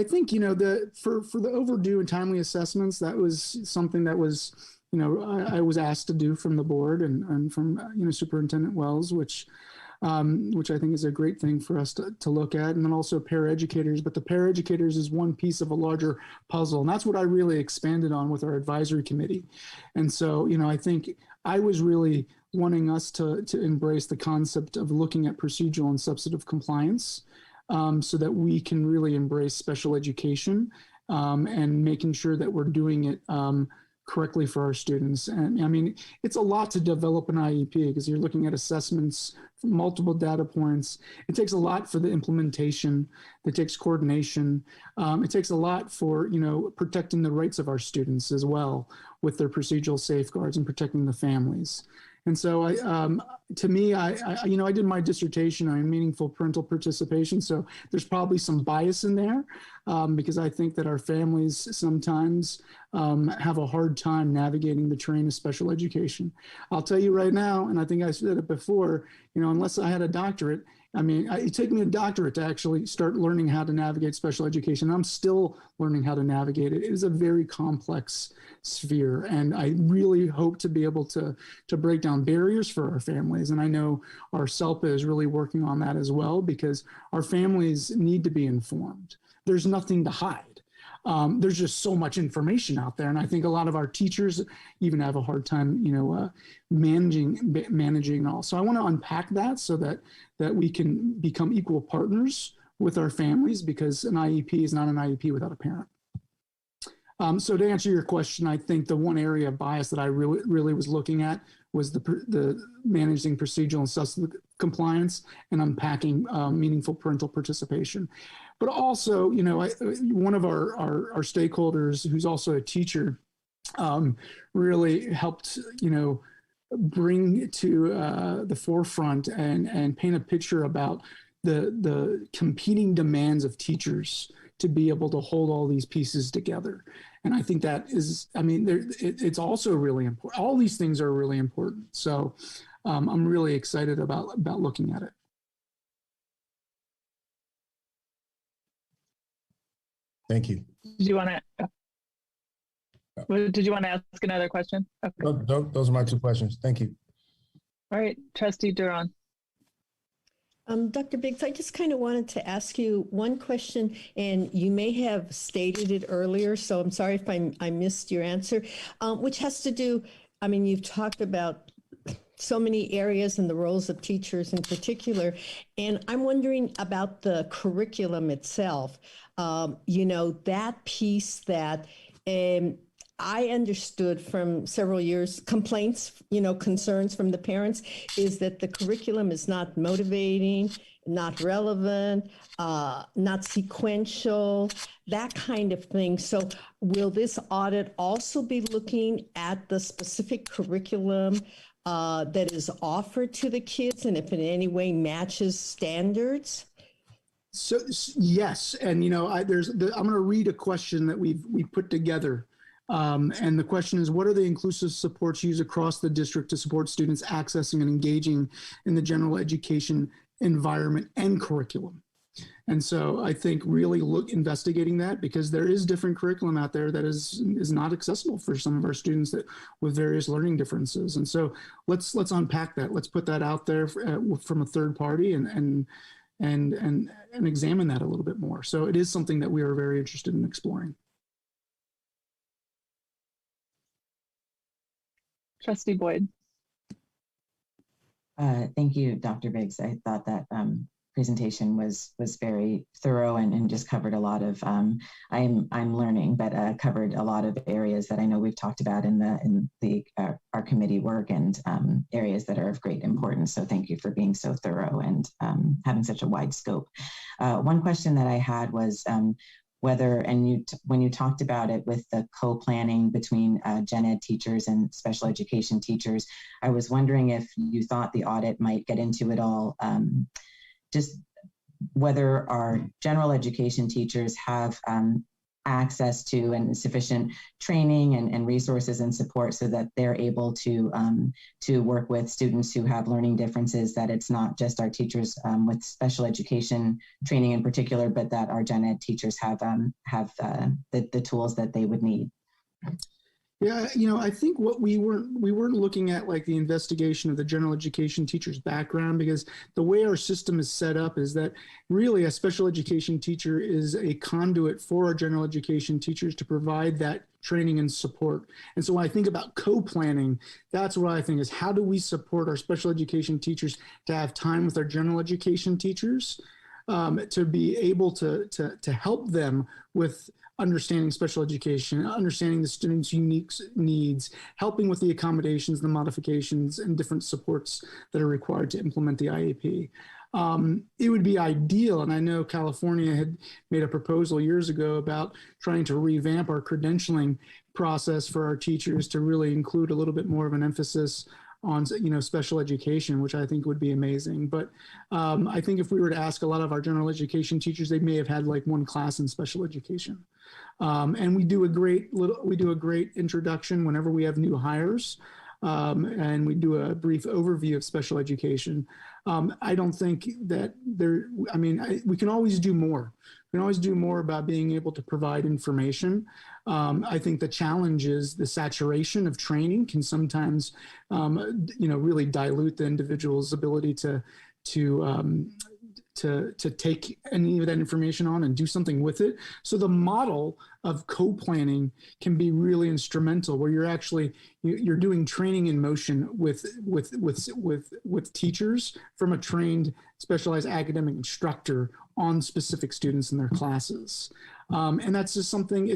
think for the overdue and timely assessments, that was something that was I was asked to do from the board and from Superintendent Wells, which I think is a great thing for us to look at. And then also paraeducators, but the paraeducators is one piece of a larger puzzle, and that's what I really expanded on with our advisory committee. And so I think I was really wanting us to embrace the concept of looking at procedural and substantive compliance. So that we can really embrace special education and making sure that we're doing it correctly for our students. And I mean, it's a lot to develop an IEP because you're looking at assessments, multiple data points. It takes a lot for the implementation. It takes coordination. It takes a lot for, protecting the rights of our students as well with their procedural safeguards and protecting the families. And so I did my dissertation on meaningful parental participation. So there's probably some bias in there because I think that our families sometimes have a hard time navigating the terrain of special education. I'll tell you right now, and I think I said it before, unless I had a doctorate, it took me a doctorate to actually start learning how to navigate special education. I'm still learning how to navigate it. It is a very complex sphere, and I really hope to be able to break down barriers for our families. And I know our SELPA is really working on that as well, because our families need to be informed. There's nothing to hide. There's just so much information out there, and I think a lot of our teachers even have a hard time, managing all. So I want to unpack that so that we can become equal partners with our families, because an IEP is not an IEP without a parent. So to answer your question, I think the one area of bias that I really was looking at was the managing procedural and substantive compliance and unpacking meaningful parental participation. But also, one of our stakeholders, who's also a teacher, really helped, bring to the forefront and paint a picture about the competing demands of teachers to be able to hold all these pieces together. And I think that is, it's also really important. All these things are really important. So I'm really excited about looking at it. Thank you. Did you want to ask another question? Okay. No, those are my two questions. Thank you. All right, Trustee Duran. Dr. Biggs, I just kind of wanted to ask you one question, and you may have stated it earlier, so I'm sorry if I missed your answer, which has to do, you've talked about so many areas and the roles of teachers in particular, and I'm wondering about the curriculum itself. That piece that I understood from several years, complaints, concerns from the parents, is that the curriculum is not motivating, not relevant, not sequential, that kind of thing. So will this audit also be looking at the specific curriculum that is offered to the kids, and if in any way matches standards? So yes, and I'm going to read a question that we put together And the question is, what are the inclusive supports used across the district to support students accessing and engaging in the general education environment and curriculum? And so I think really investigating that, because there is different curriculum out there that is not accessible for some of our students that with various learning differences. And so let's unpack that. Let's put that out there from a third party and examine that a little bit more. So it is something that we are very interested in exploring. Trustee Boyd. Thank you, Dr. Biggs. I thought that presentation was very thorough and just covered a lot of I'm learning, but covered a lot of areas that I know we've talked about in our committee work and areas that are of great importance. So thank you for being so thorough and having such a wide scope. One question that I had was whether, and when you talked about it with the co-planning between gen ed teachers and special education teachers, I was wondering if you thought the audit might get into it all, just whether our general education teachers have access to and sufficient training and resources and support so that they're able to work with students who have learning differences, that it's not just our teachers with special education training in particular, but that our gen ed teachers have the tools that they would need. Yeah, I think what we weren't looking at like the investigation of the general education teacher's background, because the way our system is set up is that really a special education teacher is a conduit for our general education teachers to provide that training and support. And so when I think about co-planning, that's what I think is, how do we support our special education teachers to have time with our general education teachers, to be able to help them with understanding special education, understanding the students' unique needs, helping with the accommodations, the modifications, and different supports that are required to implement the IEP. It would be ideal, and I know California had made a proposal years ago about trying to revamp our credentialing process for our teachers to really include a little bit more of an emphasis on special education, which I think would be amazing. But I think if we were to ask a lot of our general education teachers, they may have had like one class in special education. And we do a great introduction whenever we have new hires, and we do a brief overview of special education. I don't think that we can always do more. We can always do more about being able to provide information. I think the challenge is the saturation of training can sometimes, really dilute the individual's ability to take any of that information on and do something with it. So the model of co-planning can be really instrumental, where you're doing training in motion with teachers from a trained specialized academic instructor on specific students in their classes. And that's just something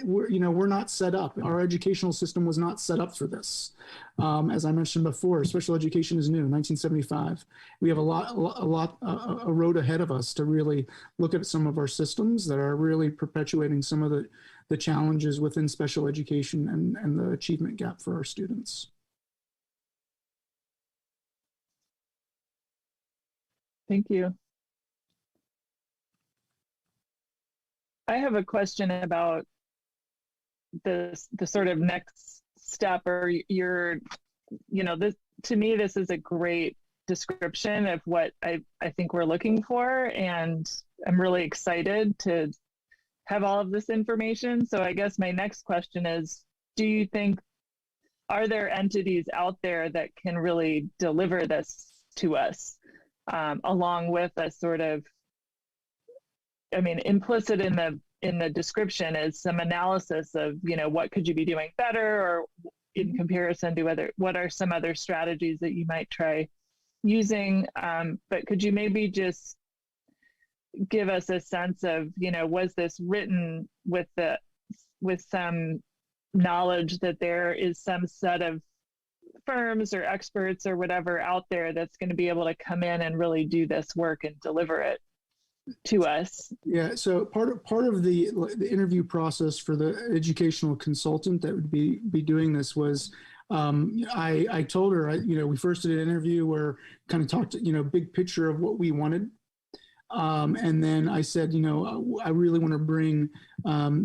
we're not set up. Our educational system was not set up for this. As I mentioned before, special education is new, 1975. We have a road ahead of us to really look at some of our systems that are really perpetuating some of the challenges within special education and the achievement gap for our students. Thank you. I have a question about the sort of next step, or this, to me, this is a great description of what I think we're looking for, and I'm really excited to have all of this information. So I guess my next question is, do you think, are there entities out there that can really deliver this to us, along with a sort of, implicit in the description is some analysis of, what could you be doing better, or in comparison to what are some other strategies that you might try using. But could you maybe just give us a sense of, was this written with some knowledge that there is some set of firms or experts or whatever out there that's going to be able to come in and really do this work and deliver it to us? Yeah, so part of the interview process for the educational consultant that would be doing this was, I told her, we first did an interview where kind of talked, big picture of what we wanted. And then I said, you know, I really want to bring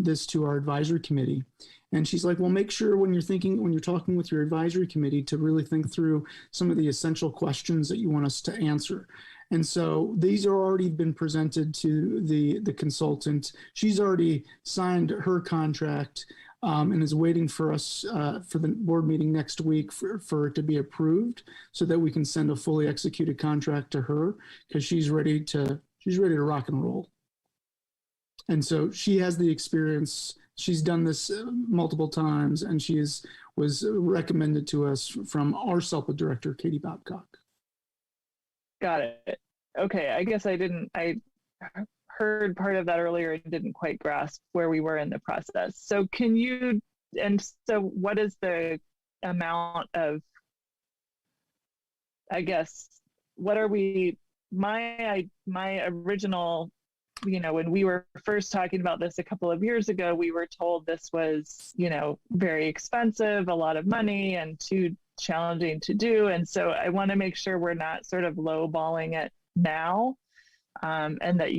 this to our advisory committee. And she's like, well, make sure when you're talking with your advisory committee to really think through some of the essential questions that you want us to answer. And so these are already been presented to the consultant. She's already signed her contract and is waiting for us for the board meeting next week for it to be approved so that we can send a fully executed contract to her, because she's ready to rock and roll. And so she has the experience. She's done this multiple times, and she was recommended to us from our SELPA director, Katie Babcock. Got it. Okay, I guess I heard part of that earlier and didn't quite grasp where we were in the process. So what is the amount of, I guess, what are we, my original, you know, when we were first talking about this a couple of years ago, we were told this was, you know, very expensive, a lot of money, and too challenging to do. And so I want to make sure we're not sort of lowballing it now, and that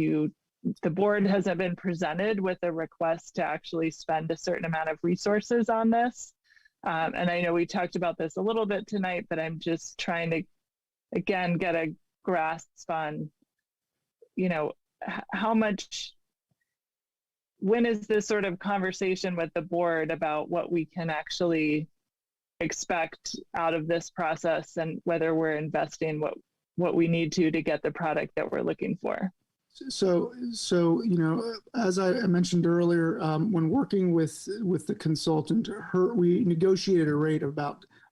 the board hasn't been presented with a request to actually spend a certain amount of resources on this. And I know we talked about this a little bit tonight, but I'm just trying to, again, get a grasp on, you know, how much, when is this sort of conversation with the board about what we can actually expect out of this process and whether we're investing what we need to get the product that we're looking for? So you know, as I mentioned earlier, when working with the consultant, we negotiated a rate of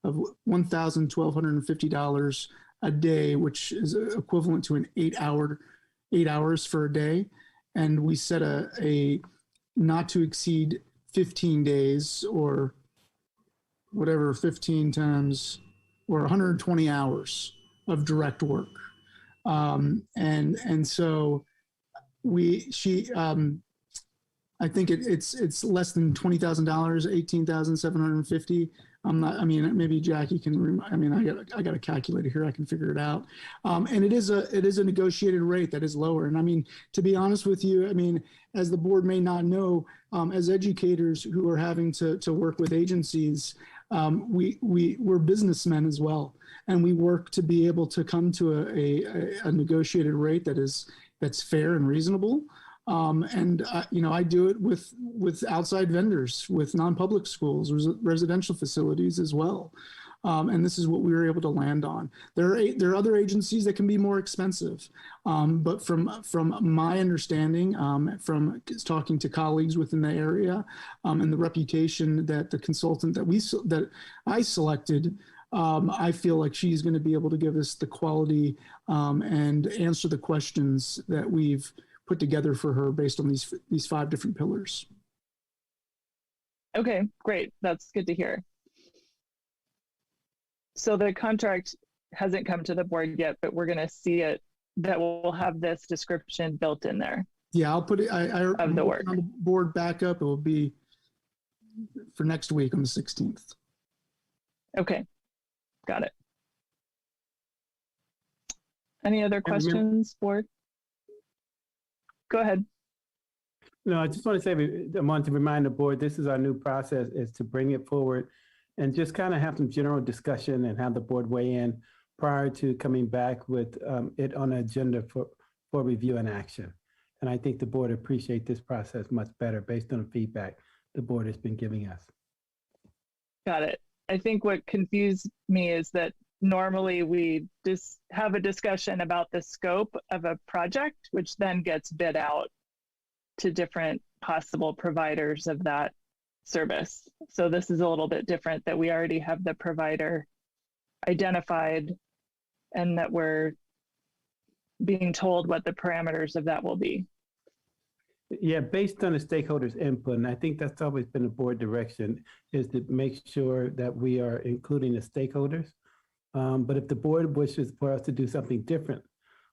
$1,250 a day, which is equivalent to an 8 hours for a day, and we set a not to exceed 15 days, or whatever, 15 times, or 120 hours of direct work. And so I think it's less than $20,000, $18,750. Maybe Jackie can, I got a calculator here. I can figure it out. And it is a negotiated rate that is lower. And I mean, to be honest with you, I mean, as the board may not know, as educators who are having to work with agencies, we're businessmen as well. And we work to be able to come to a negotiated rate that's fair and reasonable. I do it with outside vendors, with non-public schools, residential facilities as well. And this is what we were able to land on. There are other agencies that can be more expensive, but from my understanding, from talking to colleagues within the area, and the reputation that the consultant that I selected, I feel like she's going to be able to give us the quality and answer the questions that we've put together for her based on these 5 different pillars. Okay, great. That's good to hear. So the contract hasn't come to the board yet, but we're going to see it, that will have this description built in there. Yeah, I'll put it of the work on the board backup. It will be for next week on the 16th. Okay, got it. Any other questions, board? Go ahead. No, I just want to say, I want to remind the board, this is our new process, is to bring it forward and just kind of have some general discussion and have the board weigh in prior to coming back with it on the agenda for review and action. And I think the board appreciate this process much better based on the feedback the board has been giving us. Got it. I think what confused me is that normally we just have a discussion about the scope of a project, which then gets bid out to different possible providers of that service. So this is a little bit different, that we already have the provider identified and that we're being told what the parameters of that will be. Yeah, based on the stakeholders' input, and I think that's always been the board direction, is to make sure that we are including the stakeholders. But if the board wishes for us to do something different,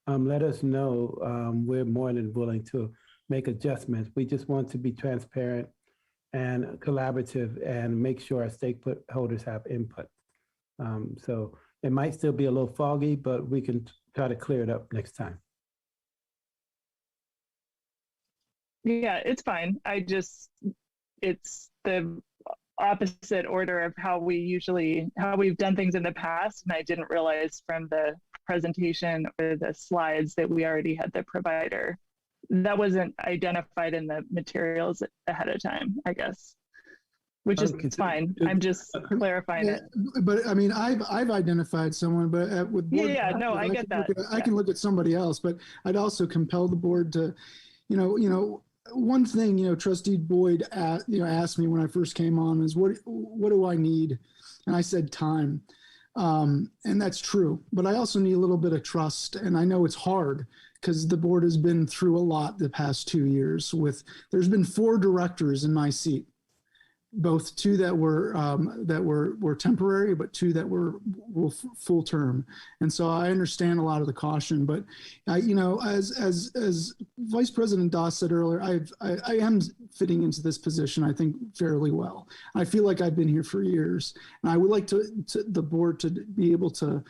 let us know. We're more than willing to make adjustments. We just want to be transparent and collaborative and make sure our stakeholders have input. So it might still be a little foggy, but we can try to clear it up next time. Yeah, it's fine. It's the opposite order of how we've done things in the past. And I didn't realize from the presentation or the slides that we already had the provider. That wasn't identified in the materials ahead of time, I guess, which is fine. I'm just clarifying it. But I mean, I've identified someone, but with board I get that. I can look at somebody else, but I'd also compel the board to, one thing, Trustee Boyd, asked me when I first came on is what do I need? And I said time. And that's true, but I also need a little bit of trust. And I know it's hard because the board has been through a lot the past 2 years there's been 4 directors in my seat, both 2 that were temporary, but 2 that were full term. And so I understand a lot of the caution, but as Vice President Doss said earlier, I am fitting into this position, I think, fairly well. I feel like I've been here for years, and I would like the board to be able to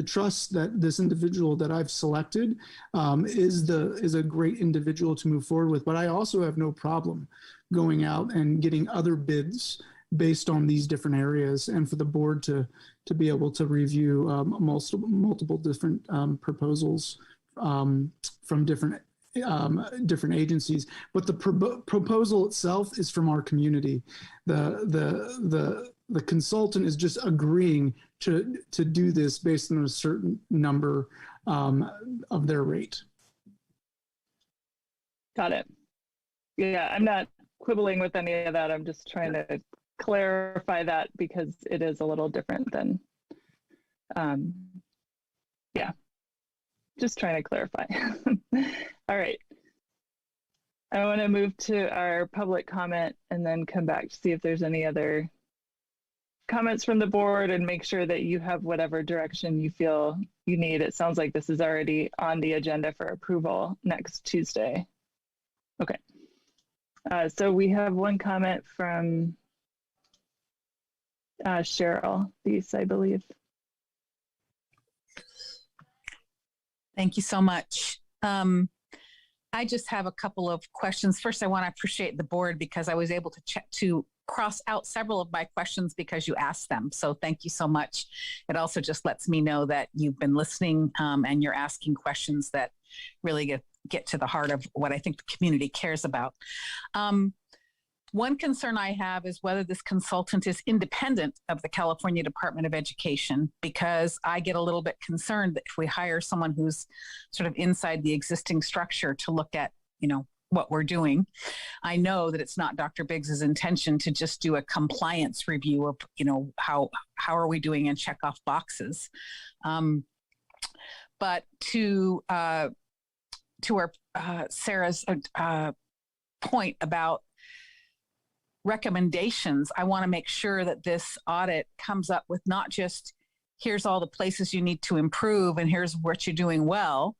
trust that this individual that I've selected is a great individual to move forward with. But I also have no problem going out and getting other bids based on these different areas, and for the board to be able to review multiple different proposals from different agencies. But the proposal itself is from our community. The consultant is just agreeing to do this based on a certain number of their rate. Got it. Yeah, I'm not quibbling with any of that. I'm just trying to clarify that because it is a little different than, just trying to clarify. All right. I want to move to our public comment and then come back to see if there's any other comments from the board and make sure that you have whatever direction you feel you need. It sounds like this is already on the agenda for approval next Tuesday. Okay. So we have one comment from Cheryl Thies, I believe. Thank you so much. I just have a couple of questions. First, I want to appreciate the board because I was able to cross out several of my questions because you asked them. So thank you so much. It also just lets me know that you've been listening and you're asking questions that really get to the heart of what I think the community cares about. One concern I have is whether this consultant is independent of the California Department of Education, because I get a little bit concerned that if we hire someone who's sort of inside the existing structure to look at, what we're doing, I know that it's not Dr. Biggs's intention to just do a compliance review of, how are we doing and check off boxes. But to our Sarah's point about recommendations, I want to make sure that this audit comes up with not just here's all the places you need to improve and here's what you're doing well,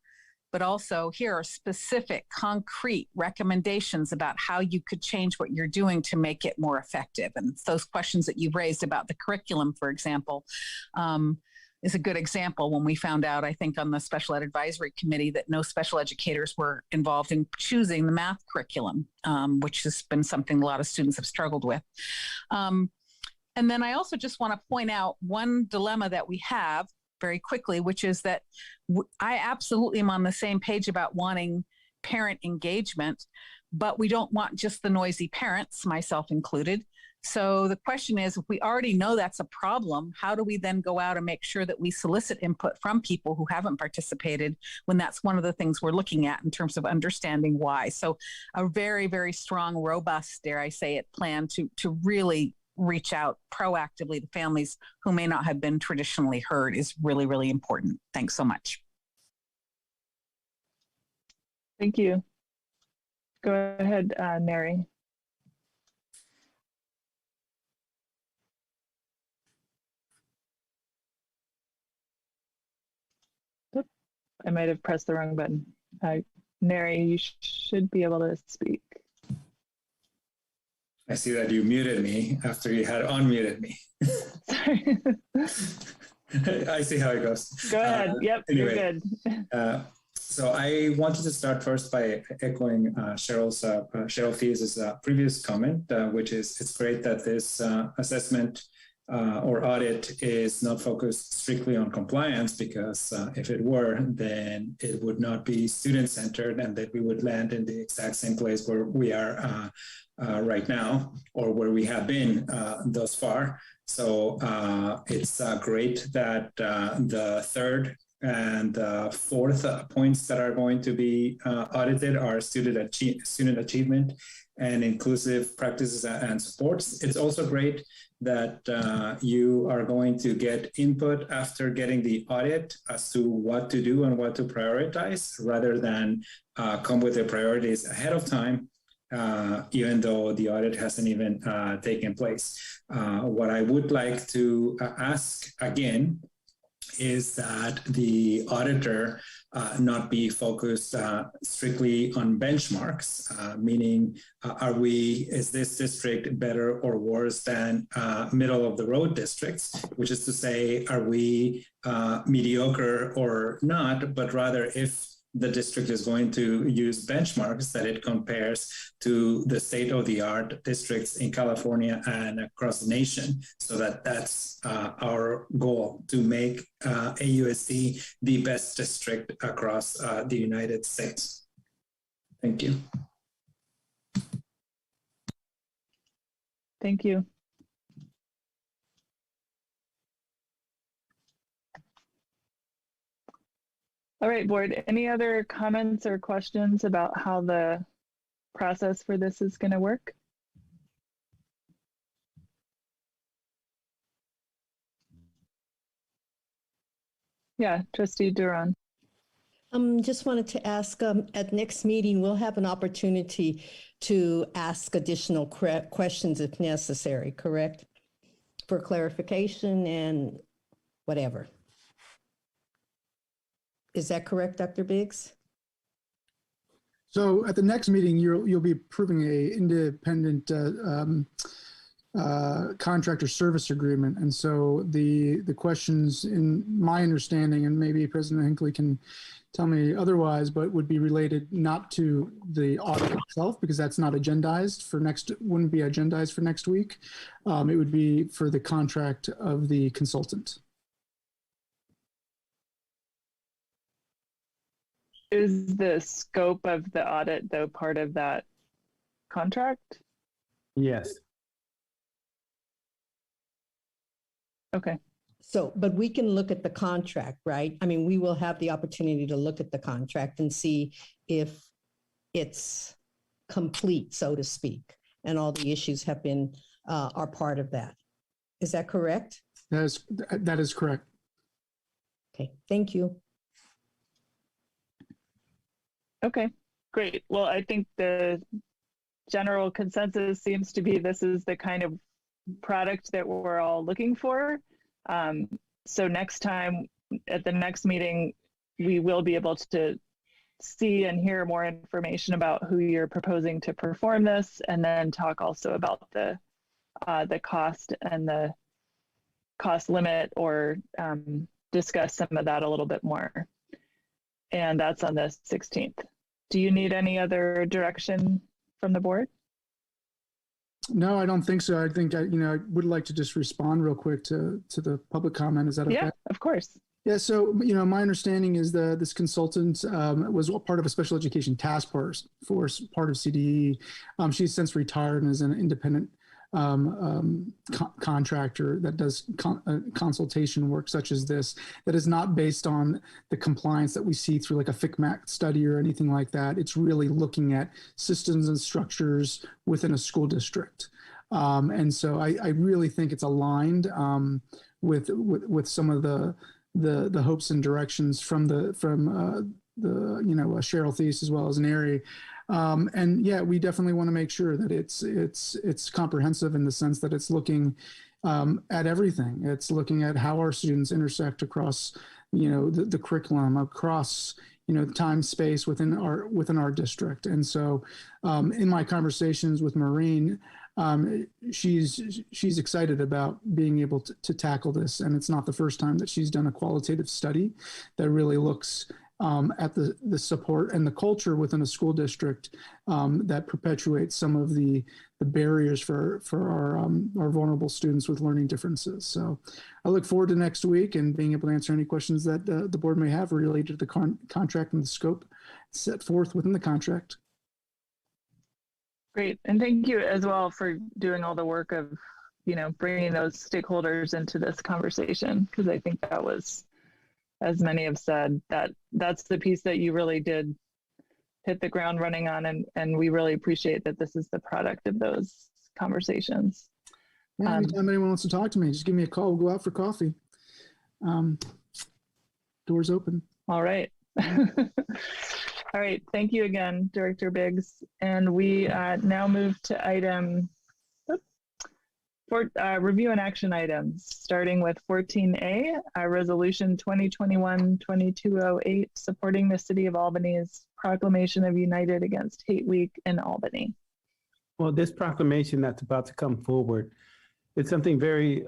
but also here are specific, concrete recommendations about how you could change what you're doing to make it more effective. And those questions that you've raised about the curriculum, for example, is a good example when we found out, I think, on the Special Ed Advisory Committee that no special educators were involved in choosing the math curriculum, which has been something a lot of students have struggled with. And then I also just want to point out one dilemma that we have very quickly, which is that I absolutely am on the same page about wanting parent engagement, but we don't want just the noisy parents, myself included. So the question is, if we already know that's a problem, how do we then go out and make sure that we solicit input from people who haven't participated when that's one of the things we're looking at in terms of understanding why? So a very, very strong, robust, dare I say it, plan to really reach out proactively to families who may not have been traditionally heard is really, really important. Thanks so much. Thank you. Go ahead, Mary. I might have pressed the wrong button. Neri, you should be able to speak. I see that you muted me after you had unmuted me. Sorry. I see how it goes. Go ahead. Yep, anyway, you're good. So I wanted to start first by echoing Cheryl Thies's previous comment, which is it's great that this assessment or audit is not focused strictly on compliance, because if it were, then it would not be student-centered, and that we would land in the exact same place where we are right now, or where we have been thus far. So it's great that the third and fourth points that are going to be audited are student achievement and inclusive practices and supports. It's also great that you are going to get input after getting the audit as to what to do and what to prioritize, rather than come with the priorities ahead of time, even though the audit hasn't even taken place. What I would like to ask again is that the auditor not be focused strictly on benchmarks, meaning is this district better or worse than middle of the road districts, which is to say, are we mediocre or not, but rather if the district is going to use benchmarks, that it compares to the state-of-the-art districts in California and across the nation, so that's our goal, to make AUSD the best district across the United States. Thank you. Thank you. All right, board, any other comments or questions about how the process for this is going to work? Yeah, Trustee Duran. Just wanted to ask, at next meeting, we'll have an opportunity to ask additional questions if necessary, correct? For clarification and whatever. Is that correct, Dr. Biggs? So at the next meeting, you'll be approving a independent contractor service agreement. And so the questions, in my understanding, and maybe President Hinckley can tell me otherwise, but would be related not to the audit itself, because that's not agendized for wouldn't be agendized for next week. It would be for the contract of the consultant. Is the scope of the audit, though, part of that contract? Yes. Okay. So, but we can look at the contract, right? I mean, we will have the opportunity to look at the contract and see if it's complete, so to speak, and all the issues have been, are part of that. Is that correct? That is correct. Okay, thank you. Okay, great. Well, I think the general consensus seems to be this is the kind of product that we're all looking for. So next time, at the next meeting, we will be able to see and hear more information about who you're proposing to perform this, and then talk also about the cost and the cost limit, or discuss some of that a little bit more. And that's on the 16th. Do you need any other direction from the board? No, I don't think so. I think I would like to just respond real quick to the public comment. Is that okay? Yeah, of course. Yeah. So, my understanding is that this consultant was part of a special education task force, part of CDE. She's since retired and is an independent contractor that does consultation work such as this, that is not based on the compliance that we see through like a FCMAC study or anything like that. It's really looking at systems and structures within a school district. And so I really think it's aligned with some of the hopes and directions from Cheryl Thies as well as Neri. And yeah, we definitely want to make sure that it's comprehensive in the sense that it's looking at everything. It's looking at how our students intersect across, the curriculum, across, time, space within our district. And so in my conversations with Maureen, she's excited about being able to tackle this. And it's not the first time that she's done a qualitative study that really looks at the support and the culture within a school district that perpetuates some of the barriers for our vulnerable students with learning differences. So I look forward to next week and being able to answer any questions that the board may have related to the contract and the scope set forth within the contract. Great. And thank you as well for doing all the work of, bringing those stakeholders into this conversation, because I think that was, as many have said, that's the piece that you really did hit the ground running on, and we really appreciate that this is the product of those conversations. Yeah, anytime anyone wants to talk to me, just give me a call. We'll go out for coffee. Doors open. All right. All right. Thank you again, Director Biggs. And we now move to item review and action items, starting with 14A, Resolution 2021-2208, supporting the City of Albany's proclamation of United Against Hate Week in Albany. Well, this proclamation that's about to come forward, it's something very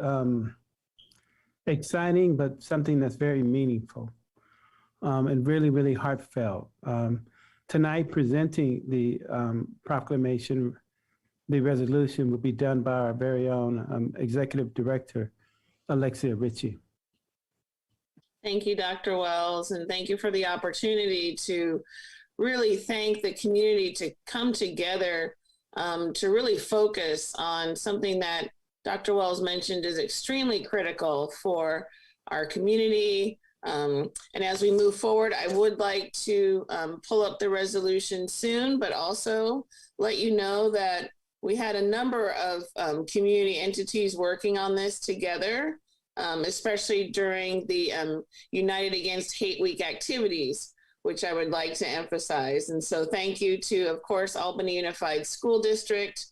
exciting, but something that's very meaningful and really, really heartfelt. Tonight, presenting the proclamation, the resolution will be done by our very own Executive Director, Alexia Ritchie. Thank you, Dr. Wells, and thank you for the opportunity to really thank the community to come together to really focus on something that Dr. Wells mentioned is extremely critical for our community. And as we move forward, I would like to pull up the resolution soon, but also let you know that we had a number of community entities working on this together, especially during the United Against Hate Week activities, which I would like to emphasize. And so thank you to, of course, Albany Unified School District,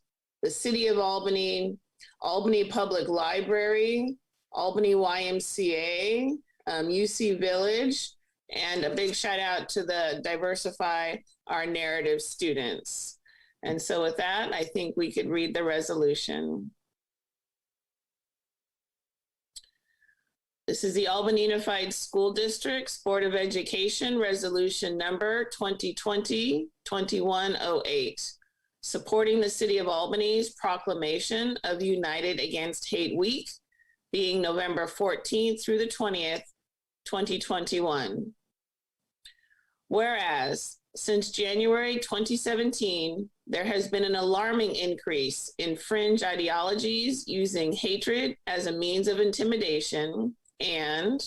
the City of Albany, Albany Public Library, Albany YMCA, UC Village, and a big shout out to the Diversify Our Narrative students. And so with that, I think we could read the resolution. This is the Albany Unified School District's Board of Education Resolution number 2020-2108, supporting the City of Albany's proclamation of United Against Hate Week, being November 14th through the 20th, 2021. Whereas, since January 2017, there has been an alarming increase in fringe ideologies using hatred as a means of intimidation, and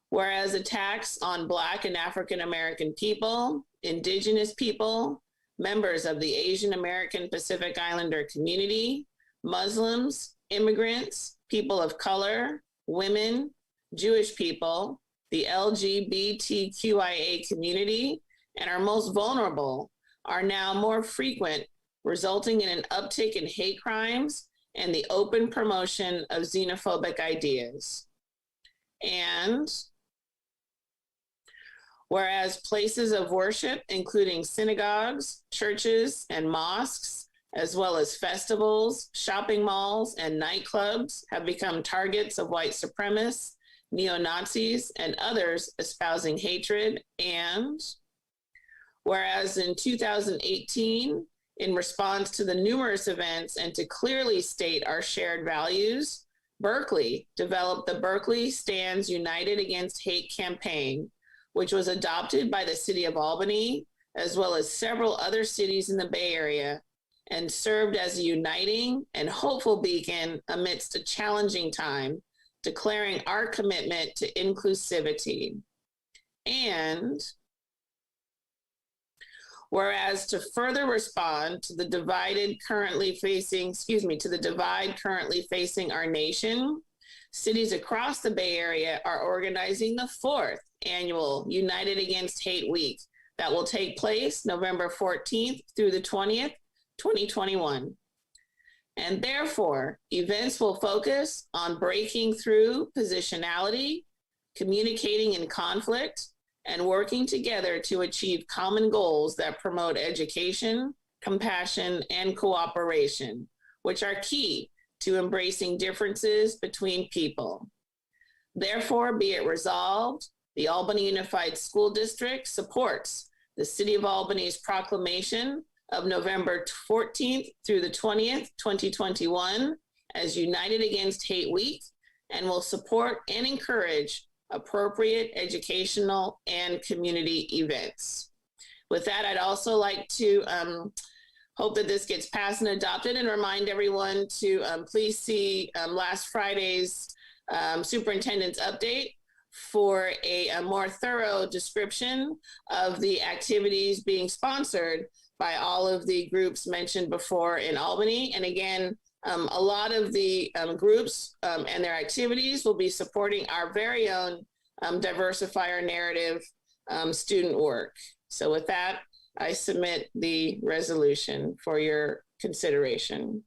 whereas attacks on Black and African American people, Indigenous people, members of the Asian American Pacific Islander community, Muslims, immigrants, people of color, women, Jewish people, the LGBTQIA community, and our most vulnerable are now more frequent, resulting in an uptick in hate crimes and the open promotion of xenophobic ideas. And whereas places of worship, including synagogues, churches, and mosques, as well as festivals, shopping malls, and nightclubs, have become targets of white supremacists, neo-Nazis, and others espousing hatred. And whereas in 2018, in response to the numerous events and to clearly state our shared values, Berkeley developed the Berkeley Stands United Against Hate campaign, which was adopted by the City of Albany, as well as several other cities in the Bay Area, and served as a uniting and hopeful beacon amidst a challenging time, declaring our commitment to inclusivity. And whereas to further respond to the divide currently facing our nation, cities across the Bay Area are organizing the 4th annual United Against Hate Week that will take place November 14th through the 20th, 2021. And therefore, events will focus on breaking through positionality, communicating in conflict, and working together to achieve common goals that promote education, compassion, and cooperation, which are key to embracing differences between people. Therefore, be it resolved the Albany Unified School District supports the City of Albany's proclamation of November 14th through the 20th, 2021 as United Against Hate Week, and will support and encourage appropriate educational and community events. With that, I'd also like to hope that this gets passed and adopted, and remind everyone to please see last Friday's superintendent's update for a more thorough description of the activities being sponsored by all of the groups mentioned before in Albany. And again, a lot of the groups and their activities will be supporting our very own Diversifier Narrative student work. So with that, I submit the resolution for your consideration.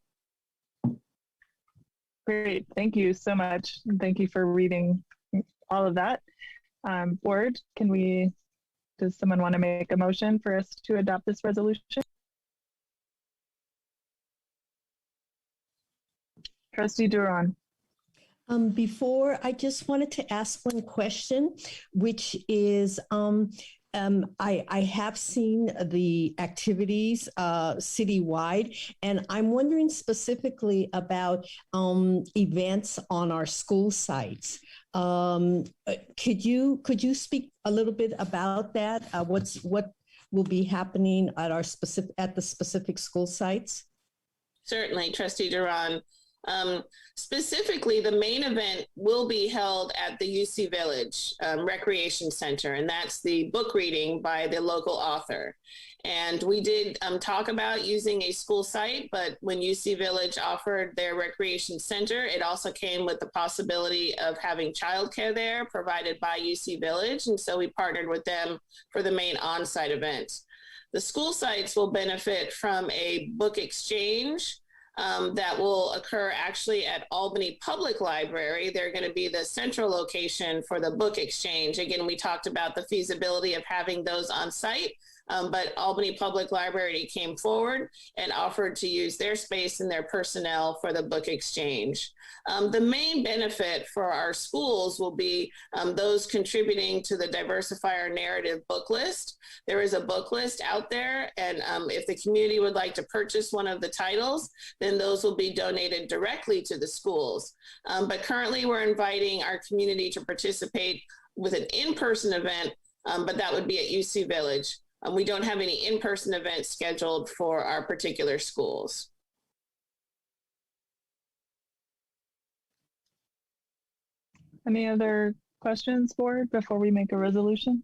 Great, thank you so much. And thank you for reading all of that. Board, does someone want to make a motion for us to adopt this resolution? Trustee Duran. Before, I just wanted to ask one question, which is, I have seen the activities citywide, and I'm wondering specifically about events on our school sites. Could you speak a little bit about that? What will be happening at the specific school sites? Certainly, Trustee Duran. Specifically, the main event will be held at the UC Village Recreation Center, and that's the book reading by the local author. And we did talk about using a school site, but when UC Village offered their recreation center, it also came with the possibility of having childcare there provided by UC Village. And so we partnered with them for the main on-site event. The school sites will benefit from a book exchange that will occur actually at Albany Public Library. They're going to be the central location for the book exchange. Again, we talked about the feasibility of having those on site, but Albany Public Library came forward and offered to use their space and their personnel for the book exchange. The main benefit for our schools will be those contributing to the Diversifier Narrative book list. There is a book list out there, and if the community would like to purchase one of the titles, then those will be donated directly to the schools. But currently we're inviting our community to participate with an in-person event, but that would be at UC Village. We don't have any in-person events scheduled for our particular schools. Any other questions, board, before we make a resolution?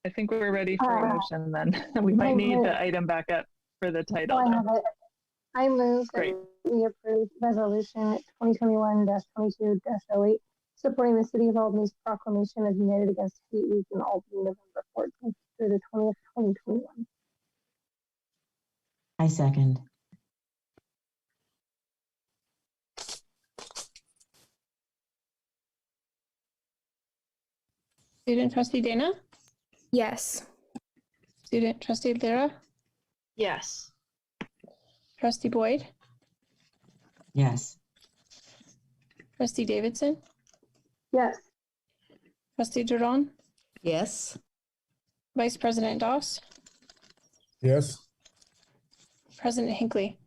I think we're ready for a motion then. We might need the item back up for the title. I have it. I move that we approve resolution 2021-22-08, supporting the City of Albany's proclamation of United Against Hate Week in Albany, November 14th through the 20th, 2021. I second. Student Trustee Dana? Yes. Student Trustee Lyra? Yes. Trustee Boyd? Yes. Trustee Davidson? Yes. Trustee Duran? Yes. Vice President Doss? Yes. President Hinckley?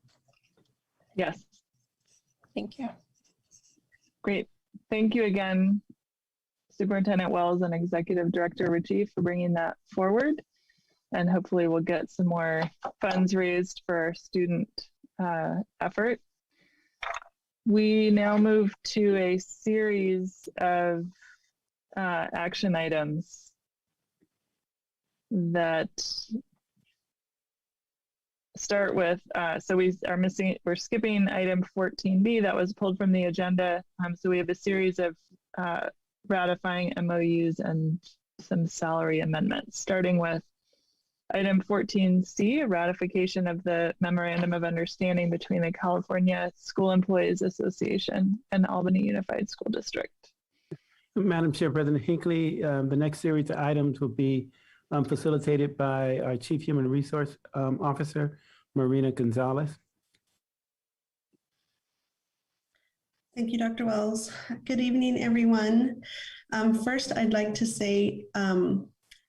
Yes. Thank you. Great. Thank you again, Superintendent Wells and Executive Director Ritchie, for bringing that forward. And hopefully we'll get some more funds raised for our student effort. We now move to a series of action items that start with, so we're skipping item 14B that was pulled from the agenda. So we have a series of ratifying MOUs and some salary amendments, starting with item 14C, ratification of the Memorandum of Understanding between the California School Employees Association and Albany Unified School District. Madam Chair, President Hinckley, the next series of items will be facilitated by our Chief Human Resource Officer, Marina Gonzalez. Thank you, Dr. Wells. Good evening, everyone. First, I'd like to say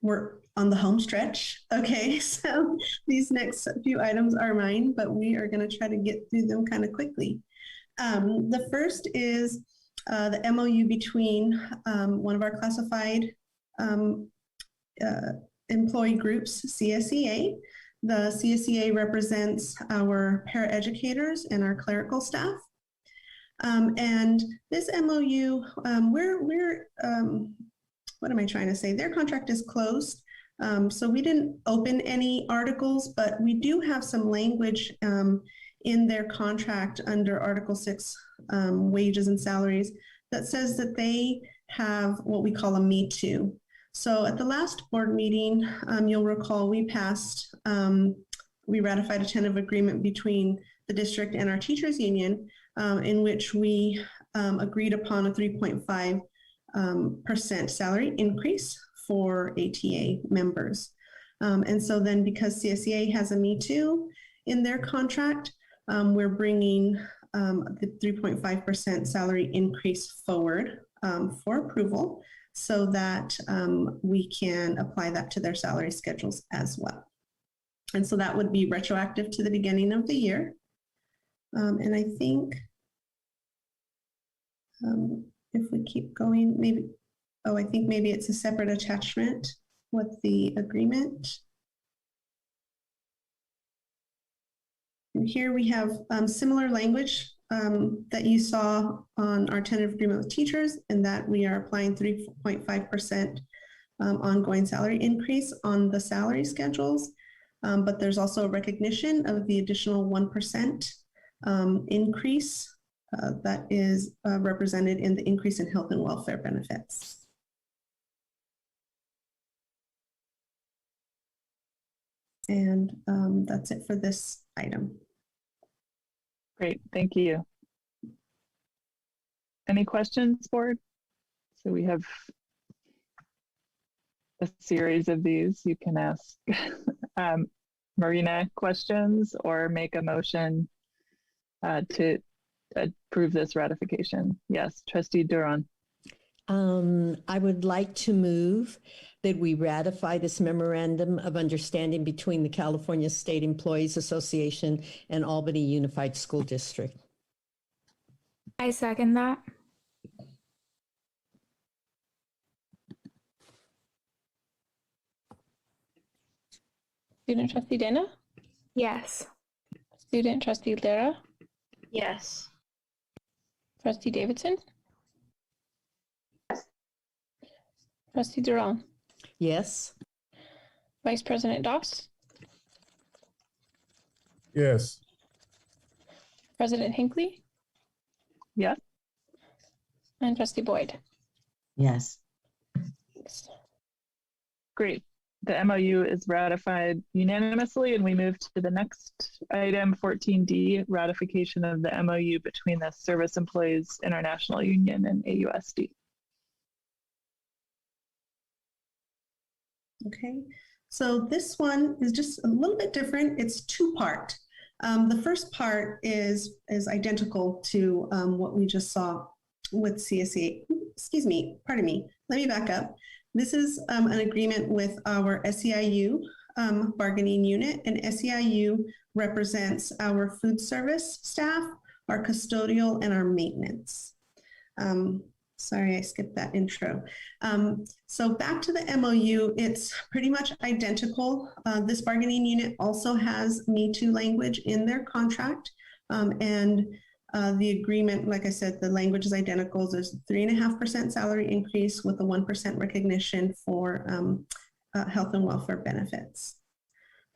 we're on the home stretch. Okay, so these next few items are mine, but we are going to try to get through them kind of quickly. The first is the MOU between one of our classified employee groups, CSEA. The CSEA represents our paraeducators and our clerical staff. And this MOU, what am I trying to say? Their contract is closed. So we didn't open any articles, but we do have some language in their contract under Article 6 wages and salaries that says that they have what we call a Me Too. So at the last board meeting, you'll recall we ratified a tentative agreement between the district and our teachers union in which we agreed upon a 3.5% salary increase for ATA members. And so then because CSEA has a Me Too in their contract, we're bringing the 3.5% salary increase forward for approval so that we can apply that to their salary schedules as well. And so that would be retroactive to the beginning of the year. And I think if we keep going, I think maybe it's a separate attachment with the agreement. And here we have similar language that you saw on our tentative agreement with teachers, and that we are applying 3.5% ongoing salary increase on the salary schedules. But there's also a recognition of the additional 1% increase that is represented in the increase in health and welfare benefits. And that's it for this item. Great, thank you. Any questions, board? So we have a series of these you can ask. Marina, questions or make a motion to approve this ratification? Yes, Trustee Duran. I would like to move that we ratify this memorandum of understanding between the California State Employees Association and Albany Unified School District. I second that. Student Trustee Dana? Yes. Student Trustee Lera? Yes. Trustee Davidson? Trustee Duran? Yes. Vice President Doss? Yes. President Hinckley? Yes. And Trustee Boyd? Yes. Great. The MOU is ratified unanimously, and we move to the next item, 14D, ratification of the MOU between the Service Employees International Union and AUSD. Okay, so this one is just a little bit different. It's two-part. The first part is identical to what we just saw with CSE. Excuse me, pardon me. Let me back up. This is an agreement with our SEIU bargaining unit, and SEIU represents our food service staff, our custodial, and our maintenance. Sorry, I skipped that intro. So back to the MOU, it's pretty much identical. This bargaining unit also has Me Too language in their contract. And the agreement, like I said, the language is identical. There's 3.5% salary increase with a 1% recognition for health and welfare benefits.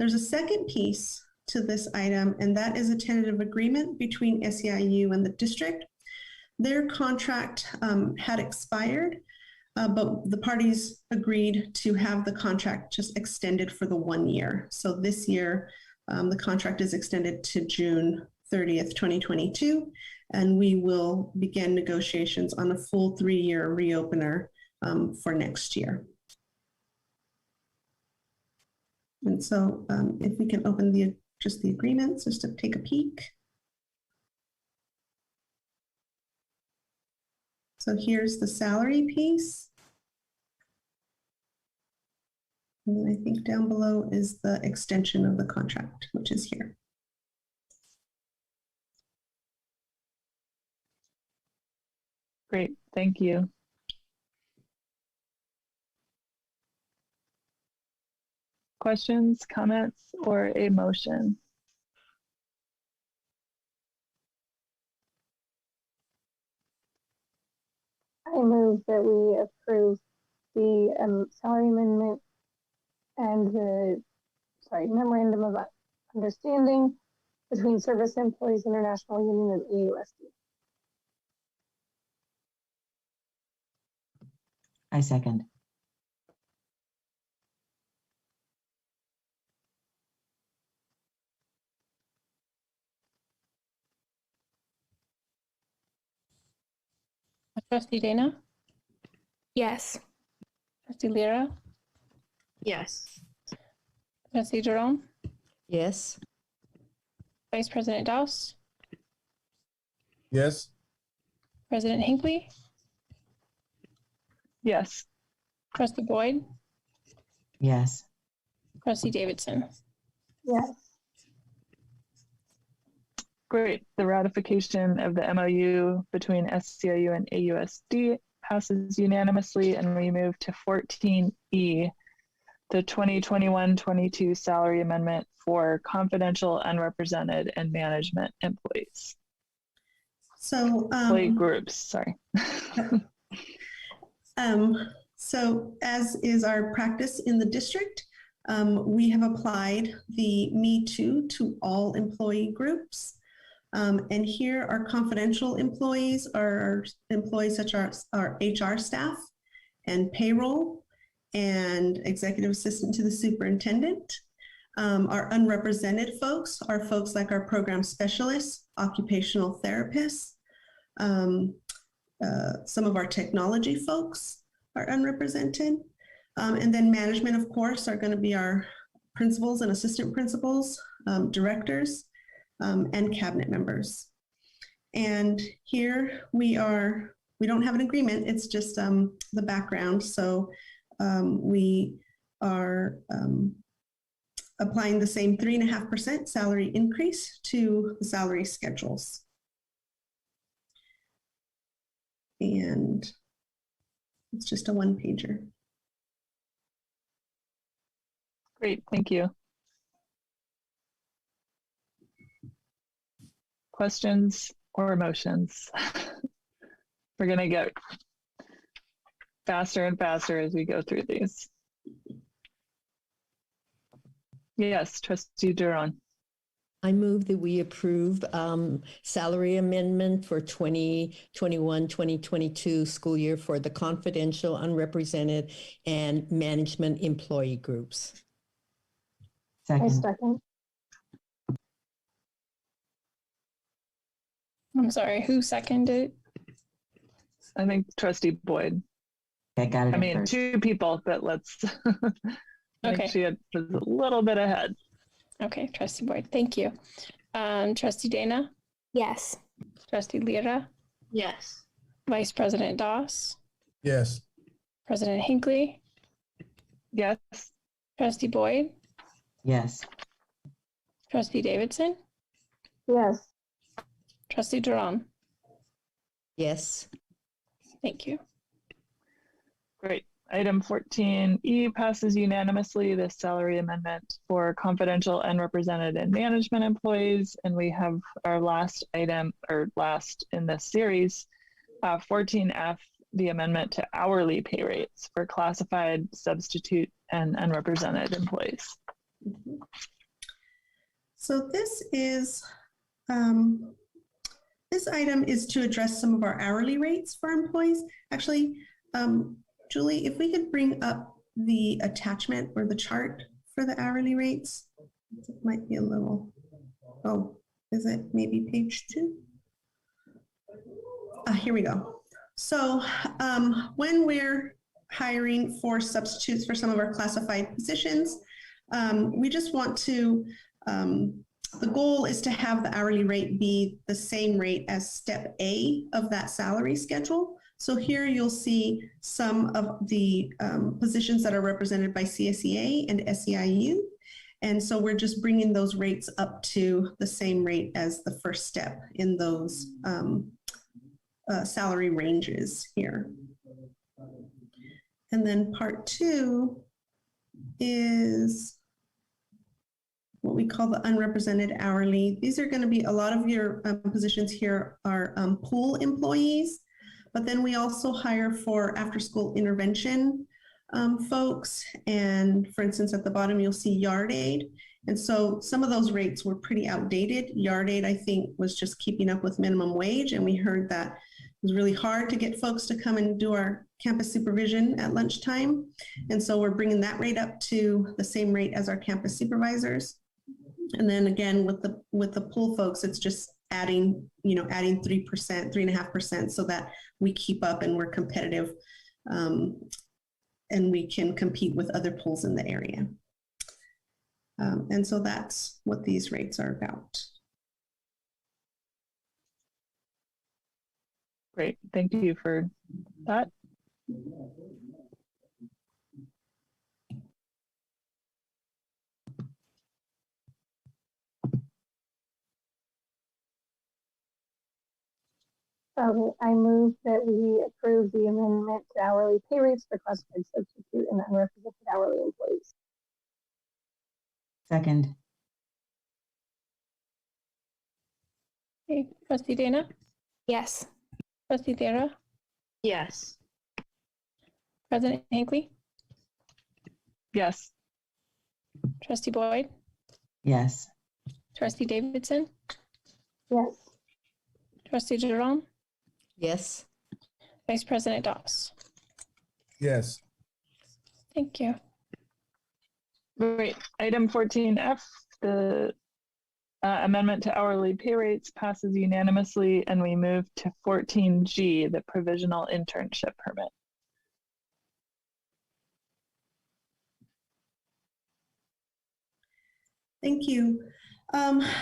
There's a second piece to this item, and that is a tentative agreement between SEIU and the district. Their contract had expired, but the parties agreed to have the contract just extended for the 1 year. So this year, the contract is extended to June 30th, 2022, and we will begin negotiations on a full 3-year reopener for next year. And so if we can open just the agreements, just to take a peek. So here's the salary piece. And then I think down below is the extension of the contract, which is here. Great, thank you. Questions, comments, or a motion? I move that we approve the salary amendment and the memorandum of understanding between Service Employees International Union and AUSD. I second. Trustee Dana? Yes. Trustee Lira? Yes. Trustee Jerome? Yes. Vice President Doss? Yes. President Hinckley? Yes. Trustee Boyd? Yes. Trustee Davidson? Yes. Great. The ratification of the MOU between SCIU and AUSD passes unanimously, and we move to 14E, the 2021-22 salary amendment for confidential, unrepresented, and management employees. So employee groups, sorry. So as is our practice in the district, we have applied the Me Too to all employee groups. And here our confidential employees are employees such as our HR staff and payroll and executive assistant to the superintendent. Our unrepresented folks are folks like our program specialists, occupational therapists. Some of our technology folks are unrepresented. And then management, of course, are going to be our principals and assistant principals, directors, and cabinet members. And here we don't have an agreement, it's just the background. So we are applying the same 3.5% salary increase to the salary schedules. And it's just a one-pager. Great, thank you. Questions or motions? We're going to get faster and faster as we go through these. Yes, Trustee Duron. I move that we approve salary amendment for 2021-2022 school year for the confidential, unrepresented, and management employee groups. I second. I'm sorry, who seconded? I think Trustee Boyd. I got it. I mean, first. two people, but let's Okay. she was a little bit ahead. Okay, Trustee Boyd, thank you. Trustee Dana? Yes. Trustee Lira? Yes. Vice President Doss? Yes. President Hinckley? Yes. Trustee Boyd? Yes. Trustee Davidson? Yes. Trustee Duran? Yes. Thank you. Great. Item 14E passes unanimously, the salary amendment for confidential, unrepresented, and management employees. And we have our last item, or last in this series, 14F, the amendment to hourly pay rates for classified, substitute, and unrepresented employees. So this item is to address some of our hourly rates for employees. Actually, Julie, if we could bring up the attachment or the chart for the hourly rates, it might be a little, oh, is it maybe page 2? Here we go. So when we're hiring for substitutes for some of our classified positions, We just want to, the goal is to have the hourly rate be the same rate as step A of that salary schedule. So here you'll see some of the positions that are represented by CSEA and SEIU. And so we're just bringing those rates up to the same rate as the first step in those salary ranges here. And then part 2 is what we call the unrepresented hourly. These are going to be, a lot of your positions here are pool employees, but then we also hire for after school intervention folks. And for instance, at the bottom, you'll see yard aid. And so some of those rates were pretty outdated. Yard aid, I think, was just keeping up with minimum wage. And we heard that it was really hard to get folks to come and do our campus supervision at lunchtime. And so we're bringing that rate up to the same rate as our campus supervisors. And then again, with the pool folks, it's just adding 3%, 3.5%, so that we keep up and we're competitive, and we can compete with other pools in the area. And so that's what these rates are about. Great, thank you for that. Okay, I move that we approve the amendment to hourly pay rates for classified substitute and unrepresented hourly employees. Second. Okay, Trustee Dana? Yes. Trustee Thera? Yes. President Hinckley? Yes. Trustee Boyd? Yes. Trustee Davidson? Yes. Trustee Jerome? Yes. Vice President Doss? Yes. Thank you. Great. Item 14F, the amendment to hourly pay rates passes unanimously, and we move to 14G, the provisional internship permit. Thank you.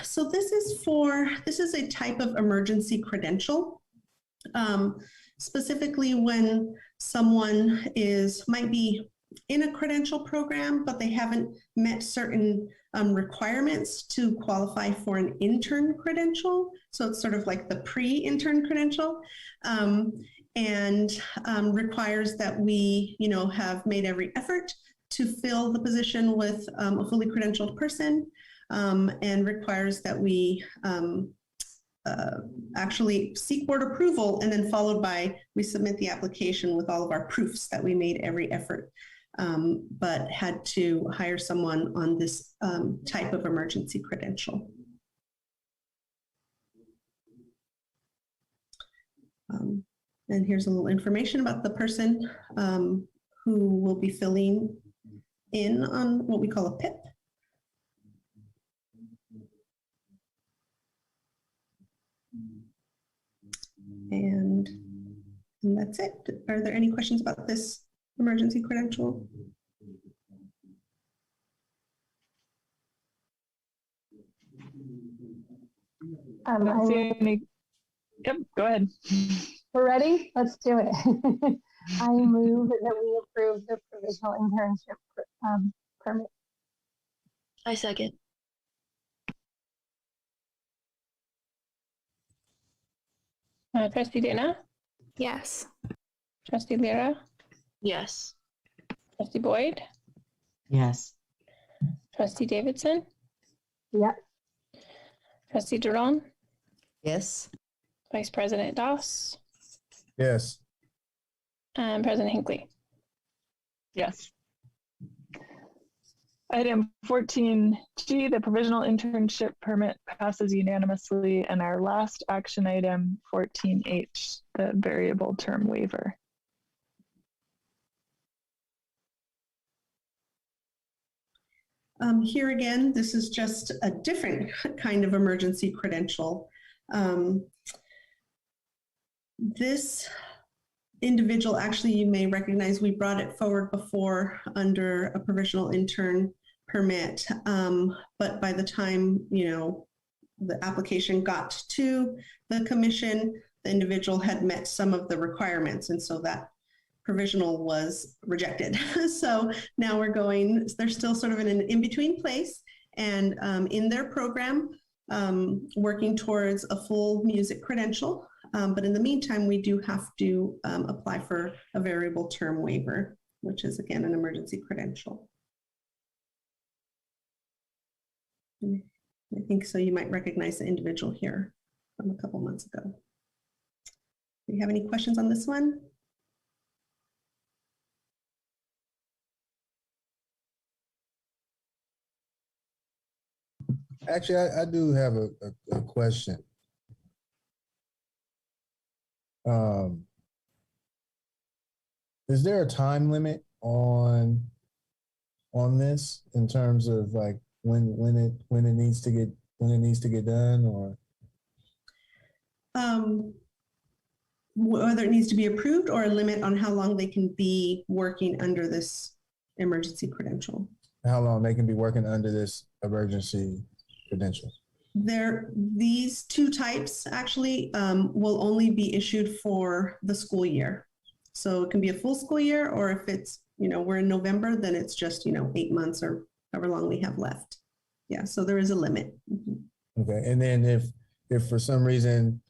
So this is a type of emergency credential. Specifically when someone might be in a credential program, but they haven't met certain requirements to qualify for an intern credential. So it's sort of like the pre-intern credential, and requires that we, have made every effort to fill the position with a fully credentialed person, and requires that we actually seek board approval, and then followed by we submit the application with all of our proofs that we made every effort, but had to hire someone on this type of emergency credential. And here's a little information about the person who will be filling in on what we call a PIP. And that's it. Are there any questions about this emergency credential? I don't see any. Yep, go ahead. We're ready? Let's do it. I move that we approve the provisional internship permit. I second. Trustee Dana? Yes. Trustee Lyra? Yes. Trustee Boyd? Yes. Trustee Davidson? Yes. Trustee Jerome? Yes. Vice President Doss? Yes. And President Hinckley? Yes. Item 14G, the provisional internship permit passes unanimously, and our last action item, 14H, the variable term waiver. Here again, this is just a different kind of emergency credential. This individual, actually, you may recognize, we brought it forward before under a provisional intern permit. But by the time, the application got to the commission, the individual had met some of the requirements. And so that provisional was rejected. So now they're still sort of in an in-between place, and in their program, working towards a full music credential. But in the meantime, we do have to apply for a variable term waiver, which is again an emergency credential. I think so. You might recognize the individual here from a couple months ago. Do you have any questions on this one? Actually, I do have a question. Is there a time limit on this in terms of like when it needs to get done, or whether it needs to be approved, or a limit on how long they can be working under this emergency credential? how long they can be working under this emergency credential? These two types actually will only be issued for the school year. So it can be a full school year, or if it's, we're in November, then it's just, 8 months or however long we have left. Yeah, so there is a limit. Mm-hmm. Okay, and then if for some reason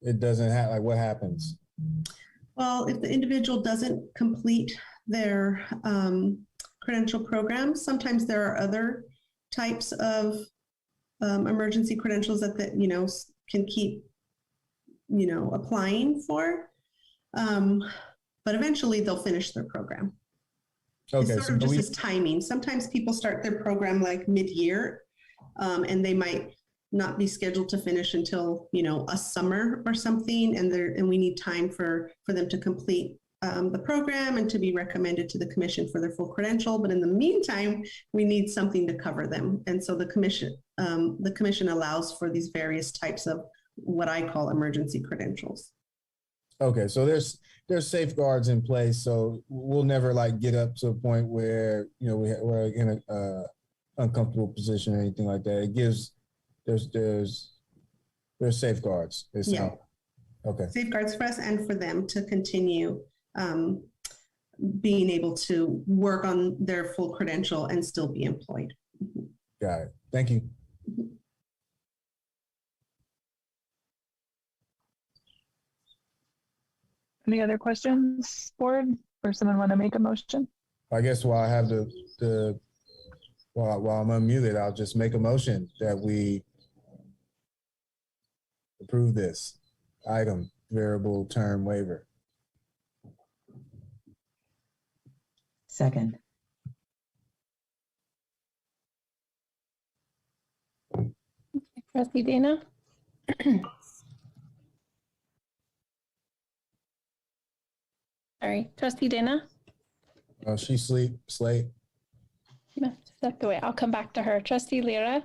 it doesn't have, like, what happens? Well, if the individual doesn't complete their credential program, sometimes there are other types of emergency credentials that can keep applying for, but eventually they'll finish their program. Okay, it's sort of just as timing. Sometimes people start their program like mid-year, and they might not be scheduled to finish until a summer or something, and we need time for them to complete the program and to be recommended to the commission for their full credential. But in the meantime, we need something to cover them, and so the commission allows for these various types of what I call emergency credentials. Okay, so there's safeguards in place, so we'll never like get up to a point where we're in a uncomfortable position or anything like that. It gives there's safeguards. Yeah. Okay. Safeguards for us and for them to continue being able to work on their full credential and still be employed. Got it. Thank you. Any other questions, board, or someone want to make a motion? I guess while I have while I'm unmuted, I'll just make a motion that we approve this item, variable term waiver. Second. Trustee Dana? Sorry, Trustee Dana? Oh, she's Slate. You must have stepped away. I'll come back to her. Trustee Lyra?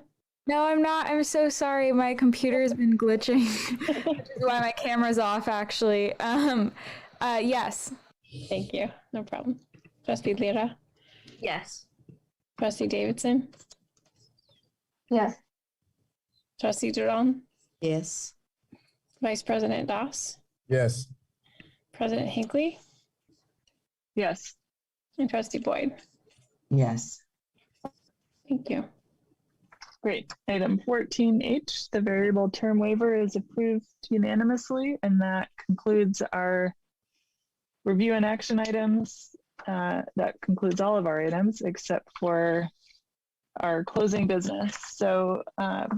No, I'm not. I'm so sorry. My computer's been glitching, which is why my camera's off, actually. Yes. Thank you. No problem. Trustee Lyra? Yes. Trustee Davidson? Yes. Trustee Duran? Yes. Vice President Doss? Yes. President Hinckley? Yes. And Trustee Boyd? Yes. Thank you. Great. Item 14H, the variable term waiver, is approved unanimously, and that concludes our review and action items. That concludes all of our items except for our closing business. So,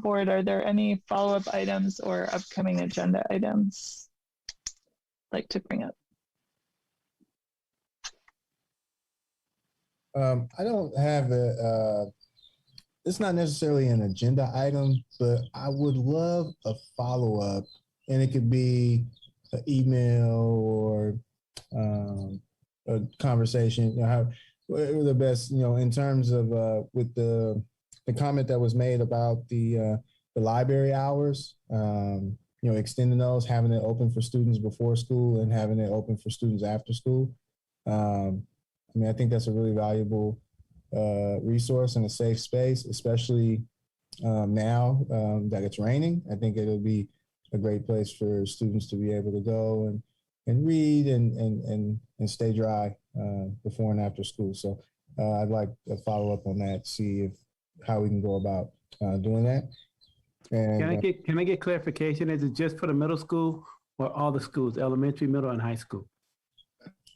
board, are there any follow-up items or upcoming agenda items you'd like to bring up? I don't have it's not necessarily an agenda item, but I would love a follow-up, and it could be an email or a conversation, whatever the best, in terms of with the comment that was made about the library hours, extending those, having it open for students before school and having it open for students after school. I think that's a really valuable resource and a safe space, especially now that it's raining. I think it'll be a great place for students to be able to go and read and stay dry before and after school. So I'd like to follow up on that, see how we can go about doing that. And can I get clarification? Is it just for the middle school or all the schools, elementary, middle, and high school?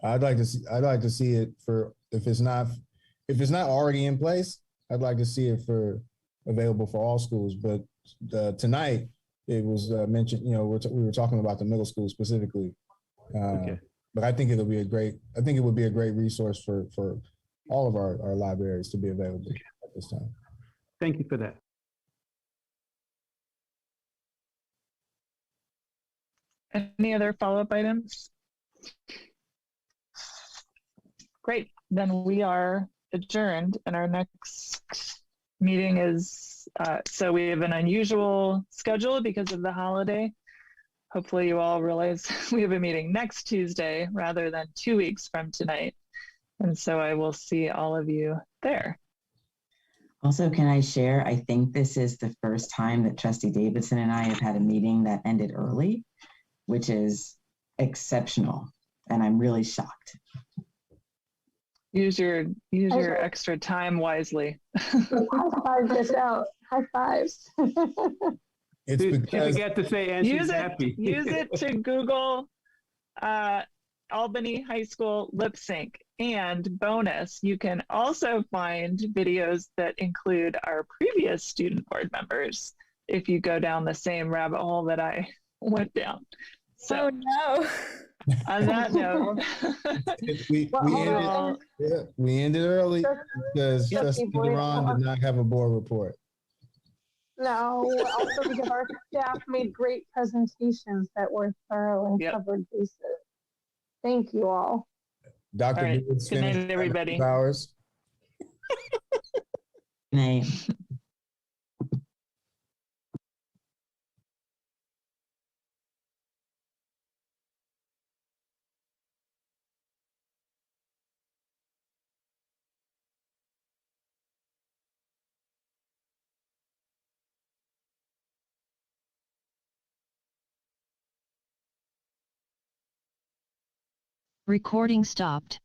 I'd like to see it for if it's not already in place. I'd like to see it available for all schools. But tonight it was mentioned. You know, we were talking about the middle school specifically. Okay. But I think it would be a great resource for all of our libraries to be available at this time. Thank you for that. Any other follow-up items? Great, then we are adjourned, and our next meeting is, so we have an unusual schedule because of the holiday. Hopefully you all realize we have a meeting next Tuesday rather than 2 weeks from tonight. And so I will see all of you there. Also, can I share, I think this is the first time that Trustee Davidson and I have had a meeting that ended early, which is exceptional. And I'm really shocked. Use your extra time wisely. High five this out. High fives. It's because you forget to say and she's happy. Use it to Google Albany High School lip sync. And bonus, you can also find videos that include our previous student board members if you go down the same rabbit hole that I went down. So, oh no. On that note, we ended early because Trustee Duran did not have a board report. No, also because our staff made great presentations that were thorough and covered bases. Thank you all. Dr. Right. Good night, everybody. Hours. Good night. Recording stopped.